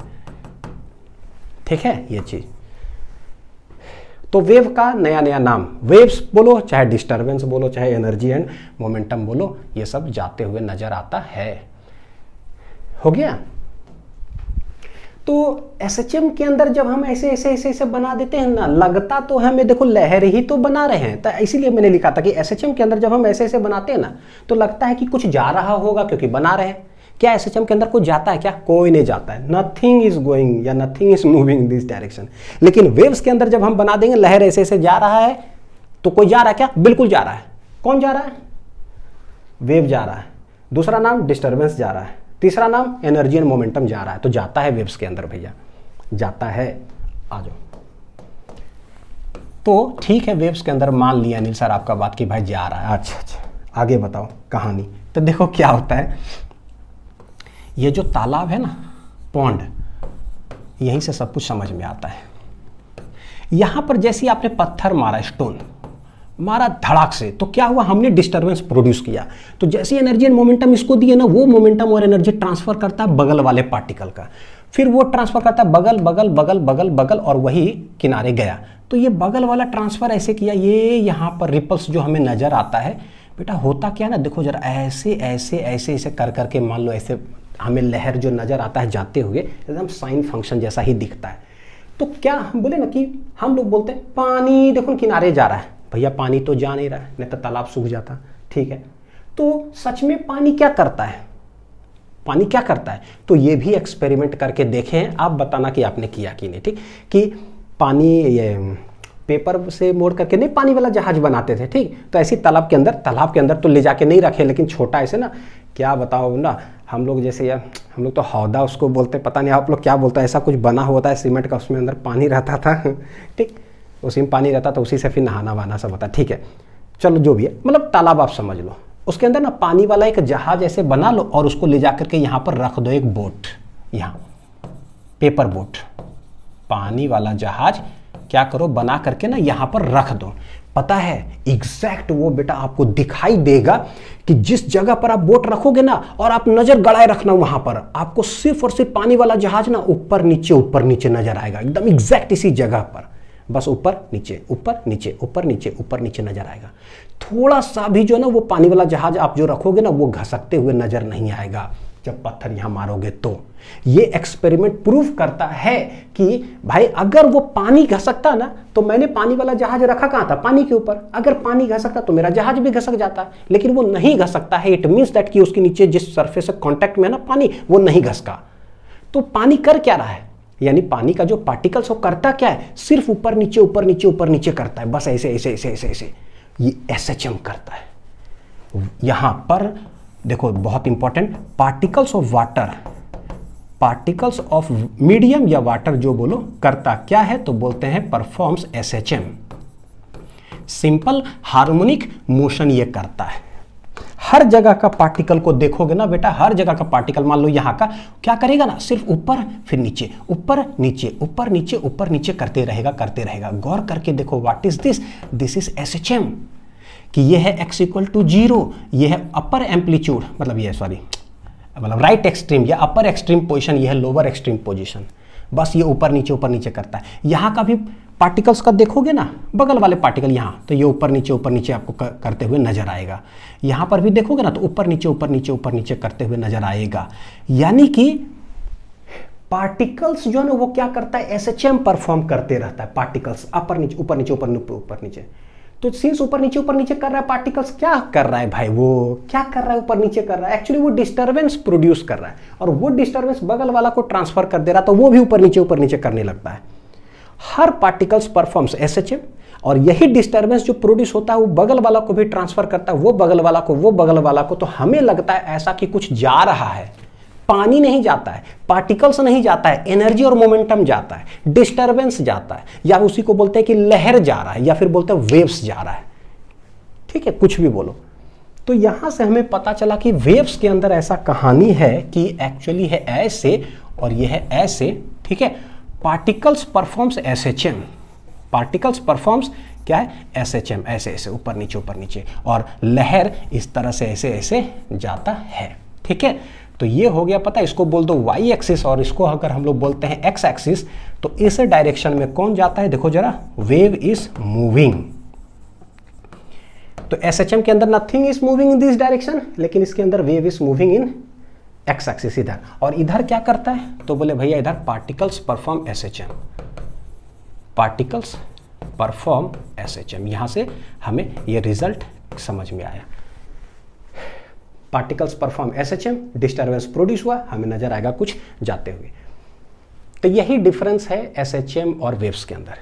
A: ठीक है ये चीज। तो वेव का नया नया नाम, वेव्स बोलो चाहे डिस्टर्बेंस बोलो चाहे एनर्जी एंड मोमेंटम बोलो, ये सब जाते हुए नजर आता है। हो गया। तो एसएचएम के अंदर जब हम ऐसे ऐसे ऐसे ऐसे बना देते हैं ना, लगता तो हमें देखो लहर ही तो बना रहे हैं, तो इसीलिए मैंने लिखा था कि एसएचएम के अंदर जब हम ऐसे ऐसे बनाते हैं ना तो लगता है कि कुछ जा रहा होगा क्योंकि बना रहे हैं। क्या एसएचएम के अंदर कुछ जाता है क्या, कोई नहीं जाता है, नथिंग इज गोइंग या nothing is moving in this direction. लेकिन वेव्स के अंदर जब हम बना देंगे लहर ऐसे ऐसे जा रहा है, तो कोई जा रहा है क्या, बिल्कुल जा रहा है। कौन जा रहा है, वेव जा रहा है। दूसरा नाम डिस्टर्बेंस जा रहा है, तीसरा नाम एनर्जी एंड मोमेंटम जा रहा है। तो जाता है वेव्स के अंदर भैया, जाता है। आ जाओ। तो ठीक है, वेव्स के अंदर मान लिया अनिल सर आपका बात कि भाई जा रहा है। अच्छा अच्छा, आगे बताओ कहानी। तो देखो क्या होता है, ये जो तालाब है ना, पॉन्ड, यहीं से सब कुछ समझ में आता है। यहां पर जैसे आपने पत्थर मारा, स्टोन मारा धड़ाक से, तो क्या हुआ, हमने डिस्टर्बेंस प्रोड्यूस किया। तो जैसी एनर्जी एंड मोमेंटम इसको दिए ना, वो मोमेंटम और एनर्जी ट्रांसफर करता है बगल वाले पार्टिकल का, फिर वो ट्रांसफर करता है बगल बगल बगल बगल बगल, और वही किनारे गया। तो ये बगल वाला ट्रांसफर ऐसे किया, ये यहाँ पर रिपल्स जो हमें नजर आता है बेटा, होता क्या ना, देखो जरा ऐसे ऐसे ऐसे ऐसे कर करके मान लो ऐसे हमें लहर जो नजर आता है जाते हुए एकदम साइन फंक्शन जैसा ही दिखता है। तो क्या हम बोले ना कि हम लोग बोलते हैं पानी देखो किनारे जा रहा है, भैया पानी तो जा नहीं रहा है, नहीं तो तालाब सूख जाता। ठीक है, तो सच में पानी क्या करता है, पानी क्या करता है, तो ये भी एक्सपेरिमेंट करके देखे हैं, आप बताना कि आपने किया कि नहीं। ठीक, कि पानी ये पेपर से मोड़ करके नहीं पानी वाला जहाज बनाते थे, ठीक, तो ऐसी तालाब के अंदर तो ले जाके नहीं रखे, लेकिन छोटा ऐसे ना, क्या बताओ ना, हम लोग जैसे यार हम लोग तो हौदा उसको बोलते, पता नहीं आप लोग क्या बोलते हैं, ऐसा कुछ बना होता है सीमेंट का, उसमें अंदर पानी रहता था। ठीक, उसी में पानी रहता था, उसी से फिर नहाना वहाना सब होता है। ठीक है, चलो जो भी है, मतलब तालाब आप समझ लो, उसके अंदर ना पानी वाला एक जहाज ऐसे बना लो और उसको ले जा करके यहाँ पर रख दो, एक बोट, यहाँ पेपर बोट, पानी वाला जहाज क्या करो बना करके ना यहाँ पर रख दो। पता है एग्जैक्ट वो बेटा आपको दिखाई देगा कि जिस जगह पर आप बोट रखोगे ना, और आप नजर गड़ाए रखना वहां पर, आपको सिर्फ और सिर्फ पानी वाला जहाज ना ऊपर नीचे नजर आएगा, एकदम एग्जैक्ट इसी जगह पर, बस ऊपर नीचे ऊपर नीचे ऊपर नीचे ऊपर नीचे नजर आएगा। थोड़ा सा भी जो ना वो पानी वाला जहाज आप जो रखोगे ना, वो घसकते हुए नजर नहीं आएगा जब पत्थर यहां मारोगे। तो ये एक्सपेरिमेंट प्रूव करता है कि भाई अगर वो पानी घसकता ना, तो मैंने पानी वाला जहाज रखा कहां था, पानी के ऊपर, अगर पानी घसकता तो मेरा जहाज भी घसक जाता, लेकिन वो नहीं घसकता है। इट मींस दैट कि उसके नीचे जिस सरफेस से कांटेक्ट में है ना पानी, वो नहीं घसका। तो पानी कर क्या रहा है, यानी पानी का जो पार्टिकल्स वो करता क्या है, सिर्फ ऊपर नीचे ऊपर नीचे ऊपर नीचे करता है, बस ऐसे ऐसे ऐसे ऐसे ऐसे। ये एसएचएम करता है। यहां पर देखो बहुत important, particles of water particles of medium या वाटर जो बोलो करता क्या है, तो बोलते हैं performs SHM, simple harmonic motion ये करता है। हर जगह का पार्टिकल को देखोगे ना बेटा, हर जगह का पार्टिकल मान लो यहाँ का क्या करेगा ना, सिर्फ ऊपर फिर नीचे, ऊपर नीचे, ऊपर नीचे, ऊपर नीचे करते रहेगा। गौर करके देखो, what is this, this is SHM, कि ये है x इक्वल टू 0, ये है अपर एम्पलीट्यूड, मतलब ये मतलब राइट एक्सट्रीम या अपर एक्सट्रीम पोजीशन, ये है लोअर एक्सट्रीम पोजीशन। बस ये ऊपर नीचे करता है। यहाँ का भी पार्टिकल्स का देखोगे ना, बगल वाले पार्टिकल यहाँ, तो ये ऊपर नीचे आपको करते हुए नजर आएगा। यहाँ पर भी देखोगे ना तो ऊपर नीचे करते हुए नजर आएगा। यानी कि पार्टिकल्स जो है ना वो क्या करता है, एसएचएम परफॉर्म करते रहता है। पार्टिकल्स ऊपर नीचे। तो सिंस ऊपर नीचे कर रहा है, पार्टिकल्स क्या कर रहा है भाई, वो क्या कर रहा है, ऊपर नीचे कर रहा है। एक्चुअली वो डिस्टर्बेंस प्रोड्यूस कर रहा है और वो डिस्टर्बेंस बगल वाला को ट्रांसफर कर दे रहा है, तो वो भी ऊपर नीचे करने लगता है। हर पार्टिकल्स परफॉर्म्स एसएचएम, और यही डिस्टर्बेंस जो प्रोड्यूस होता है वो बगल वाला को भी ट्रांसफर करता है, वो बगल वाला को। तो हमें लगता है ऐसा कि कुछ जा रहा है, पानी नहीं जाता है, पार्टिकल्स नहीं जाता है, एनर्जी और मोमेंटम जाता है, डिस्टर्बेंस जाता है, या उसी को बोलते हैं कि लहर जा रहा है, या फिर बोलते हैं वेव्स जा रहा है। ठीक है, कुछ भी बोलो। तो यहां से हमें पता चला कि वेव्स के अंदर ऐसा कहानी है कि एक्चुअली है ऐसे और यह है ऐसे। ठीक है, particles performs SHM, particles performs क्या है, एसएचएम, ऐसे ऊपर नीचे, और लहर इस तरह से ऐसे जाता है। ठीक है, तो ये हो गया पता है, इसको बोल दो वाई एक्सिस, और इसको अगर हम लोग बोलते हैं एक्स एक्सिस, तो इस डायरेक्शन में कौन जाता है, देखो जरा, वेव इज मूविंग। तो एसएचएम के अंदर nothing is moving in this direction, लेकिन इसके अंदर wave is moving in x axis इधर। और इधर क्या करता है, तो बोले भैया इधर particles perform SHM, particles perform SHM. यहां से हमें ये रिजल्ट समझ में आया, particles perform SHM, disturbance produce हुआ, हमें नजर आएगा कुछ जाते हुए। तो यही डिफरेंस है एसएचएम और वेव्स के अंदर।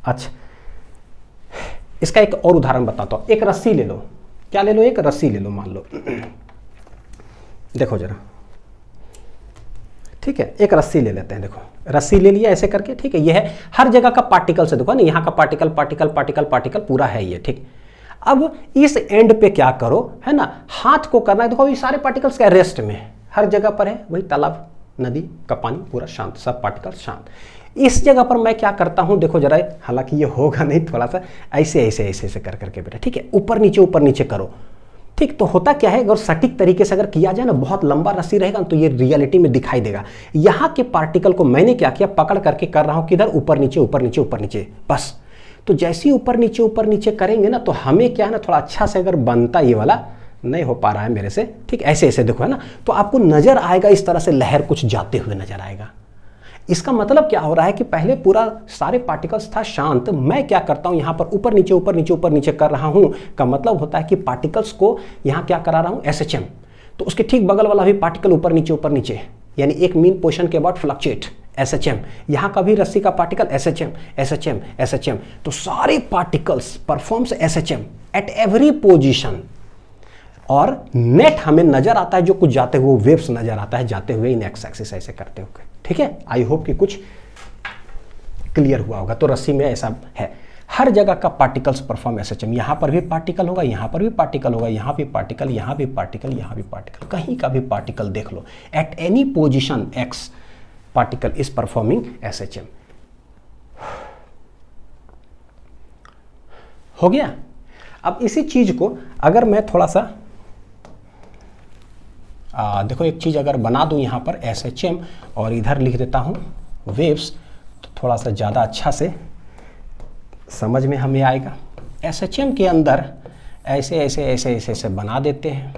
A: अच्छा, इसका एक और उदाहरण बताता हूं। एक रस्सी ले लो, क्या ले लो, एक रस्सी ले लो, मान लो, देखो जरा, ठीक है, एक रस्सी ले लेते हैं। देखो रस्सी ले लिया ऐसे करके, ठीक है, ये है हर जगह का पार्टिकल से, देखो ना यहाँ का पार्टिकल पूरा है ये। ठीक, अब इस एंड पे क्या करो, है ना, हाथ को करना है। देखो ये सारे पार्टिकल्स क्या रेस्ट में, हर जगह पर है, वही तालाब नदी का पानी पूरा शांत, सब पार्टिकल्स शांत। इस जगह पर मैं क्या करता हूं, देखो जरा, हालांकि ये होगा नहीं, थोड़ा सा ऐसे कर करके बेटा, ठीक है, ऊपर नीचे करो। ठीक, तो होता क्या है, अगर सटीक तरीके से अगर किया जाए ना, बहुत लंबा रस्सी रहेगा तो ये रियलिटी में दिखाई देगा। यहाँ के पार्टिकल को मैंने क्या किया, पकड़ करके कर रहा हूं किधर, ऊपर नीचे, बस। तो जैसे ही ऊपर नीचे करेंगे ना, तो हमें क्या है ना, थोड़ा अच्छा से अगर बनता, ये वाला नहीं हो पा रहा है मेरे से, ठीक, ऐसे देखो, है ना, तो आपको नजर आएगा इस तरह से लहर कुछ जाते हुए नजर आएगा। इसका मतलब क्या हो रहा है कि पहले पूरा सारे पार्टिकल्स था शांत, मैं क्या करता हूं, यहां पर ऊपर नीचे कर रहा हूं, का मतलब होता है कि पार्टिकल्स को यहां क्या करा रहा हूं, एसएचएम। तो उसके ठीक बगल वाला भी पार्टिकल ऊपर नीचे, यानी एक मीन पोजीशन के बाद फ्लक्चुएट, एसएचएम। यहां का भी रस्सी का पार्टिकल एसएचएम। तो सारे particles performs SHM at every position, और नेट हमें नजर आता है जो कुछ जाते हुए, वेव्स नजर आता है जाते हुए इन एक्स एक्सिस ऐसे करते हुए। ठीक है, आई होप कि कुछ क्लियर हुआ होगा। तो रस्सी में ऐसा है, हर जगह का पार्टिकल्स परफॉर्म एसएचएम। यहां पर भी पार्टिकल होगा, यहां पर भी पार्टिकल होगा, यहां भी पार्टिकल, यहां भी पार्टिकल, यहां भी पार्टिकल, कहीं का भी पार्टिकल देख लो, at any position x particle is performing SHM. हो गया। अब इसी चीज को अगर मैं थोड़ा सा देखो, एक चीज अगर बना दूं यहां पर एसएचएम और इधर लिख देता हूं वेव्स, तो थोड़ा सा ज्यादा अच्छा से समझ में हमें आएगा। एसएचएम के अंदर ऐसे बना देते हैं,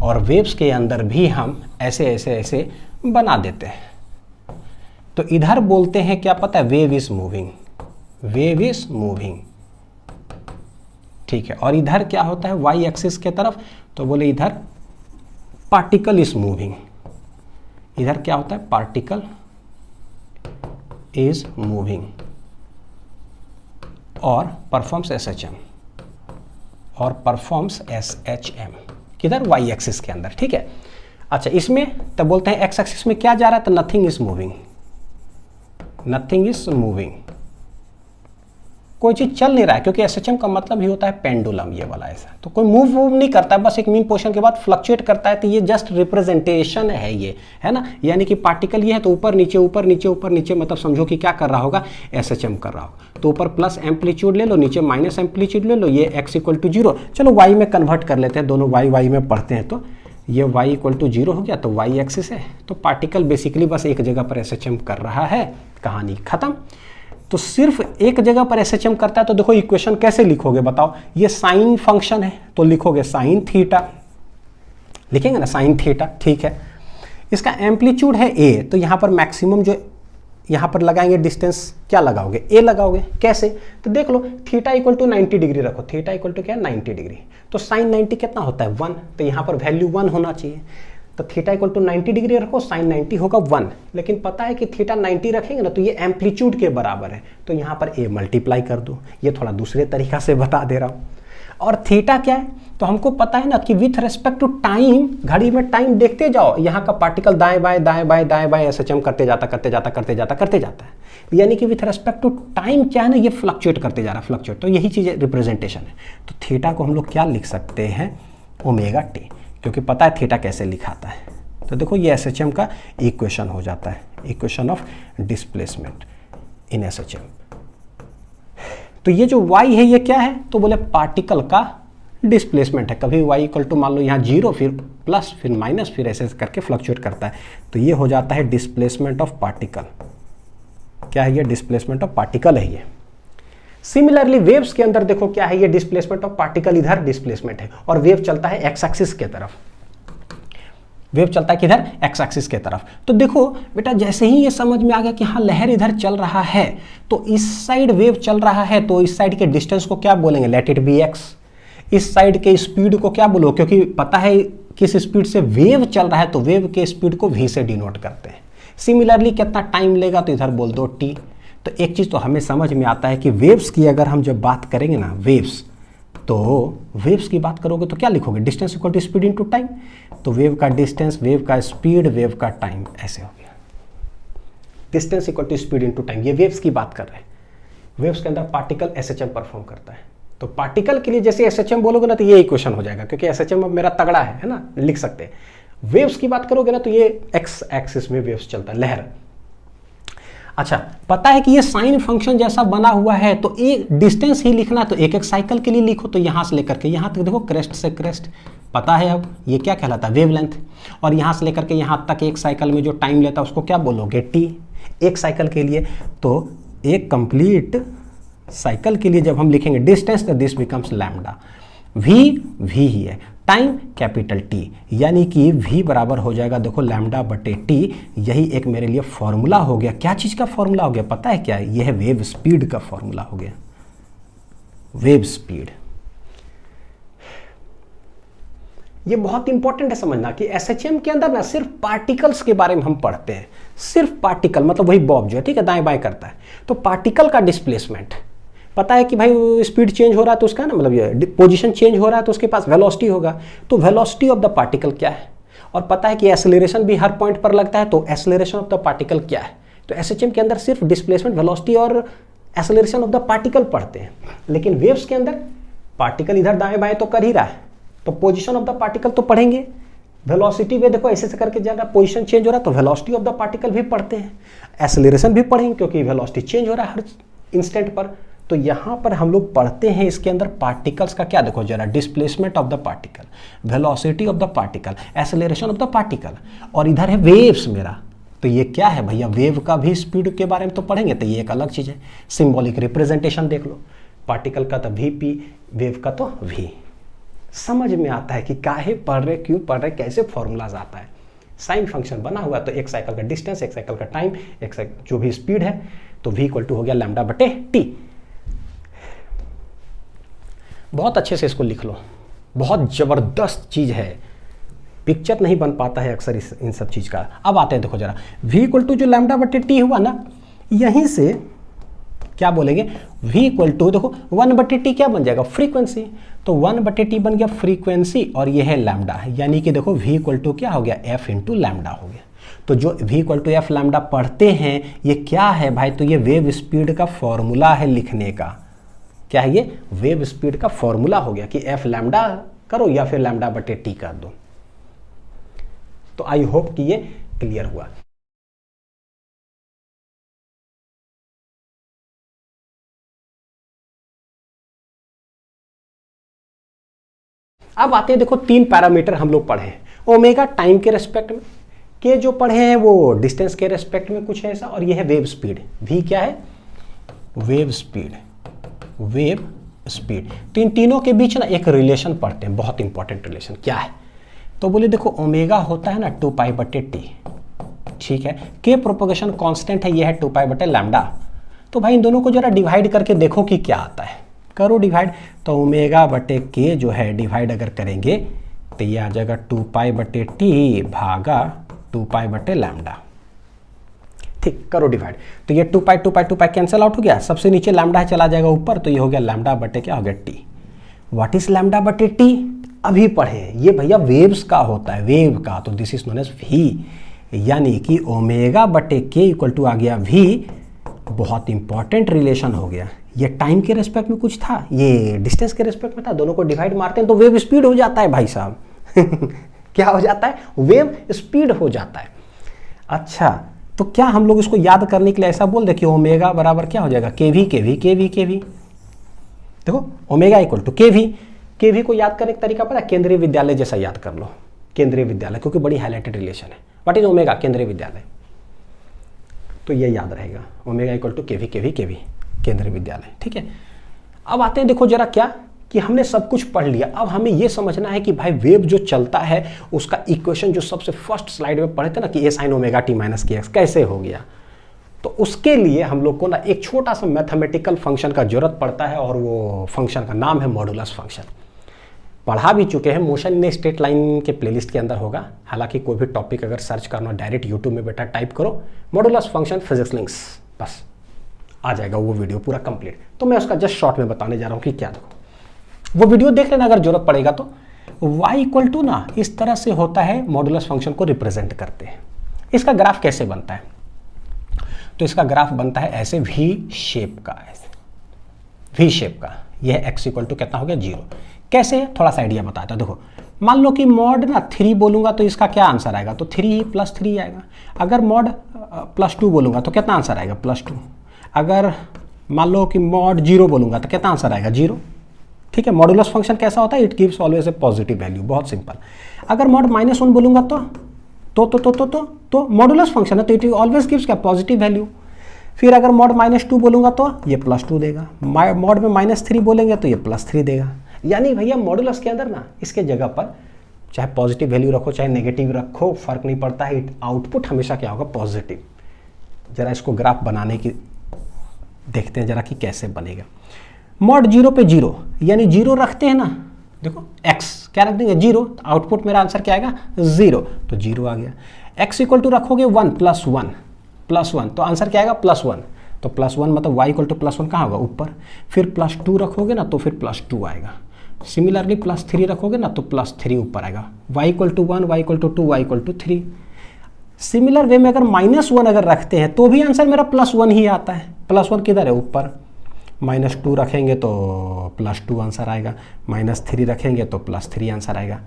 A: और वेव्स के अंदर भी हम ऐसे बना देते हैं। तो इधर बोलते हैं क्या पता है, वेव इज मूविंग, ठीक है। और इधर क्या होता है, वाई एक्सिस के तरफ, तो बोले इधर पार्टिकल इज मूविंग। इधर क्या होता है, पार्टिकल इज मूविंग और परफॉर्म्स एसएचएम और परफॉर्म्स एसएचएम, किधर, वाई एक्सिस के अंदर। ठीक है, अच्छा, इसमें तब बोलते हैं एक्स एक्सिस में क्या जा रहा है, तो nothing is moving, nothing is moving, कोई चीज चल नहीं रहा है, क्योंकि एसएचएम का मतलब ही होता है पेंडुलम, ये वाला ऐसा, तो कोई मूव नहीं करता है, बस एक मीन पोजीशन के बाद फ्लक्चुएट करता है, तो ये जस्ट रिप्रेजेंटेशन है ये, है ना, यानी कि पार्टिकल ये है तो ऊपर नीचे ऊपर नीचे ऊपर नीचे, मतलब समझो कि क्या कर रहा होगा, एसएचएम कर रहा होगा। तो ऊपर प्लस एम्पलीट्यूड ले लो, नीचे माइनस एम्पलीट्यूड ले लो, ये x इक्वल टू 0, चलो y में कन्वर्ट कर लेते हैं, दोनों y में पढ़ते हैं, तो ये y इक्वल टू 0 हो गया, तो y एक्सिस है, तो पार्टिकल बेसिकली बस एक जगह पर एसएचएम कर रहा है, कहानी खत्म। तो सिर्फ एक जगह पर एसएचएम करता है, तो देखो इक्वेशन कैसे लिखोगे बताओ, ये साइन फंक्शन है तो लिखोगे साइन थीटा, लिखेंगे ना साइन थीटा, ठीक है। इसका एम्पलीट्यूड है a, तो यहाँ पर मैक्सिमम जो यहाँ पर लगाएंगे डिस्टेंस क्या लगाओगे, a लगाओगे, कैसे, तो देख लो थीटा इक्वल टू 90 डिग्री रखो, थीटा इक्वल टू क्या है 90 डिग्री, तो साइन 90 कितना होता है 1, तो यहाँ पर वैल्यू 1 होना चाहिए, तो थीटा इक्वल टू 90 डिग्री रखो, साइन 90 होगा 1, लेकिन पता है कि थीटा 90 रखेंगे ना तो ये एम्पलीट्यूड के बराबर है, तो यहाँ पर a मल्टीप्लाई कर दो, ये थोड़ा दूसरे तरीका से बता दे रहा हूँ। और थीटा क्या है, तो हमको पता है ना कि विथ रेस्पेक्ट टू टाइम, घड़ी में टाइम देखते जाओ, यहाँ का पार्टिकल दाएं बाएं दाएं बाएं दाएं बाएं एसएचएम करते जाता है, यानी कि विथ रेस्पेक्ट टू टाइम क्या है ना, ये फ्लक्चुएट करते जा रहा है, फ्लक्चुएट, तो यही चीज़ रिप्रेजेंटेशन है। तो थीटा को हम लोग क्या लिख सकते हैं, ओमेगा टी, क्योंकि पता है थीटा कैसे लिखाता है। तो देखो ये एसएचएम का इक्वेशन हो जाता है, equation of displacement in SHM. तो ये जो y है ये क्या है, तो बोले पार्टिकल का डिस्प्लेसमेंट है, कभी y इक्वल टू मान लो यहाँ 0 फिर प्लस फिर माइनस फिर ऐसे करके फ्लक्चुएट करता है, तो ये हो जाता है डिस्प्लेसमेंट ऑफ पार्टिकल। क्या है ये, डिस्प्लेसमेंट ऑफ पार्टिकल है ये। सिमिलरली वेव्स के अंदर देखो क्या है, ये डिस्प्लेसमेंट ऑफ पार्टिकल, इधर डिस्प्लेसमेंट है, और वेव चलता है एक्स एक्सिस के तरफ, वेव चलता है किधर, एक्स एक्सिस के तरफ। तो देखो बेटा जैसे ही ये समझ में आ गया कि हाँ लहर इधर चल रहा है, तो इस साइड वेव चल रहा है, तो इस साइड के डिस्टेंस को क्या बोलेंगे, लेट इट बी एक्स, इस साइड के स्पीड को क्या बोलो, क्योंकि पता है किस स्पीड से वेव चल रहा है, तो वेव के स्पीड को v से डिनोट करते हैं। सिमिलरली कितना टाइम लेगा, तो इधर बोल दो t। तो एक चीज़ तो हमें समझ में आता है कि वेव्स की अगर हम जब बात करेंगे ना, वेव्स, तो वेव्स की बात करोगे तो क्या लिखोगे, distance equal to speed into time, तो वेव का डिस्टेंस, वेव का स्पीड, वेव का टाइम, ऐसे हो गया, distance equal to speed into time. ये वेव्स की बात कर रहे हैं, वेव्स के अंदर पार्टिकल एसएचएम परफॉर्म करता है, तो पार्टिकल के लिए जैसे एसएचएम बोलोगे ना तो ये इक्वेशन हो जाएगा, क्योंकि एसएचएम अब मेरा तगड़ा है ना, लिख सकते हैं। वेव्स की बात करोगे ना तो ये एक्स एक्सिस में वेव्स चलता है, लहर। अच्छा, पता है कि ये साइन फंक्शन जैसा बना हुआ है, तो एक डिस्टेंस ही लिखना, तो एक एक साइकिल के लिए लिखो, तो यहाँ से लेकर के यहाँ तक देखो, क्रेस्ट से क्रेस्ट पता है, अब ये क्या कहलाता है, वेवलेंथ, और यहाँ से लेकर के यहाँ तक एक साइकिल में जो टाइम लेता है उसको क्या बोलोगे, टी, एक साइकिल के लिए। तो एक कंप्लीट साइकिल के लिए जब हम लिखेंगे डिस्टेंस, तो दिस बिकम्स लैम्डा, वी ही है, टाइम कैपिटल टी, यानी कि v बराबर हो जाएगा देखो लैम्डा बटे टी। यही एक मेरे लिए फॉर्मूला हो गया। क्या चीज़ का फॉर्मूला हो गया पता है क्या है, यह वेव स्पीड का फॉर्मूला हो गया, वेव स्पीड। ये बहुत इंपॉर्टेंट है समझना कि एसएचएम के अंदर ना सिर्फ पार्टिकल्स के बारे में हम पढ़ते हैं, सिर्फ पार्टिकल, मतलब वही बॉब जो है, ठीक है, दाएं बाएं करता है, तो पार्टिकल का डिस्प्लेसमेंट पता है कि भाई स्पीड चेंज हो रहा है तो उसका ना मतलब ये पोजीशन चेंज हो रहा है तो उसके पास वेलोसिटी होगा, तो वेलोसिटी ऑफ द पार्टिकल क्या है, और पता है कि एक्सेलरेशन भी हर पॉइंट पर लगता है, तो एक्सेलरेशन ऑफ द पार्टिकल क्या है। तो एसएचएम के अंदर सिर्फ डिस्प्लेसमेंट, वेलोसिटी और एक्सेलरेशन ऑफ द पार्टिकल पढ़ते हैं, लेकिन वेव्स के अंदर पार्टिकल इधर दाएं बाएं तो कर ही रहा है, तो पोजीशन ऑफ द पार्टिकल तो पढ़ेंगे, वेलोसिटी वे देखो ऐसे करके जा रहा है, पोजीशन चेंज हो रहा है तो वेलोसिटी ऑफ द पार्टिकल भी पढ़ते हैं, एक्सेलरेशन भी पढ़ेंगे क्योंकि वेलोसिटी चेंज हो रहा है हर इंस्टेंट पर। तो यहाँ पर हम लोग पढ़ते हैं इसके अंदर पार्टिकल्स का क्या, देखो जरा, displacement of the particle, velocity of the particle, acceleration of the particle, और इधर है वेव्स मेरा, तो ये क्या है भैया, वेव का भी स्पीड के बारे में तो पढ़ेंगे, तो ये एक अलग चीज़ है। सिंबॉलिक रिप्रेजेंटेशन देख लो, पार्टिकल का तो वीपी, वेव का तो वी। समझ में आता है कि काहे पढ़ रहे, क्यों पढ़ रहे, कैसे फॉर्मूलाज आता है। साइन फंक्शन बना हुआ तो एक साइकिल का डिस्टेंस, एक साइकिल का टाइम, एक साइकिल जो भी स्पीड है, तो v इक्वल टू हो गया लैम्डा बटे टी। बहुत अच्छे से इसको लिख लो, बहुत ज़बरदस्त चीज़ है, पिक्चर नहीं बन पाता है अक्सर इन सब चीज़ का। अब आते हैं देखो जरा, v इक्वल टू जो लैम्डा बटे टी हुआ ना, यहीं से क्या बोलेंगे, v इक्वल टू, देखो 1/t क्या बन जाएगा, फ्रीक्वेंसी, तो 1/t बन गया फ्रीक्वेंसी और ये है लैम्डा, यानी कि देखो v इक्वल टू क्या हो गया, f इंटू लैम्डा हो गया। तो जो v equal to f lambda पढ़ते हैं ये क्या है भाई, तो ये वेव स्पीड का फॉर्मूला है लिखने का। क्या है ये, वेव स्पीड का फॉर्मूला हो गया कि एफ लैम्डा करो या फिर λ/t कर दो। तो आई होप कि ये क्लियर हुआ। अब आते हैं, देखो 3 पैरामीटर हम लोग पढ़े हैं, ओमेगा टाइम के रेस्पेक्ट में, के जो पढ़े हैं वो डिस्टेंस के रेस्पेक्ट में कुछ है ऐसा, और ये है वेव स्पीड, वी क्या है, वेव स्पीड, वेव स्पीड। तो इन तीनों के बीच ना एक रिलेशन पढ़ते हैं, बहुत इंपॉर्टेंट रिलेशन। क्या है, तो बोले देखो ओमेगा होता है ना 2π/t, ठीक है, के प्रोपगेशन कांस्टेंट है, ये है 2π/λ। तो भाई इन दोनों को जरा डिवाइड करके देखो कि क्या आता है, करो डिवाइड। तो ओमेगा/k जो है डिवाइड अगर करेंगे तो ये आ जाएगा 2π/t भागा 2π/λ। ठीक, करो डिवाइड। तो ये 2π कैंसिल आउट हो गया, सबसे नीचे लैम्डा चला जाएगा ऊपर, तो ये हो गया λ/, क्या हो गया, t। व्हाट इज λ/t, अभी पढ़े ये भैया वेव्स का होता है, वेव का, तो this is known as v, यानी कि ओमेगा/k इक्वल टू आ गया v। बहुत इंपॉर्टेंट रिलेशन हो गया, ये टाइम के रेस्पेक्ट में कुछ था, ये डिस्टेंस के रेस्पेक्ट में था, दोनों को डिवाइड मारते हैं तो वेव स्पीड हो जाता है भाई साहब क्या हो जाता है, वेव स्पीड हो जाता है। अच्छा, तो क्या हम लोग इसको याद करने के लिए ऐसा बोल दे कि ओमेगा बराबर क्या हो जाएगा, kv। देखो ओमेगा इक्वल टू केवी को याद करने का तरीका पता है, केंद्रीय विद्यालय जैसा याद कर लो, केंद्रीय विद्यालय, क्योंकि बड़ी हाईलाइटेड रिलेशन है। व्हाट इज ओमेगा, केंद्रीय विद्यालय, तो ये याद रहेगा, ओमेगा इक्वल टू केवी, केंद्रीय विद्यालय, ठीक है। अब आते हैं, देखो जरा क्या कि हमने सब कुछ पढ़ लिया, अब हमें ये समझना है कि भाई वेव जो चलता है उसका इक्वेशन जो सबसे फर्स्ट स्लाइड में पढ़े थे ना कि a sin ωt minus kx कैसे हो गया। तो उसके लिए हम लोग को ना एक छोटा सा मैथमेटिकल फंक्शन का जरूरत पड़ता है, और वो फंक्शन का नाम है मॉडुलस फंक्शन। पढ़ा भी चुके हैं, मोशन इन स्ट्रेट लाइन के प्लेलिस्ट के अंदर होगा। हालांकि कोई भी टॉपिक अगर सर्च करना डायरेक्ट यूट्यूब में बेटा टाइप करो मॉडुलस फंक्शन फिजिक्स लिंक्स, बस आ जाएगा वो वीडियो पूरा कंप्लीट। तो मैं उसका जस्ट शॉर्ट में बताने जा रहा हूँ कि क्या, देखो वो वीडियो देख लेना अगर जरूरत पड़ेगा तो। y इक्वल टू ना इस तरह से होता है, मॉडुलस फंक्शन को रिप्रेजेंट करते हैं। इसका ग्राफ कैसे बनता है, तो इसका ग्राफ बनता है ऐसे वी शेप का, ऐसे वी शेप का। यह x इक्वल टू कितना हो गया, 0। कैसे, थोड़ा सा आइडिया बताता हूं। देखो मान लो कि मॉड ना 3 बोलूंगा तो इसका क्या आंसर आएगा, तो 3 + 3 आएगा। अगर मॉड +2 बोलूंगा तो कितना आंसर आएगा, +2। अगर मान लो कि मॉड 0 बोलूंगा तो कितना आंसर आएगा, 0। ठीक है, मॉडुलस फंक्शन कैसा होता है, it gives always a positive value, बहुत सिंपल। अगर मॉड -1 बोलूंगा तो मॉडुलस फंक्शन है तो इट ऑलवेज गिव्स क्या, पॉजिटिव वैल्यू। फिर अगर मॉड -2 बोलूंगा तो ये +2 देगा, मॉड में -3 बोलेंगे तो ये +3 देगा। यानी भैया मॉडुलस के अंदर ना इसके जगह पर चाहे पॉजिटिव वैल्यू रखो चाहे नेगेटिव रखो, फर्क नहीं पड़ता है, आउटपुट हमेशा क्या होगा, पॉजिटिव। जरा इसको ग्राफ बनाने की देखते हैं जरा कि कैसे बनेगा। मॉड 0 पे 0 यानी 0 रखते हैं ना, देखो x क्या रख देंगे, 0, तो आउटपुट मेरा आंसर क्या आएगा, 0, तो 0 आ गया। x इक्वल टू रखोगे 1 + 1 तो आंसर क्या आएगा, +1, तो +1 मतलब y इक्वल टू +1 कहाँ होगा, ऊपर। फिर +2 रखोगे ना तो फिर +2 आएगा। सिमिलरली +3 रखोगे ना तो +3 ऊपर आएगा। y equal to 1, y equal to 2, y equal to 3। Similar way में अगर -1 अगर रखते हैं तो भी आंसर मेरा +1 ही आता है। +1 किधर है, ऊपर। -2 रखेंगे तो +2 आंसर आएगा, -3 रखेंगे तो +3 आंसर आएगा।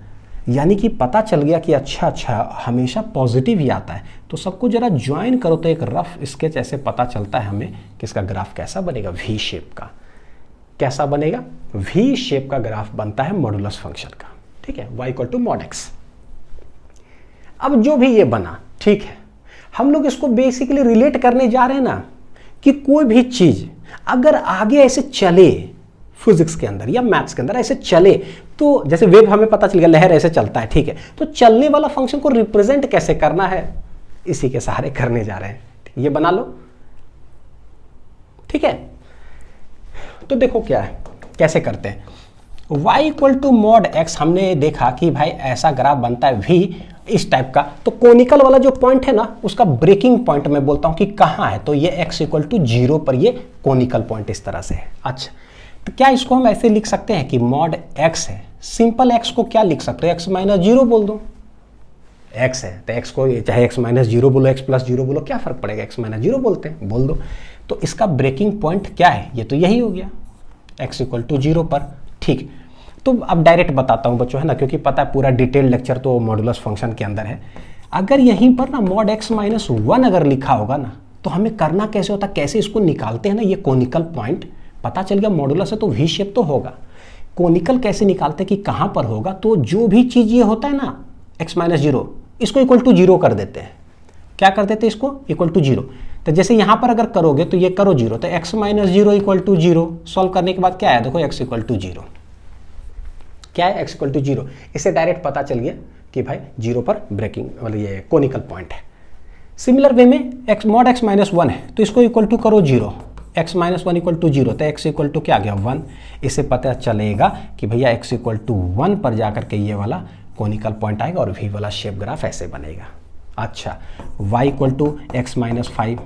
A: यानी कि पता चल गया कि अच्छा हमेशा पॉजिटिव ही आता है। तो सबको जरा ज्वाइन करो तो एक रफ स्केच ऐसे पता चलता है हमें कि इसका ग्राफ कैसा बनेगा, वी शेप का। कैसा बनेगा, वी शेप का ग्राफ बनता है मॉडुलस फंक्शन का। ठीक है, y equal to mod x। अब जो भी ये बना, ठीक है, हम लोग इसको बेसिकली रिलेट करने जा रहे हैं ना कि कोई भी चीज अगर आगे ऐसे चले फिजिक्स के अंदर या मैथ्स के अंदर ऐसे चले, तो जैसे वेव हमें पता चल गया लहर ऐसे चलता है, ठीक है, तो चलने वाला फंक्शन को रिप्रेजेंट कैसे करना है, इसी के सहारे करने जा रहे हैं। ये बना लो, ठीक है। तो देखो क्या है, कैसे करते हैं। y equal to mod x हमने देखा कि भाई ऐसा ग्राफ बनता है v, इस टाइप का। तो कोनिकल वाला जो पॉइंट है ना, उसका ब्रेकिंग पॉइंट मैं बोलता हूं कि कहां है, तो ये x इक्वल टू 0 पर ये कोनिकल पॉइंट इस तरह से है। अच्छा, तो क्या इसको हम ऐसे लिख सकते हैं कि मॉड x है, सिंपल x को क्या लिख सकते हैं, x माइनस 0 बोल दो, x है तो x को चाहे x माइनस 0 बोलो, x प्लस 0 बोलो, क्या फर्क पड़ेगा, x माइनस 0 बोलते हैं, बोल दो। तो इसका ब्रेकिंग पॉइंट क्या है, ये तो यही हो गया x इक्वल टू 0 पर। ठीक, तो अब डायरेक्ट बताता हूं बच्चों, है ना, क्योंकि पता है पूरा डिटेल लेक्चर तो मॉडुलस फंक्शन के अंदर है। अगर यहीं पर ना मॉड x माइनस 1 अगर लिखा होगा ना, तो हमें करना कैसे होता, कैसे इसको निकालते हैं ना, ये कोनिकल पॉइंट पता चल गया, मॉडुलस है तो वी शेप तो होगा, कोनिकल कैसे निकालते हैं कि कहां पर होगा, तो जो भी चीज ये होता है ना x माइनस 0, इसको इक्वल टू 0 कर देते हैं। क्या कर देते हैं, इसको इक्वल टू 0। तो जैसे यहां पर अगर करोगे तो ये करो 0, तो x minus 0 equal to 0, solve करने के बाद क्या है, देखो x इक्वल टू 0, क्या है, x इक्वल टू 0। इससे डायरेक्ट पता चल गया कि भाई 0 पर ब्रेकिंग मतलब ये कोनिकल पॉइंट है। सिमिलर वे में x मॉड x माइनस 1 है, तो इसको इक्वल टू करो 0, x माइनस 1 इक्वल टू 0, तो x इक्वल टू क्या आ गया 1। इससे पता चलेगा कि भैया x इक्वल टू 1 पर जाकर के ये वाला कोनिकल पॉइंट आएगा और v वाला शेप ग्राफ ऐसे बनेगा। अच्छा, y equal to x minus 5,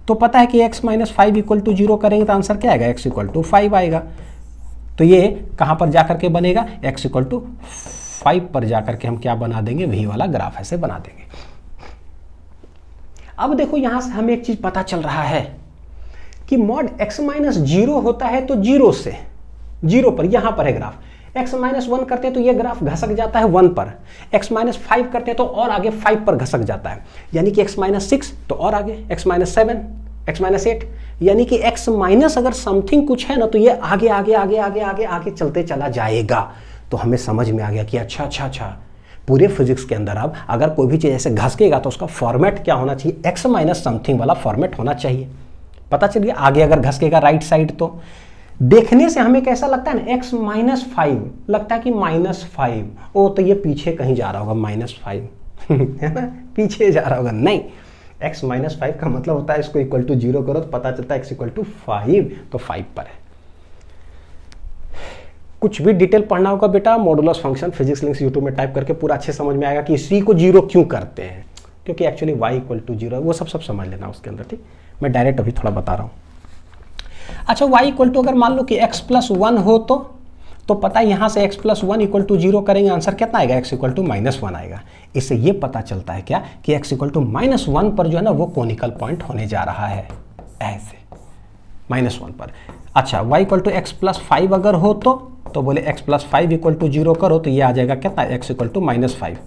A: तो पता है कि x माइनस 5 इक्वल टू 0 करेंगे तो आंसर क्या आएगा, x इक्वल टू 5 आएगा। तो ये कहां पर जाकर के बनेगा, x इक्वल टू 5 पर जाकर के हम क्या बना देंगे, v वाला ग्राफ ऐसे बना देंगे। अब देखो यहां से हमें एक चीज पता चल रहा है कि मॉड x माइनस 0 होता है तो 0 से 0 पर यहां पर है ग्राफ, x माइनस 1 करते हैं तो ये ग्राफ घसक जाता है 1 पर, x माइनस 5 करते हैं तो और आगे 5 पर घसक जाता है, यानी कि x माइनस 6 तो और आगे, x माइनस 7, x माइनस 8, यानी कि x माइनस अगर समथिंग कुछ है ना, तो ये आगे आगे आगे आगे आगे आगे चलते चला जाएगा। तो हमें समझ में आ गया कि अच्छा पूरे फिजिक्स के अंदर अब अगर कोई भी चीज़ ऐसे घसकेगा तो उसका फॉर्मेट क्या होना चाहिए, x माइनस समथिंग वाला फॉर्मेट होना चाहिए। पता चलिए आगे अगर घसकेगा राइट साइड, तो देखने से हमें कैसा लगता है ना, x माइनस 5 लगता है कि माइनस 5, ओ तो ये पीछे कहीं जा रहा होगा माइनस 5 है ना, पीछे जा रहा होगा, नहीं, x माइनस 5 का मतलब होता है इसको इक्वल टू 0 करो तो पता चलता है x इक्वल टू 5, तो 5 पर है। कुछ भी डिटेल पढ़ना होगा बेटा, modulus function physics links YouTube में टाइप करके पूरा अच्छे समझ में आएगा कि c को 0 क्यों करते हैं, क्योंकि एक्चुअली y इक्वल टू 0 वो सब समझ लेना उसके अंदर। ठीक, मैं डायरेक्ट अभी थोड़ा बता रहा हूँ। अच्छा, y इक्वल टू अगर मान लो कि x प्लस 1 हो तो पता है यहाँ से x प्लस 1 इक्वल टू 0 करेंगे, आंसर कितना आएगा, x इक्वल टू माइनस 1 आएगा। इससे ये पता चलता है क्या कि x इक्वल टू माइनस 1 पर जो है ना वो कोनिकल पॉइंट होने जा रहा है, ऐसे माइनस 1 पर। अच्छा, y equal to x plus 5 अगर हो तो बोले x प्लस 5 इक्वल टू 0 करो तो ये आ जाएगा कितना, x इक्वल टू माइनस 5,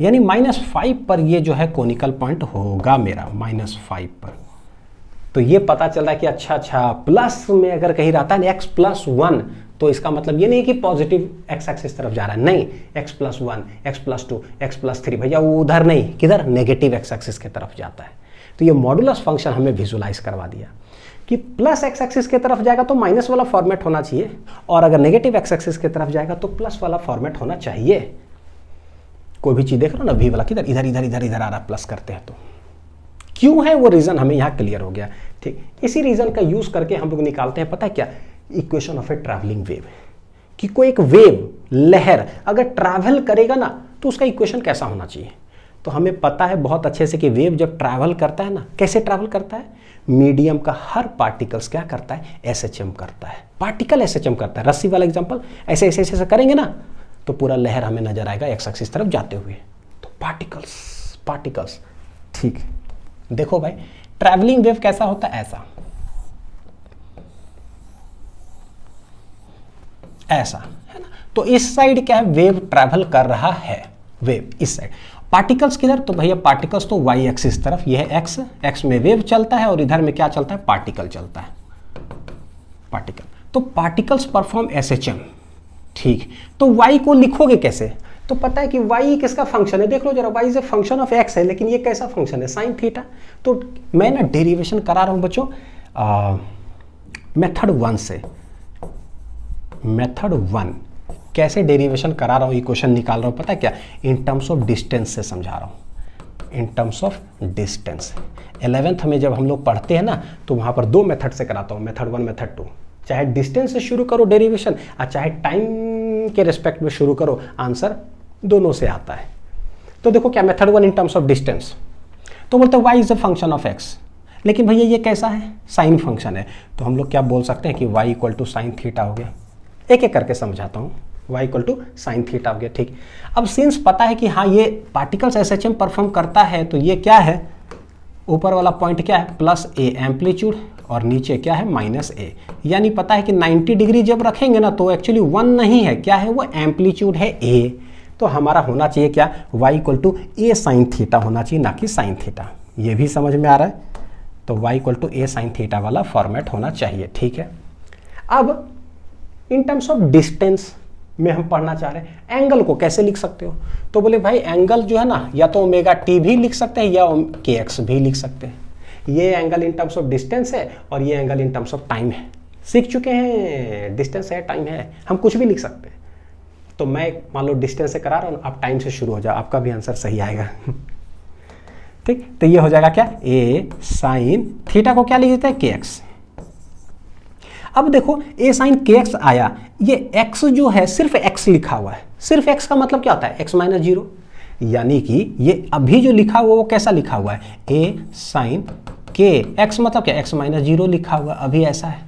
A: यानी माइनस 5 पर ये जो है कोनिकल पॉइंट होगा मेरा, माइनस 5 पर। तो ये पता चल रहा है कि अच्छा प्लस में अगर कहीं रहता है x प्लस 1, तो इसका मतलब ये नहीं कि पॉजिटिव x एक्सिस तरफ जा रहा है, नहीं, x plus 1, x plus 2, x plus 3, भैया वो उधर नहीं, किधर, नेगेटिव x एक्सिस की तरफ जाता है। तो ये मॉडुलस फंक्शन हमें विजुलाइज करवा दिया कि प्लस x एक्सिस की तरफ जाएगा तो माइनस वाला फॉर्मेट होना चाहिए, और अगर नेगेटिव x एक्सिस की तरफ जाएगा तो प्लस वाला फॉर्मेट होना चाहिए। कोई भी चीज देख रहे हो ना, v वाला किधर, इधर इधर इधर इधर आ रहा, प्लस करते हैं तो क्यों है वो रीजन हमें यहाँ क्लियर हो गया। ठीक, इसी रीजन का यूज करके हम लोग निकालते हैं, पता है क्या, equation of A travelling wave, कि कोई एक वेव लहर अगर ट्रैवल करेगा ना तो उसका इक्वेशन कैसा होना चाहिए। तो हमें पता है बहुत अच्छे से कि वेव जब ट्रैवल करता है ना, कैसे ट्रैवल करता है, मीडियम का हर पार्टिकल्स क्या करता है, एसएचएम करता है, पार्टिकल एसएचएम करता है। रस्सी वाला एग्जांपल, ऐसे ऐसे ऐसे करेंगे ना तो पूरा लहर हमें नजर आएगा एक्स एक्सिस तरफ जाते हुए, तो पार्टिकल्स। ठीक, देखो भाई ट्रैवलिंग वेव कैसा होता है, ऐसा है ना। तो इस साइड क्या है, वेव ट्रैवल कर रहा है, वेव इस साइड, पार्टिकल्स किधर, तो भैया पार्टिकल्स तो वाई एक्सिस तरफ, ये है एक्स में वेव चलता है और इधर में क्या चलता है, पार्टिकल चलता है, पार्टिकल। तो पार्टिकल्स परफॉर्म एसएचएम। ठीक, तो वाई को लिखोगे कैसे, तो पता है कि y किसका फंक्शन है, देख लो जरा, y is a function of x है, लेकिन ये कैसा फंक्शन है, साइन थीटा। तो मैं ना डेरिवेशन करा रहा हूं बच्चों मेथड 1 से, मेथड 1 कैसे डेरिवेशन करा रहा हूं, इक्वेशन निकाल रहा हूं, पता है क्या, इन टर्म्स ऑफ डिस्टेंस से समझा रहा हूं, इन टर्म्स ऑफ डिस्टेंस। 11th में जब हम लोग पढ़ते हैं ना तो वहां पर 2 मेथड से कराता हूं, मेथड 1 मेथड 2, चाहे डिस्टेंस से शुरू करो डेरिवेशन और चाहे टाइम के रिस्पेक्ट में शुरू करो, आंसर दोनों से आता है। तो देखो क्या method one in terms of distance, तो बोलते हैं y is a function of x, लेकिन भैया ये कैसा है, साइन फंक्शन है, तो हम लोग क्या बोल सकते हैं कि y equal to sine theta हो गया। एक एक करके समझाता हूँ, y equal to sine theta हो गया। ठीक, अब सिंस पता है कि हाँ ये पार्टिकल्स SHM परफॉर्म करता है, तो ये क्या है, ऊपर वाला पॉइंट क्या है, प्लस a एम्पलीट्यूड, और नीचे क्या है, माइनस a, यानी पता है कि 90 डिग्री जब रखेंगे ना तो एक्चुअली 1 नहीं है, क्या है वो, एम्पलीट्यूड है a, तो हमारा होना चाहिए क्या, y equal to a sine theta होना चाहिए, ना कि साइन थीटा। ये भी समझ में आ रहा है, तो y equal to a sine theta वाला फॉर्मेट होना चाहिए। ठीक है, अब इन टर्म्स ऑफ डिस्टेंस में हम पढ़ना चाह रहे हैं एंगल को कैसे लिख सकते हो, तो बोले भाई एंगल जो है ना, या तो ओमेगा टी भी लिख सकते हैं या kx भी लिख सकते हैं। ये angle in terms of distance है और ये angle in terms of time है। सीख चुके हैं, डिस्टेंस है, टाइम है, हम कुछ भी लिख सकते हैं। तो मैं मान लो डिस्टेंस से करा रहा हूँ, आप टाइम से शुरू हो जाओ, आपका भी आंसर सही आएगा। ठीक, तो ये हो जाएगा क्या, a साइन थीटा को क्या लिख देते हैं, kx। अब देखो a साइन kx आया, ये x जो है सिर्फ x लिखा हुआ है, सिर्फ x का मतलब क्या होता है, x माइनस जीरो, यानी कि ये अभी जो लिखा हुआ वो कैसा लिखा हुआ है, a साइन k, x मतलब क्या, x माइनस जीरो लिखा हुआ, अभी ऐसा है।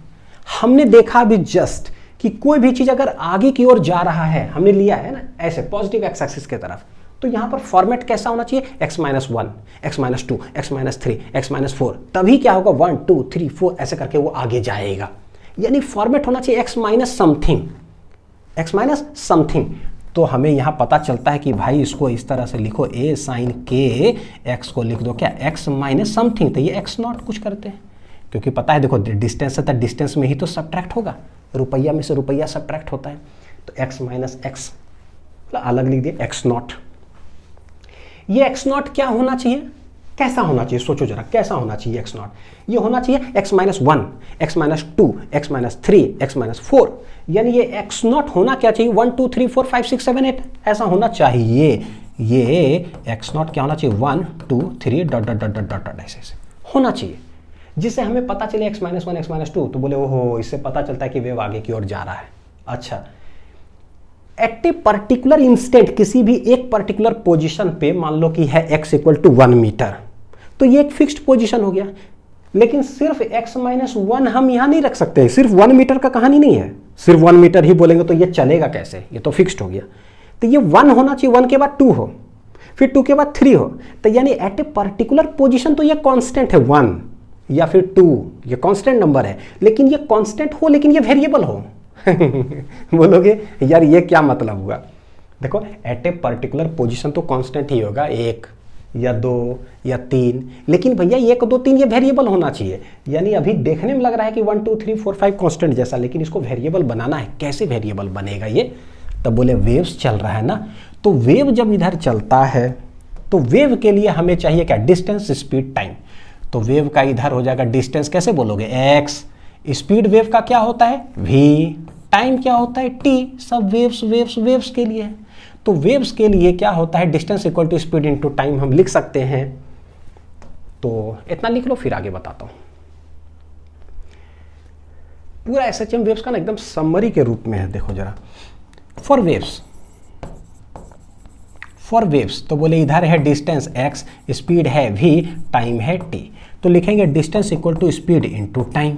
A: हमने देखा अभी जस्ट कि कोई भी चीज अगर आगे की ओर जा रहा है, हमने लिया है ना ऐसे पॉजिटिव एक्स एक्सिस के तरफ, तो यहां पर फॉर्मेट कैसा होना चाहिए, x minus one, x minus two, x minus three, x minus four, तभी क्या होगा 1 2 3 4 ऐसे करके वो आगे जाएगा। यानी फॉर्मेट होना चाहिए x minus something, x minus something. तो हमें यहां पता चलता है कि भाई इसको इस तरह से लिखो, a साइन k, x को लिख दो क्या, x माइनस समथिंग, तो ये x नॉट कुछ करते हैं, क्योंकि पता है देखो डिस्टेंस है तो डिस्टेंस में ही तो सब्ट्रैक्ट होगा, रुपया में से रुपया सब्ट्रैक्ट होता है, तो x माइनस एक्स अलग लिख दिया, x नॉट। ये x नॉट क्या होना चाहिए, कैसा होना चाहिए, सोचो जरा कैसा होना चाहिए x नॉट, ये होना चाहिए x minus one, x minus two, x minus three, x minus four, यानी ये x नॉट होना क्या चाहिए, 1 2 3 4 5 6 7 8 ऐसा होना चाहिए। ये x नॉट क्या होना चाहिए, 1 2 3 dot dot dot dot dot ऐसे होना चाहिए, जिससे हमें पता चले x minus one, x minus two, तो बोले ओहो इससे पता चलता है कि वेव आगे की ओर जा रहा है। अच्छा, एट ए पर्टिकुलर इंस्टेंट, किसी भी एक पर्टिकुलर पोजीशन पे मान लो कि है x इक्वल टू 1 मीटर, तो ये एक फिक्स्ड पोजीशन हो गया, लेकिन सिर्फ x माइनस वन हम यहां नहीं रख सकते, सिर्फ 1 मीटर का कहानी नहीं है, सिर्फ 1 मीटर ही बोलेंगे तो ये चलेगा कैसे, ये तो फिक्स्ड हो गया। तो ये 1 होना चाहिए, 1 के बाद 2 हो, फिर 2 के बाद 3 हो, तो यानी एट ए पर्टिकुलर पोजीशन तो ये कांस्टेंट है 1 या फिर 2, ये कांस्टेंट नंबर है, लेकिन ये कांस्टेंट हो लेकिन ये वेरिएबल हो। बोलोगे यार ये क्या मतलब हुआ, देखो एट ए पर्टिकुलर पोजीशन तो कांस्टेंट ही होगा, 1 या 2 या 3, लेकिन भैया 1 2 3 ये वेरिएबल होना चाहिए। यानी अभी देखने में लग रहा है कि 1 2 3 4 5 कांस्टेंट जैसा, लेकिन इसको वेरिएबल बनाना है, कैसे वेरिएबल बनेगा ये, तब बोले वेव्स चल रहा है ना, तो वेव जब इधर चलता है तो वेव के लिए हमें चाहिए क्या, डिस्टेंस, स्पीड, टाइम। तो वेव का इधर हो जाएगा डिस्टेंस, कैसे बोलोगे x, स्पीड वेव का क्या होता है v, टाइम क्या होता है t, सब वेव्स वेव्स वेव्स के लिए है। तो वेव्स के लिए क्या होता है, distance equal to speed into time हम लिख सकते हैं। तो इतना लिख लो, फिर आगे बताता हूं। पूरा SHM वेव्स का ना एकदम समरी के रूप में है, देखो जरा। फॉर वेव्स तो बोले इधर है डिस्टेंस x, स्पीड है v, टाइम है t, तो लिखेंगे distance equal to speed into time.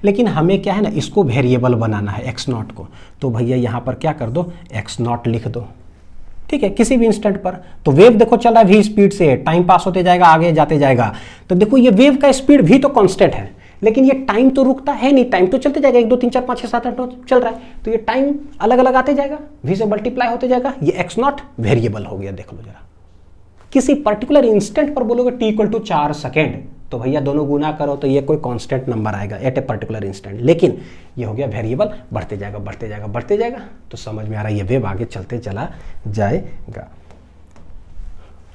A: लेकिन हमें क्या है ना, इसको वेरिएबल बनाना है x नॉट को, तो भैया यहाँ पर क्या कर दो, x नॉट लिख दो, ठीक है, किसी भी इंस्टेंट पर। तो वेव देखो चल रहा है v स्पीड से, टाइम पास होते जाएगा, आगे जाते जाएगा, तो देखो ये वेव का स्पीड v तो कांस्टेंट है, लेकिन ये टाइम तो रुकता है नहीं, टाइम तो चलते जाएगा, 1 2 3 4 5 6 7 8 चल रहा है, तो ये टाइम अलग अलग आते जाएगा, v से मल्टीप्लाई होते जाएगा, ये x नॉट वेरिएबल हो गया। देख लो जरा, किसी पर्टिकुलर इंस्टेंट पर बोलोगे t इक्वल टू 4 सेकेंड, तो भैया दोनों गुना करो तो ये कोई कांस्टेंट नंबर आएगा एट ए पर्टिकुलर इंस्टेंट, लेकिन ये हो गया वेरिएबल, बढ़ते जाएगा बढ़ते जाएगा बढ़ते जाएगा। तो समझ में आ रहा है ये वेव आगे चलते चला जाएगा।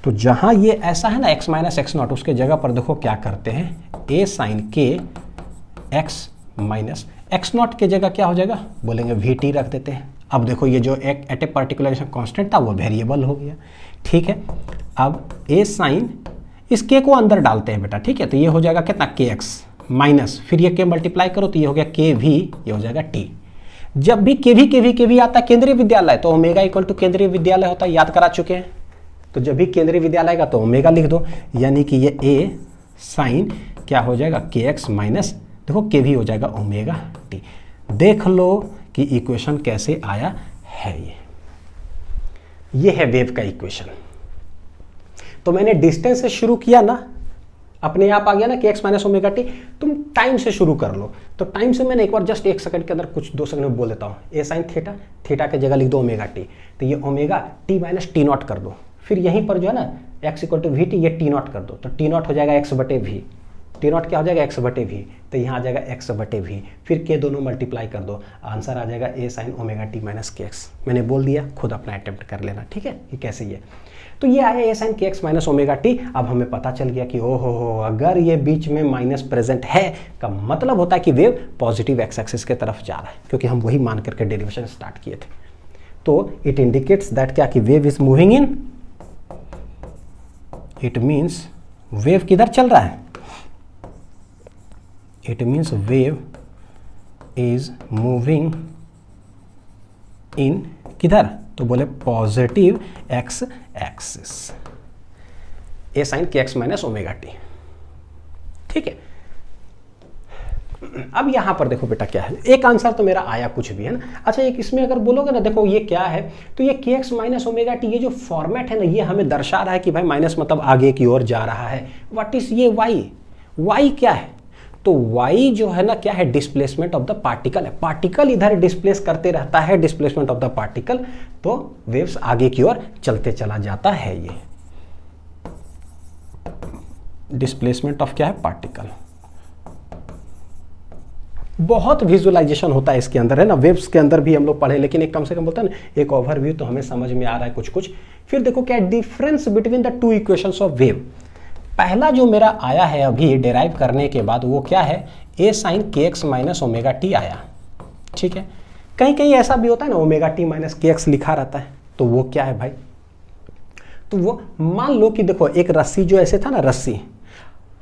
A: तो जहां ये ऐसा है ना x माइनस एक्स नॉट, उसके जगह पर देखो क्या करते हैं, a साइन के x माइनस एक्स नॉट के जगह क्या हो जाएगा, बोलेंगे vt रख देते हैं। अब देखो ये जो एक एट ए पर्टिकुलर कांस्टेंट था वो वेरिएबल हो गया, ठीक है। अब a साइन इस k को अंदर डालते हैं बेटा, ठीक है, तो ये हो जाएगा कितना, kx माइनस, फिर ये k मल्टीप्लाई करो तो ये हो गया kv, ये हो जाएगा t। जब भी kv आता है केंद्रीय विद्यालय, तो ओमेगा इक्वल टू केंद्रीय विद्यालय होता है, याद करा चुके हैं, तो जब भी केंद्रीय विद्यालय का तो ओमेगा लिख दो, यानी कि ये ए साइन क्या हो जाएगा के एक्स माइनस, देखो के भी हो जाएगा ओमेगा टी। देख लो कि इक्वेशन कैसे आया है। ये है वेव का इक्वेशन। तो मैंने डिस्टेंस से शुरू किया ना, अपने आप आ गया ना कि एक्स माइनस ओमेगा टी। तुम टाइम से शुरू कर लो, तो टाइम से मैंने एक बार जस्ट 1 सेकंड के अंदर कुछ 2 सेकंड में बोल देता हूँ। ए साइन थीटा, थीटा की जगह लिख दो ओमेगा टी, तो ये omega t minus t naught कर दो। फिर यहीं पर जो है ना x equal to v t, ये टी नॉट कर दो, तो टी नॉट हो जाएगा एक्स बटे वी। टी नॉट क्या हो जाएगा एक्स बटे वी, तो यहाँ आ जाएगा एक्स बटे वी। फिर के दोनों मल्टीप्लाई कर दो, आंसर आ जाएगा ए sine omega t minus k x. मैंने बोल दिया, खुद अपना अटेम्प्ट कर लेना, ठीक है। ये कैसे ये, तो ये आया ए sine k x minus omega T. अब हमें पता चल गया कि ओहो हो, अगर ये बीच में माइनस प्रेजेंट है का मतलब होता है कि वेव पॉजिटिव एक्स एक्सिस के तरफ जा रहा है, क्योंकि हम वही मान करके डेरिवेशन स्टार्ट किए थे। तो इट इंडिकेट्स दैट क्या कि wave is moving in, it means wave किधर चल रहा है, it means wave is moving in किधर, तो बोले पॉजिटिव एक्स एक्सिस, ए sine k x minus omega T, ठीक है। अब यहां पर देखो बेटा क्या है, एक आंसर तो मेरा आया कुछ भी है ना। अच्छा एक इसमें अगर बोलोगे ना, देखो ये क्या है, तो ये के एक्स माइनस ओमेगा टी, ये जो फॉर्मेट है ना, ये हमें दर्शा रहा है कि भाई माइनस मतलब आगे की ओर जा रहा है। व्हाट इज ये वाई, वाई क्या है, तो y जो है ना क्या है, डिस्प्लेसमेंट ऑफ द पार्टिकल है। पार्टिकल इधर डिस्प्लेस करते रहता है, डिस्प्लेसमेंट ऑफ द पार्टिकल, तो वेव्स आगे की ओर चलते चला जाता है। ये डिस्प्लेसमेंट ऑफ क्या है, पार्टिकल। बहुत विजुअलाइजेशन होता है इसके अंदर है ना, वेव्स के अंदर भी हम लोग पढ़े, लेकिन एक कम से कम बोलता है ना एक ओवरव्यू तो हमें समझ में आ रहा है कुछ कुछ। फिर देखो क्या difference between the two equations of wave. पहला जो मेरा आया है अभी डेराइव करने के बाद, वो क्या है, a sine k x minus omega T आया, ठीक है। कहीं कहीं ऐसा भी होता है ना, omega t minus k x लिखा रहता है, तो वो क्या है भाई, तो वो मान लो कि देखो एक रस्सी जो ऐसे था ना, रस्सी,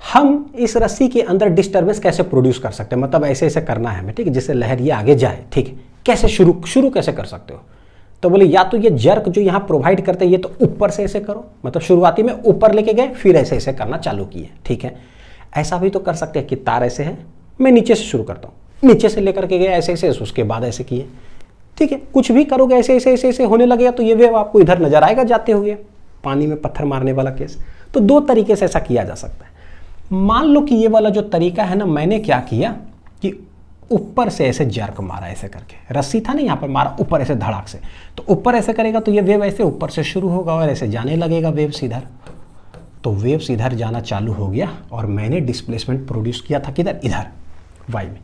A: हम इस रस्सी के अंदर डिस्टर्बेंस कैसे प्रोड्यूस कर सकते हैं, मतलब ऐसे ऐसे करना है हमें, ठीक है, जिससे लहर ये आगे जाए, ठीक है। कैसे शुरू कैसे कर सकते हो, तो बोले या तो ये जर्क जो यहाँ प्रोवाइड करते हैं, ये तो ऊपर से ऐसे करो, मतलब शुरुआती में ऊपर लेके गए, फिर ऐसे ऐसे करना चालू किए, ठीक है। ऐसा भी तो कर सकते हैं कि तार ऐसे है, मैं नीचे से शुरू करता हूँ, नीचे से लेकर के गए ऐसे ऐसे, उसके बाद ऐसे किए, ठीक है। कुछ भी करोगे ऐसे ऐसे ऐसे ऐसे होने लगेगा, तो ये वेव आपको इधर नजर आएगा जाते हुए, पानी में पत्थर मारने वाला केस। तो दो तरीके से ऐसा किया जा सकता है। मान लो कि ये वाला जो तरीका है ना, मैंने क्या किया कि ऊपर से ऐसे जर्क मारा, ऐसे करके, रस्सी था ना यहाँ पर, मारा ऊपर ऐसे धड़ाक से, तो ऊपर ऐसे करेगा तो ये वेव ऐसे ऊपर से शुरू होगा और ऐसे जाने लगेगा वेव्स इधर, तो वेव्स इधर जाना चालू हो गया और मैंने डिस्प्लेसमेंट प्रोड्यूस किया था किधर, इधर वाई में,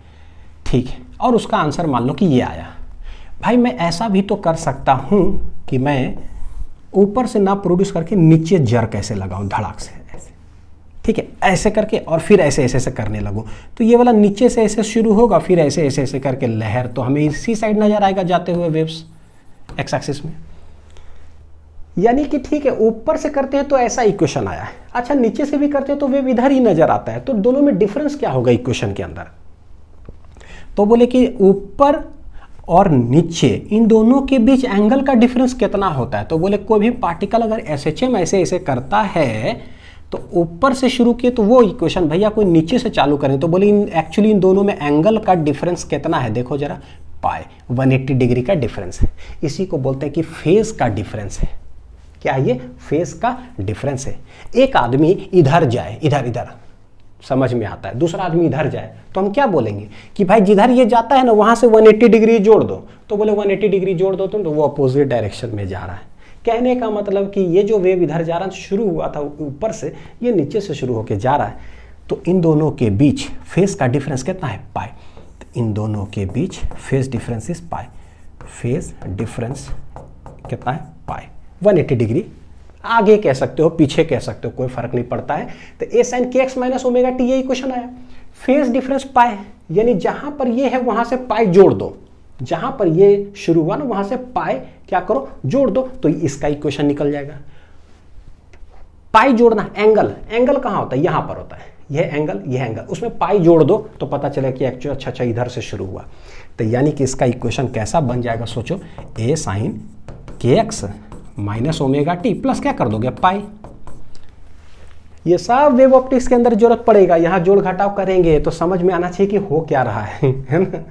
A: ठीक है। और उसका आंसर मान लो कि ये आया। भाई मैं ऐसा भी तो कर सकता हूँ कि मैं ऊपर से ना प्रोड्यूस करके नीचे जर्क ऐसे लगाऊं धड़ाक से ऐसे, ठीक है, ऐसे करके और फिर ऐसे ऐसे ऐसे करने लगूं, तो ये वाला नीचे से ऐसे शुरू होगा, फिर ऐसे ऐसे ऐसे करके लहर तो हमें इसी साइड नजर आएगा जाते हुए वेव्स एक्स एक्सिस में। यानी कि ठीक है, ऊपर से करते हैं तो ऐसा इक्वेशन आया है, अच्छा नीचे से भी करते हैं तो वेव इधर ही नजर आता है, तो दोनों में डिफरेंस क्या होगा इक्वेशन के अंदर, तो बोले कि ऊपर और नीचे इन दोनों के बीच एंगल का डिफरेंस कितना होता है, तो बोले कोई भी पार्टिकल अगर एसएचएम ऐसे ऐसे करता है तो ऊपर से शुरू किए तो वो इक्वेशन, भैया कोई नीचे से चालू करें तो बोले एक्चुअली इन दोनों में एंगल का डिफरेंस कितना है, देखो जरा, पाई 180 डिग्री का डिफरेंस है। इसी को बोलते हैं कि फेज का डिफरेंस है। क्या ये फेज का डिफरेंस है। एक आदमी इधर जाए, इधर इधर समझ में आता है, दूसरा आदमी इधर जाए, तो हम क्या बोलेंगे कि भाई जिधर ये जाता है ना वहां से 180 डिग्री जोड़ दो, तो बोले 180 डिग्री जोड़ दो तो वो अपोजिट डायरेक्शन में जा रहा है। कहने का मतलब कि ये जो वेव इधर जा रहा है, शुरू हुआ था ऊपर से, ये नीचे से शुरू होकर जा रहा है, तो इन दोनों के बीच फेज का डिफरेंस कितना है, पाई। तो इन दोनों के बीच phase difference is pi, phase difference कितना है, पाई। 180 डिग्री आगे कह सकते हो, पीछे कह सकते हो, कोई फर्क नहीं पड़ता है। तो ए sine k x minus omega T, यही क्वेश्चन आया। फेज डिफरेंस पाई, यानी जहां पर ये है वहां से पाई जोड़ दो, जहां पर ये शुरू हुआ ना वहां से पाई क्या करो, जोड़ दो, तो इसका इक्वेशन निकल जाएगा। पाई जोड़ना, एंगल, एंगल कहां होता है, यहां पर होता है, यह एंगल, उसमें पाई जोड़ दो तो पता चले कि एक्चुअली अच्छा इधर से शुरू हुआ। तो यानी कि इसका इक्वेशन कैसा बन जाएगा, सोचो, ए sine k x minus omega t plus क्या कर दोगे पाई। ये सब वेव ऑप्टिक्स के अंदर जरूरत पड़ेगा, यहाँ जोड़ घटाव करेंगे तो समझ में आना चाहिए कि हो क्या रहा है ना,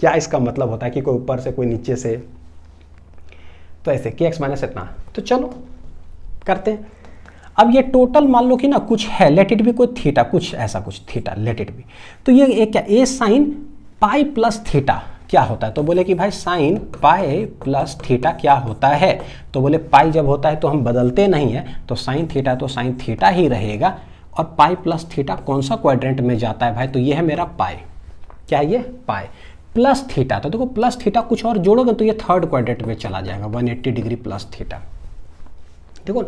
A: क्या इसका मतलब होता है कि कोई ऊपर से कोई नीचे से, तो ऐसे कि एक्स माइनस इतना। तो चलो करते हैं। अब ये टोटल मान लो कि ना कुछ है, लेट इट भी कोई थीटा, कुछ ऐसा कुछ थीटा, लेट इट भी। तो ये एक क्या, ए साइन पाई प्लस थीटा क्या होता है, तो बोले कि भाई साइन पाई प्लस थीटा क्या होता है, तो बोले पाई जब होता है तो हम बदलते नहीं है, तो साइन थीटा तो साइन थीटा ही रहेगा। और पाई प्लस थीटा कौन सा क्वाड्रेंट में जाता है भाई, तो ये है मेरा पाई, क्या ये पाई प्लस थीटा, तो देखो प्लस थीटा कुछ और जोड़ोगे तो ये थर्ड क्वाड्रेंट में चला जाएगा, 180 डिग्री प्लस थीटा। देखो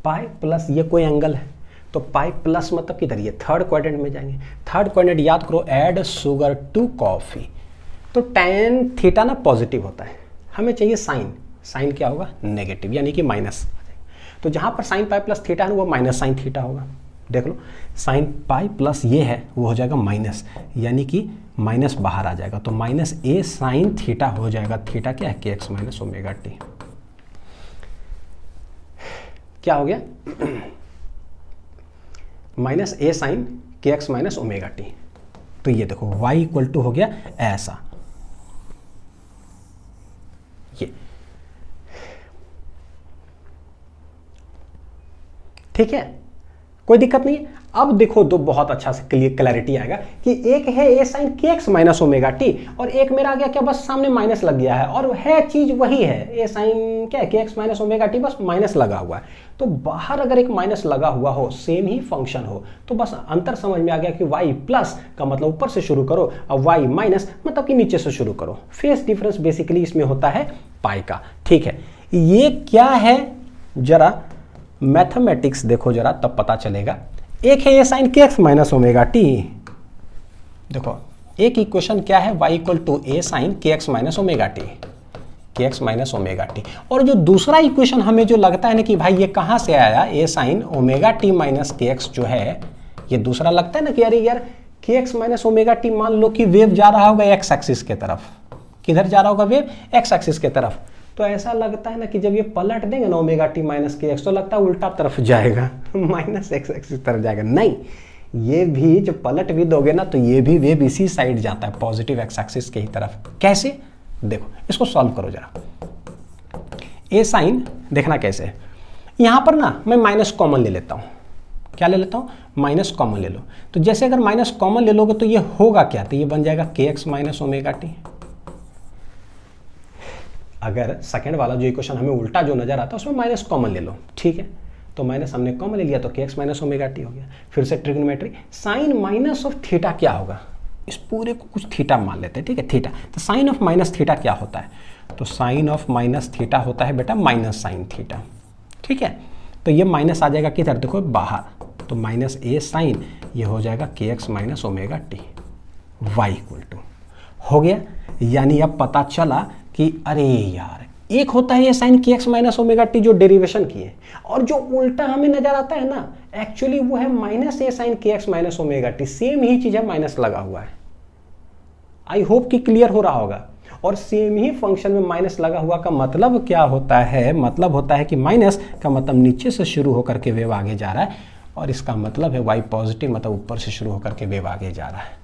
A: पाई प्लस ये कोई एंगल है, तो पाई प्लस मतलब किधर, ये थर्ड क्वाड्रेंट में जाएंगे। थर्ड क्वाड्रेंट याद करो, ऐड शुगर टू कॉफी, तो tan थीटा ना पॉजिटिव होता है, हमें चाहिए साइन, साइन क्या होगा नेगेटिव, यानी कि माइनस। तो जहाँ पर साइन पाई प्लस थीटा है वो माइनस साइन थीटा होगा। देख लो साइन पाई प्लस ये है वो हो जाएगा माइनस, यानी कि माइनस बाहर आ जाएगा, तो माइनस ए साइन थीटा हो जाएगा। थीटा क्या है, के एक्स माइनस ओमेगा टी। क्या हो गया, minus A sine k x minus omega t. तो ये देखो y इक्वल टू हो गया ऐसा, ये ठीक है, कोई दिक्कत नहीं है। अब देखो दो बहुत अच्छा से क्लियर क्लैरिटी आएगा कि एक है a sine k x minus omega t और एक मेरा आ गया क्या, बस सामने माइनस लग गया है और है चीज वही है, ए साइन क्या है के एक्स माइनस ओमेगा टी, बस माइनस लगा हुआ है। तो बाहर अगर एक माइनस लगा हुआ हो, सेम ही फंक्शन हो, तो बस अंतर समझ में आ गया कि y प्लस का मतलब ऊपर से शुरू करो और y माइनस मतलब कि नीचे से शुरू करो। फेस डिफरेंस बेसिकली इसमें होता है पाई का, ठीक है। ये क्या है जरा मैथमेटिक्स देखो जरा, तब पता चलेगा। एक है a sine k x minus omega t, देखो एक इक्वेशन क्या है, y equal to a sine k x minus omega t, k x minus omega t. और जो दूसरा इक्वेशन हमें जो लगता है ना कि भाई ये कहाँ से आया, ए sine omega t minus k x जो है, ये दूसरा लगता है ना कि अरे यार के एक्स माइनस ओमेगा टी, मान लो कि वेव जा रहा होगा एक्स एक्सिस के तरफ, किधर जा रहा होगा वेव, एक्स एक्सिस के तरफ। तो ऐसा लगता है ना कि जब ये पलट देंगे ना omega t minus k x, तो लगता है उल्टा तरफ जाएगा माइनस एक्स एक्सिस तरफ जाएगा। नहीं, ये भी जब पलट भी दोगे ना तो ये भी वेव इसी साइड जाता है, पॉजिटिव एक्स एक्सिस के ही तरफ। कैसे, देखो इसको सॉल्व करो जरा। ए साइन देखना कैसे है, यहां पर ना मैं माइनस कॉमन ले लेता हूं। क्या ले लेता हूं, माइनस कॉमन ले लो। तो जैसे अगर माइनस कॉमन ले लोगे तो ये होगा क्या, तो ये बन जाएगा k x minus omega T. अगर सेकंड वाला जो इक्वेशन हमें उल्टा जो नजर आता है उसमें माइनस कॉमन ले लो, ठीक है। तो माइनस हमने कॉमन ले लिया तो के एक्स माइनस ओमेगा टी हो गया। फिर से trigonometry, sine minus of theta क्या होगा, इस पूरे को कुछ थीटा मान लेते हैं, ठीक है थीटा। तो साइन ऑफ माइनस थीटा क्या होता है, तो साइन ऑफ माइनस थीटा होता है बेटा माइनस साइन थीटा, ठीक है। तो ये माइनस आ जाएगा किधर, देखो बाहर, तो माइनस ए साइन ये हो जाएगा k x minus omega t, y equal to हो गया। यानी अब पता चला कि अरे यार एक होता है ये sign k x minus omega T जो डेरिवेशन की है, और जो उल्टा हमें नजर आता है ना एक्चुअली वो है minus A sine k x minus omega t, same ही चीज है, माइनस लगा हुआ है। आई होप कि क्लियर हो रहा होगा। और सेम ही फंक्शन में माइनस लगा हुआ का मतलब क्या होता है, मतलब होता है कि माइनस का मतलब नीचे से शुरू होकर के वेव आगे जा रहा है, और इसका मतलब है वाई पॉजिटिव मतलब ऊपर से शुरू होकर के वेव आगे जा रहा है।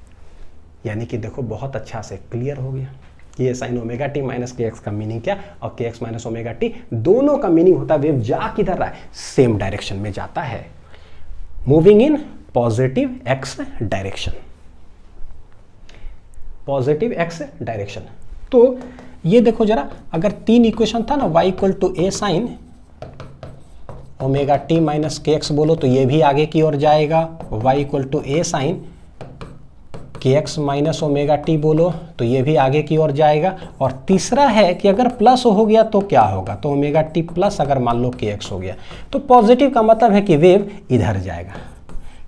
A: यानी कि देखो बहुत अच्छा से क्लियर हो गया ये sign omega t minus k x का मीनिंग क्या, और के एक्स माइनस ओमेगा टी दोनों का मीनिंग होता है वेव जा किधर रहा है, सेम डायरेक्शन में जाता है, moving in positive x direction, positive x direction. तो ये देखो जरा, अगर तीन इक्वेशन था ना, y equal to a sine omega t minus k x बोलो तो ये भी आगे की ओर जाएगा, y equal to a sine k x minus omega t बोलो तो ये भी आगे की ओर जाएगा। और तीसरा है कि अगर प्लस हो गया तो क्या होगा, तो ओमेगा टी प्लस अगर मान लो के एक्स हो गया तो पॉजिटिव का मतलब है कि वेव इधर जाएगा।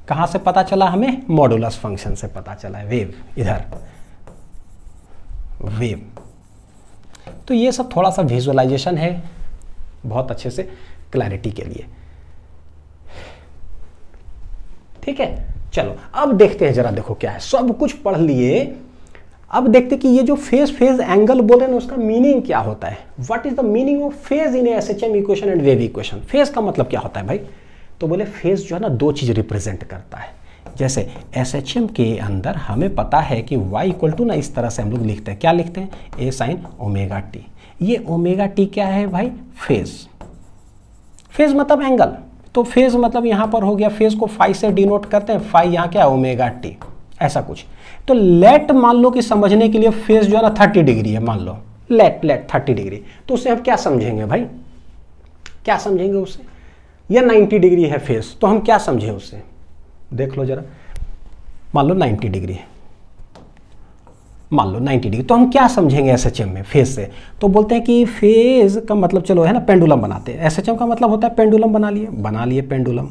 A: कहाँ से पता चला हमें, मॉडुलस फंक्शन से पता चला है, वेव इधर, वेव। तो ये सब थोड़ा सा विजुअलाइजेशन है बहुत अच्छे से क्लैरिटी के लिए, ठीक है। चलो अब देखते हैं जरा, देखो क्या है, सब कुछ पढ़ लिए, अब देखते कि ये जो फेज एंगल बोल रहे हैं उसका मीनिंग क्या होता है। What is the meaning of phase in SHM equation and wave equation. Phase का मतलब क्या होता है भाई, तो बोले फेज जो है ना दो चीज रिप्रेजेंट करता है। जैसे एसएचएम के अंदर हमें पता है कि y इक्वल टू ना इस तरह से हम लोग लिखते हैं, क्या लिखते हैं, ए साइन ओमेगा टी। ये ओमेगा टी क्या है भाई, फेज। फेज मतलब एंगल, तो फेज मतलब यहां पर हो गया, फेज को फाई से डिनोट करते हैं, फाई यहां क्या है, ओमेगा टी, ऐसा कुछ। तो लेट मान लो कि समझने के लिए फेज जो है ना 30 डिग्री है, मान लो लेट 30 डिग्री, तो उससे हम क्या समझेंगे भाई, क्या समझेंगे उससे, या 90 डिग्री है फेज, तो हम क्या समझे उससे, देख लो जरा, मान लो 90 डिग्री है, मान लो 90 डिग्री, तो हम क्या समझेंगे एसएचएम में फेज से, तो बोलते हैं कि फेज का मतलब चलो है ना पेंडुलम बनाते हैं। एसएचएम का मतलब होता है पेंडुलम, बना लिए पेंडुलम,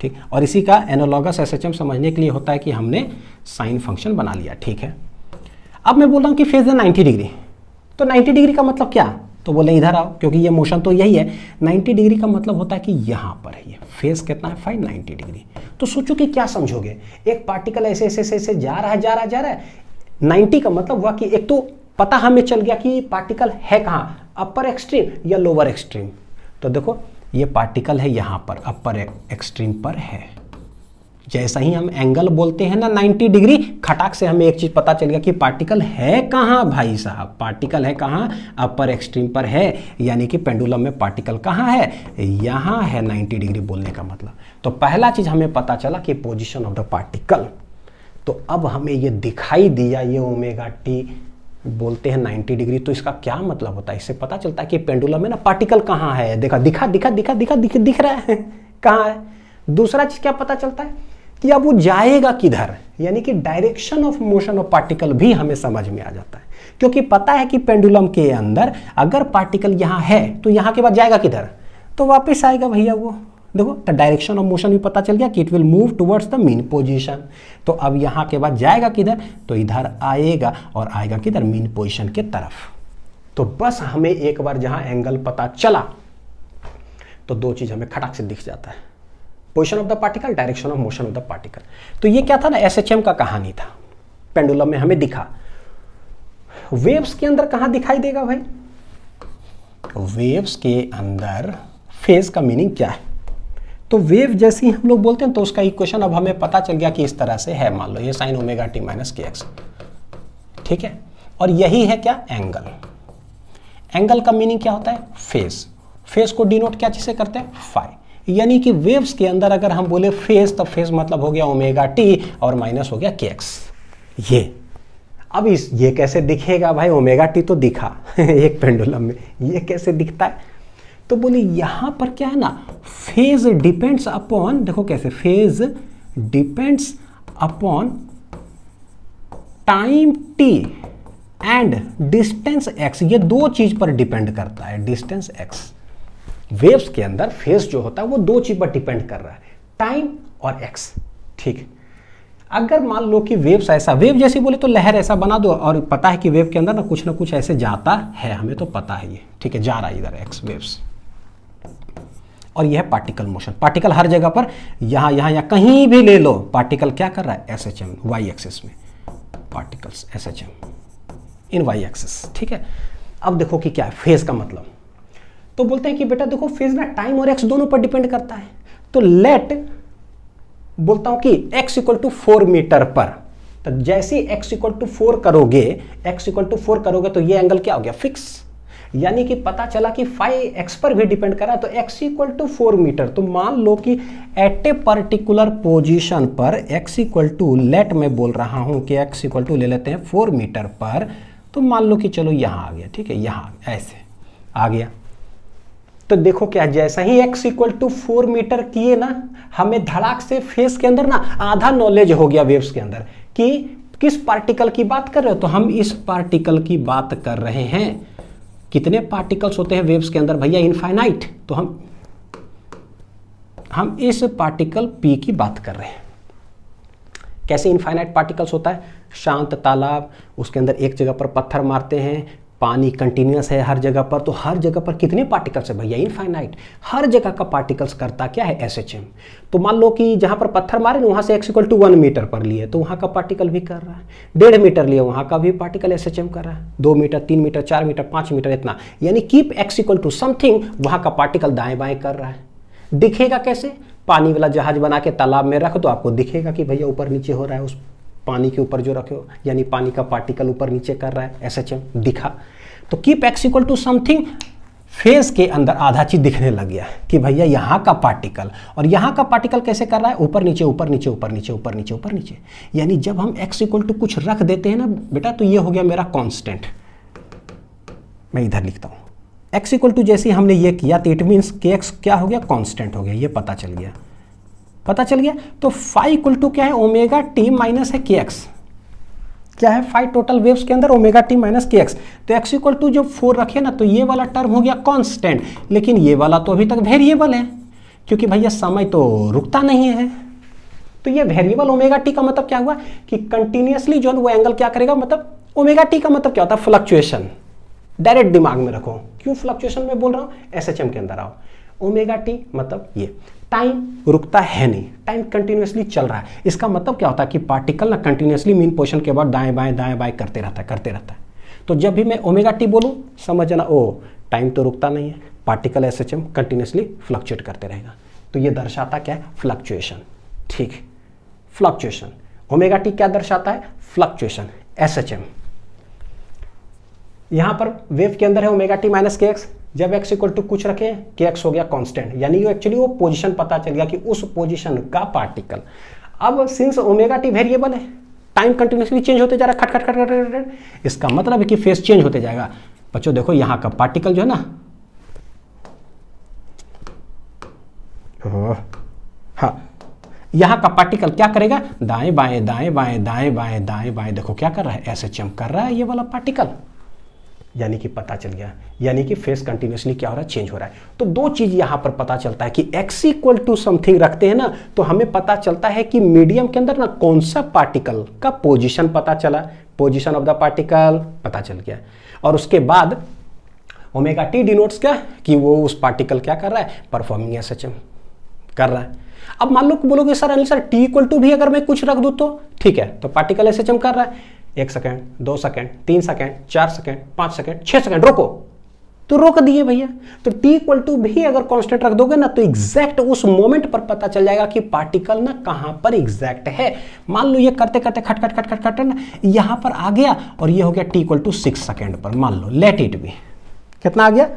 A: ठीक। और इसी का एनालॉगस एसएचएम समझने के लिए होता है कि हमने साइन फंक्शन बना लिया, ठीक है। अब मैं बोल रहा हूँ कि फेज है 90 डिग्री, तो 90 डिग्री का मतलब क्या, तो बोले इधर आओ, क्योंकि ये मोशन तो यही है। 90 डिग्री का मतलब होता है कि यहाँ पर है ये फेज कितना है, 90 डिग्री। तो सोचो कि क्या समझोगे, एक पार्टिकल ऐसे ऐसे ऐसे जा रहा है। 90 का मतलब हुआ कि एक तो पता हमें चल गया कि पार्टिकल है कहाँ, अपर एक्सट्रीम या लोअर एक्सट्रीम। तो देखो ये पार्टिकल है यहाँ पर अपर एक्सट्रीम पर है। जैसा ही हम एंगल बोलते हैं ना 90 डिग्री, खटाक से हमें एक चीज पता चल गया कि पार्टिकल है कहाँ भाई साहब, पार्टिकल है कहाँ, अपर एक्सट्रीम पर है। यानी कि पेंडुलम में पार्टिकल कहाँ है, यहाँ है 90 डिग्री बोलने का मतलब। तो पहला चीज हमें पता चला कि पोजीशन ऑफ द पार्टिकल। तो अब हमें ये दिखाई दिया, ये ओमेगा टी बोलते हैं 90 डिग्री, तो इसका क्या मतलब होता है, इससे पता चलता है कि पेंडुलम में ना पार्टिकल कहाँ है, दिख रहा है कहाँ है। दूसरा चीज क्या पता चलता है कि अब वो जाएगा किधर, यानी कि direction of motion of particle भी हमें समझ में आ जाता है, क्योंकि पता है कि पेंडुलम के अंदर अगर पार्टिकल यहाँ है तो यहाँ के बाद जाएगा किधर, तो वापस आएगा भैया वो। देखो तो डायरेक्शन ऑफ मोशन भी पता चल गया कि it will move towards the mean position. तो अब यहाँ के बाद जाएगा किधर, तो इधर आएगा और आएगा किधर, मीन पोजीशन के तरफ। तो बस हमें एक बार जहाँ एंगल पता चला तो दो चीज हमें खटाक से दिख जाता है, position of the particle, direction of motion of the particle. तो ये क्या था ना, एसएचएम का कहानी था, पेंडुलम में हमें दिखा। वेव्स के अंदर कहां दिखाई देगा भाई, वेव्स के अंदर फेज का मीनिंग क्या है। तो वेव जैसे ही हम लोग बोलते हैं तो उसका इक्वेशन अब हमें पता चल गया कि इस तरह से है, मान लो ये sign omega t minus k x, ठीक है। और यही है क्या, एंगल। एंगल का मीनिंग क्या होता है, फेज। फेज को डिनोट क्या चीज से करते हैं, फाई। यानी कि वेव्स के अंदर अगर हम बोले फेज, तो फेज मतलब हो गया ओमेगा टी और माइनस हो गया के एक्स। ये अब ये कैसे दिखेगा भाई, ओमेगा टी तो दिखा एक पेंडुलम में, ये कैसे दिखता है, तो बोले यहां पर क्या है ना, फेज डिपेंड्स अपॉन, देखो कैसे, phase depends upon time T and distance x. ये दो चीज पर डिपेंड करता है, डिस्टेंस एक्स। वेव्स के अंदर फेज जो होता है वो दो चीज पर डिपेंड कर रहा है, टाइम और एक्स, ठीक। अगर मान लो कि वेव्स ऐसा, वेव जैसे बोले तो लहर ऐसा बना दो, और पता है कि वेव के अंदर ना कुछ ऐसे जाता है, हमें तो पता है ये, ठीक है, जा रहा है इधर एक्स वेव्स। और यह है पार्टिकल मोशन। पार्टिकल हर जगह पर, यहां कहीं भी ले लो, पार्टिकल क्या कर रहा है, एसएचएम, वाई एक्सिस में, पार्टिकल्स एसएचएम इन वाई एक्सिस, ठीक है। अब देखो कि क्या है फेज का मतलब, तो बोलते हैं कि बेटा देखो फेज ना टाइम और एक्स दोनों पर डिपेंड करता है। तो लेट बोलता हूं कि x इक्वल टू 4 मीटर पर, तो जैसे x इक्वल टू 4 करोगे तो ये एंगल क्या हो गया, फिक्स। यानी कि पता चला कि फाई x पर भी डिपेंड कर रहा है, तो x इक्वल टू 4 मीटर। तो मान लो कि एट ए पर्टिकुलर पोजीशन पर x इक्वल टू, लेट में बोल रहा हूं कि x इक्वल टू ले लेते हैं 4 मीटर पर, तो मान लो कि चलो यहां आ गया, ठीक है, यहां ऐसे आ गया। तो देखो क्या, जैसा ही x इक्वल टू 4 मीटर किए ना, हमें धड़ाक से फेस के अंदर ना आधा नॉलेज हो गया वेव्स के अंदर कि किस पार्टिकल की बात कर रहे हो, तो हम इस पार्टिकल की बात कर रहे हैं। कितने पार्टिकल्स होते हैं वेव्स के अंदर भैया, इनफाइनाइट। तो हम इस पार्टिकल P की बात कर रहे हैं। कैसे इनफाइनाइट पार्टिकल्स होता है, शांत तालाब, उसके अंदर एक जगह पर पत्थर मारते हैं, पानी कंटिन्यूस है हर जगह पर, तो हर जगह पर कितने पार्टिकल्स है भैया? इनफाइनाइट। हर जगह का पार्टिकल्स करता क्या है? SHM। तो मान लो कि जहाँ पर पत्थर मारे ना वहाँ से x = 1 मीटर पर लिए तो वहाँ का पार्टिकल भी कर रहा है, 1.5 मीटर लिए वहाँ का भी पार्टिकल SHM कर रहा है, 2 मीटर, 3 मीटर, 4 मीटर, 5 मीटर, इतना, यानी कीप x = समथिंग, वहाँ का पार्टिकल दाएँ बाएँ कर रहा है। दिखेगा कैसे? पानी वाला जहाज बना के तालाब में रख दो, आपको दिखेगा कि भैया ऊपर नीचे हो रहा है, उस पानी के ऊपर जो रखे हो, यानी पानी का पार्टिकल ऊपर नीचे कर रहा है, SHM दिखा। तो कीप x = समथिंग, फेस के अंदर आधा चीज दिखने लग गया कि भैया यहाँ का पार्टिकल और यहाँ का पार्टिकल कैसे कर रहा है? ऊपर नीचे, ऊपर नीचे, ऊपर नीचे, ऊपर नीचे, ऊपर नीचे। यानी जब हम x = कुछ रख देते हैं ना बेटा, तो ये हो गया मेरा कांस्टेंट। मैं इधर लिखता हूँ x = जैसे हमने ये किया तो इट मीन्स कि x क्या हो गया? कांस्टेंट हो गया, ये पता चल गया, पता चल गया। तो फाई = क्या है? ω t माइनस है kx। क्या है फाई टोटल वेव्स के अंदर? ω t माइनस kx। तो x = जो 4 रखे ना, तो ये वाला टर्म हो गया कांस्टेंट, लेकिन ये वाला तो अभी तक वेरिएबल है, क्योंकि भैया समय तो रुकता नहीं है। तो ये वेरिएबल ω t का मतलब क्या हुआ कि कंटिन्यूसली जो है वो एंगल क्या करेगा, मतलब ω t का मतलब क्या होता है? फ्लक्चुएशन। डायरेक्ट दिमाग में रखो, क्यों फ्लक्चुएशन में बोल रहा हूँ? SHM के अंदर आओ। ω t मतलब ये टाइम रुकता है नहीं, टाइम कंटिन्यूसली चल रहा है। इसका मतलब क्या होता है कि पार्टिकल ना कंटिन्यूसली मीन पोजीशन के बाद दाएं बाएं करते रहता है, करते रहता है। तो जब भी मैं ω t बोलूँ समझना, ओ टाइम तो रुकता नहीं है, पार्टिकल SHM कंटिन्यूसली फ्लक्चुएट करते रहेगा। तो ये दर्शाता क्या है? फ्लक्चुएशन। ठीक, फ्लक्चुएशन। ω t क्या दर्शाता है? Fluctuation, SHM। यहां पर वेव के अंदर है ω t माइनस kx, जब x = कुछ रखे kx हो गया कांस्टेंट, यानी एक्चुअली वो पोजीशन पता चल गया कि उस पोजीशन का पार्टिकल। अब सिंस ω t वेरिएबल है, टाइम कंटिन्यूसली चेंज होते जा रहा है, खट खट खट खट खट, इसका मतलब है कि फेस चेंज होते जाएगा। बच्चों देखो यहाँ का पार्टिकल जो है ना, हाँ, यहाँ का पार्टिकल क्या करेगा? दाएं बाएं दाएं बाएं दाएं बाएं दाएं बाएं, देखो क्या कर रहा है? SHM कर रहा है ये वाला पार्टिकल, यानी कि पता चल गया, यानी कि फेस कंटिन्यूसली क्या हो रहा है? चेंज हो रहा है। तो दो चीज यहां पर पता चलता है कि x = समथिंग रखते हैं ना, तो हमें पता चलता है कि मीडियम के अंदर ना कौन सा पार्टिकल का पोजीशन पता चला, पोजीशन ऑफ द पार्टिकल पता चल गया। और उसके बाद ω t डिनोट्स क्या कि वो उस पार्टिकल क्या कर रहा है? परफॉर्मिंग SHM कर रहा है। अब मान लो बोलोगे सर अनिल सर t = भी अगर मैं कुछ रख दूं तो ठीक है, तो पार्टिकल SHM कर रहा है, 1 second, 2 second, 3 second, 4 second, 5 second, 6 second, रोको, तो रोक दिए भैया। तो t = भी अगर कांस्टेंट रख दोगे ना, तो एग्जैक्ट उस मोमेंट पर पता चल जाएगा कि पार्टिकल ना कहां पर एग्जैक्ट है। मान लो ये करते करते खट खट खट खट खट ना यहां पर आ गया, और ये हो गया t = 6 सेकेंड पर, मान लो लेट इट भी, कितना आ गया?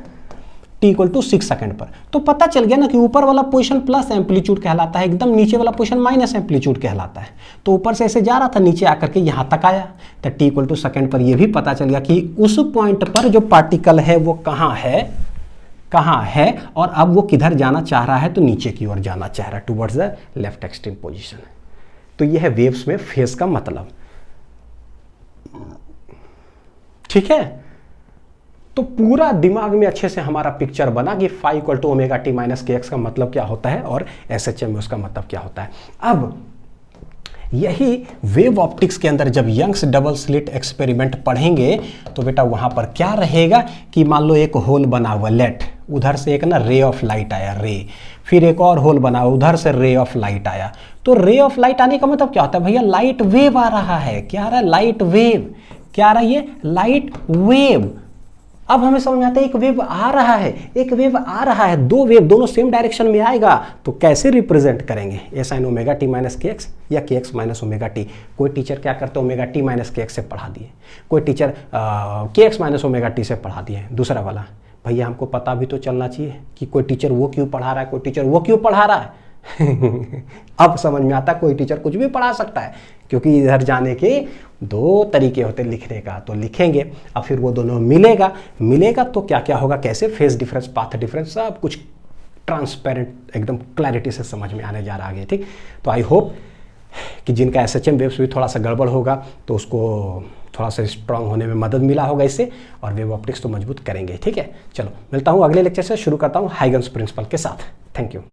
A: t = 6 सेकेंड पर। तो पता चल गया ना कि ऊपर वाला पोजीशन प्लस एम्पलीट्यूड कहलाता है, एकदम नीचे वाला पोजीशन माइनस एम्पलीट्यूड कहलाता है। तो ऊपर से ऐसे जा रहा था, नीचे आकर के यहाँ तक आया, तो t = सेकेंड पर ये भी पता चल गया कि उस पॉइंट पर जो पार्टिकल है वो कहाँ है, और अब वो किधर जाना चाह रहा है? तो नीचे की ओर जाना चाह रहा है, towards the left extreme position. तो ये है वेव्स में फेज का मतलब। ठीक है, तो पूरा दिमाग में अच्छे से हमारा पिक्चर बना कि फाई = ω t माइनस kx का मतलब क्या होता है और SHM में उसका मतलब क्या होता है। अब यही वेव ऑप्टिक्स के अंदर जब यंग्स डबल स्लिट एक्सपेरिमेंट पढ़ेंगे तो बेटा वहां पर क्या रहेगा कि मान लो एक होल बना हुआ, लेट उधर से एक ना रे ऑफ लाइट आया, रे, फिर एक और होल बना हुआ, उधर से रे ऑफ लाइट आया। तो रे ऑफ लाइट आने का मतलब क्या होता है भैया? लाइट वेव आ रहा है। क्या आ रहा है? Light wave. क्या आ रहा है? ये लाइट वेव। अब हमें समझ में आता है एक वेव आ रहा है, एक वेव आ रहा है, दो वेव दोनों सेम डायरेक्शन में आएगा, तो कैसे रिप्रेजेंट करेंगे? a sin ω t minus kx या kx माइनस ω t। कोई टीचर क्या करते ω t माइनस kx से पढ़ा दिए, कोई टीचर kx माइनस ω t से पढ़ा दिए। दूसरा वाला भैया हमको पता भी तो चलना चाहिए कि कोई टीचर वो क्यों पढ़ा रहा है, कोई टीचर वो क्यों पढ़ा रहा है। अब समझ में आता, कोई टीचर कुछ भी पढ़ा सकता है, क्योंकि इधर जाने के दो तरीके होते लिखने का। तो लिखेंगे, अब फिर वो दोनों मिलेगा तो क्या क्या होगा, कैसे फेज डिफरेंस, पाथ डिफरेंस, सब कुछ ट्रांसपेरेंट एकदम क्लैरिटी से समझ में आने जा रहा है। ठीक, तो आई होप कि जिनका SHM वेव्स भी थोड़ा सा गड़बड़ होगा तो उसको थोड़ा सा स्ट्रांग होने में मदद मिला होगा इससे, और वेव ऑप्टिक्स तो मजबूत करेंगे। ठीक है, चलो मिलता हूँ अगले लेक्चर से, शुरू करता हूँ हाइगन्स प्रिंसिपल के साथ। Thank you.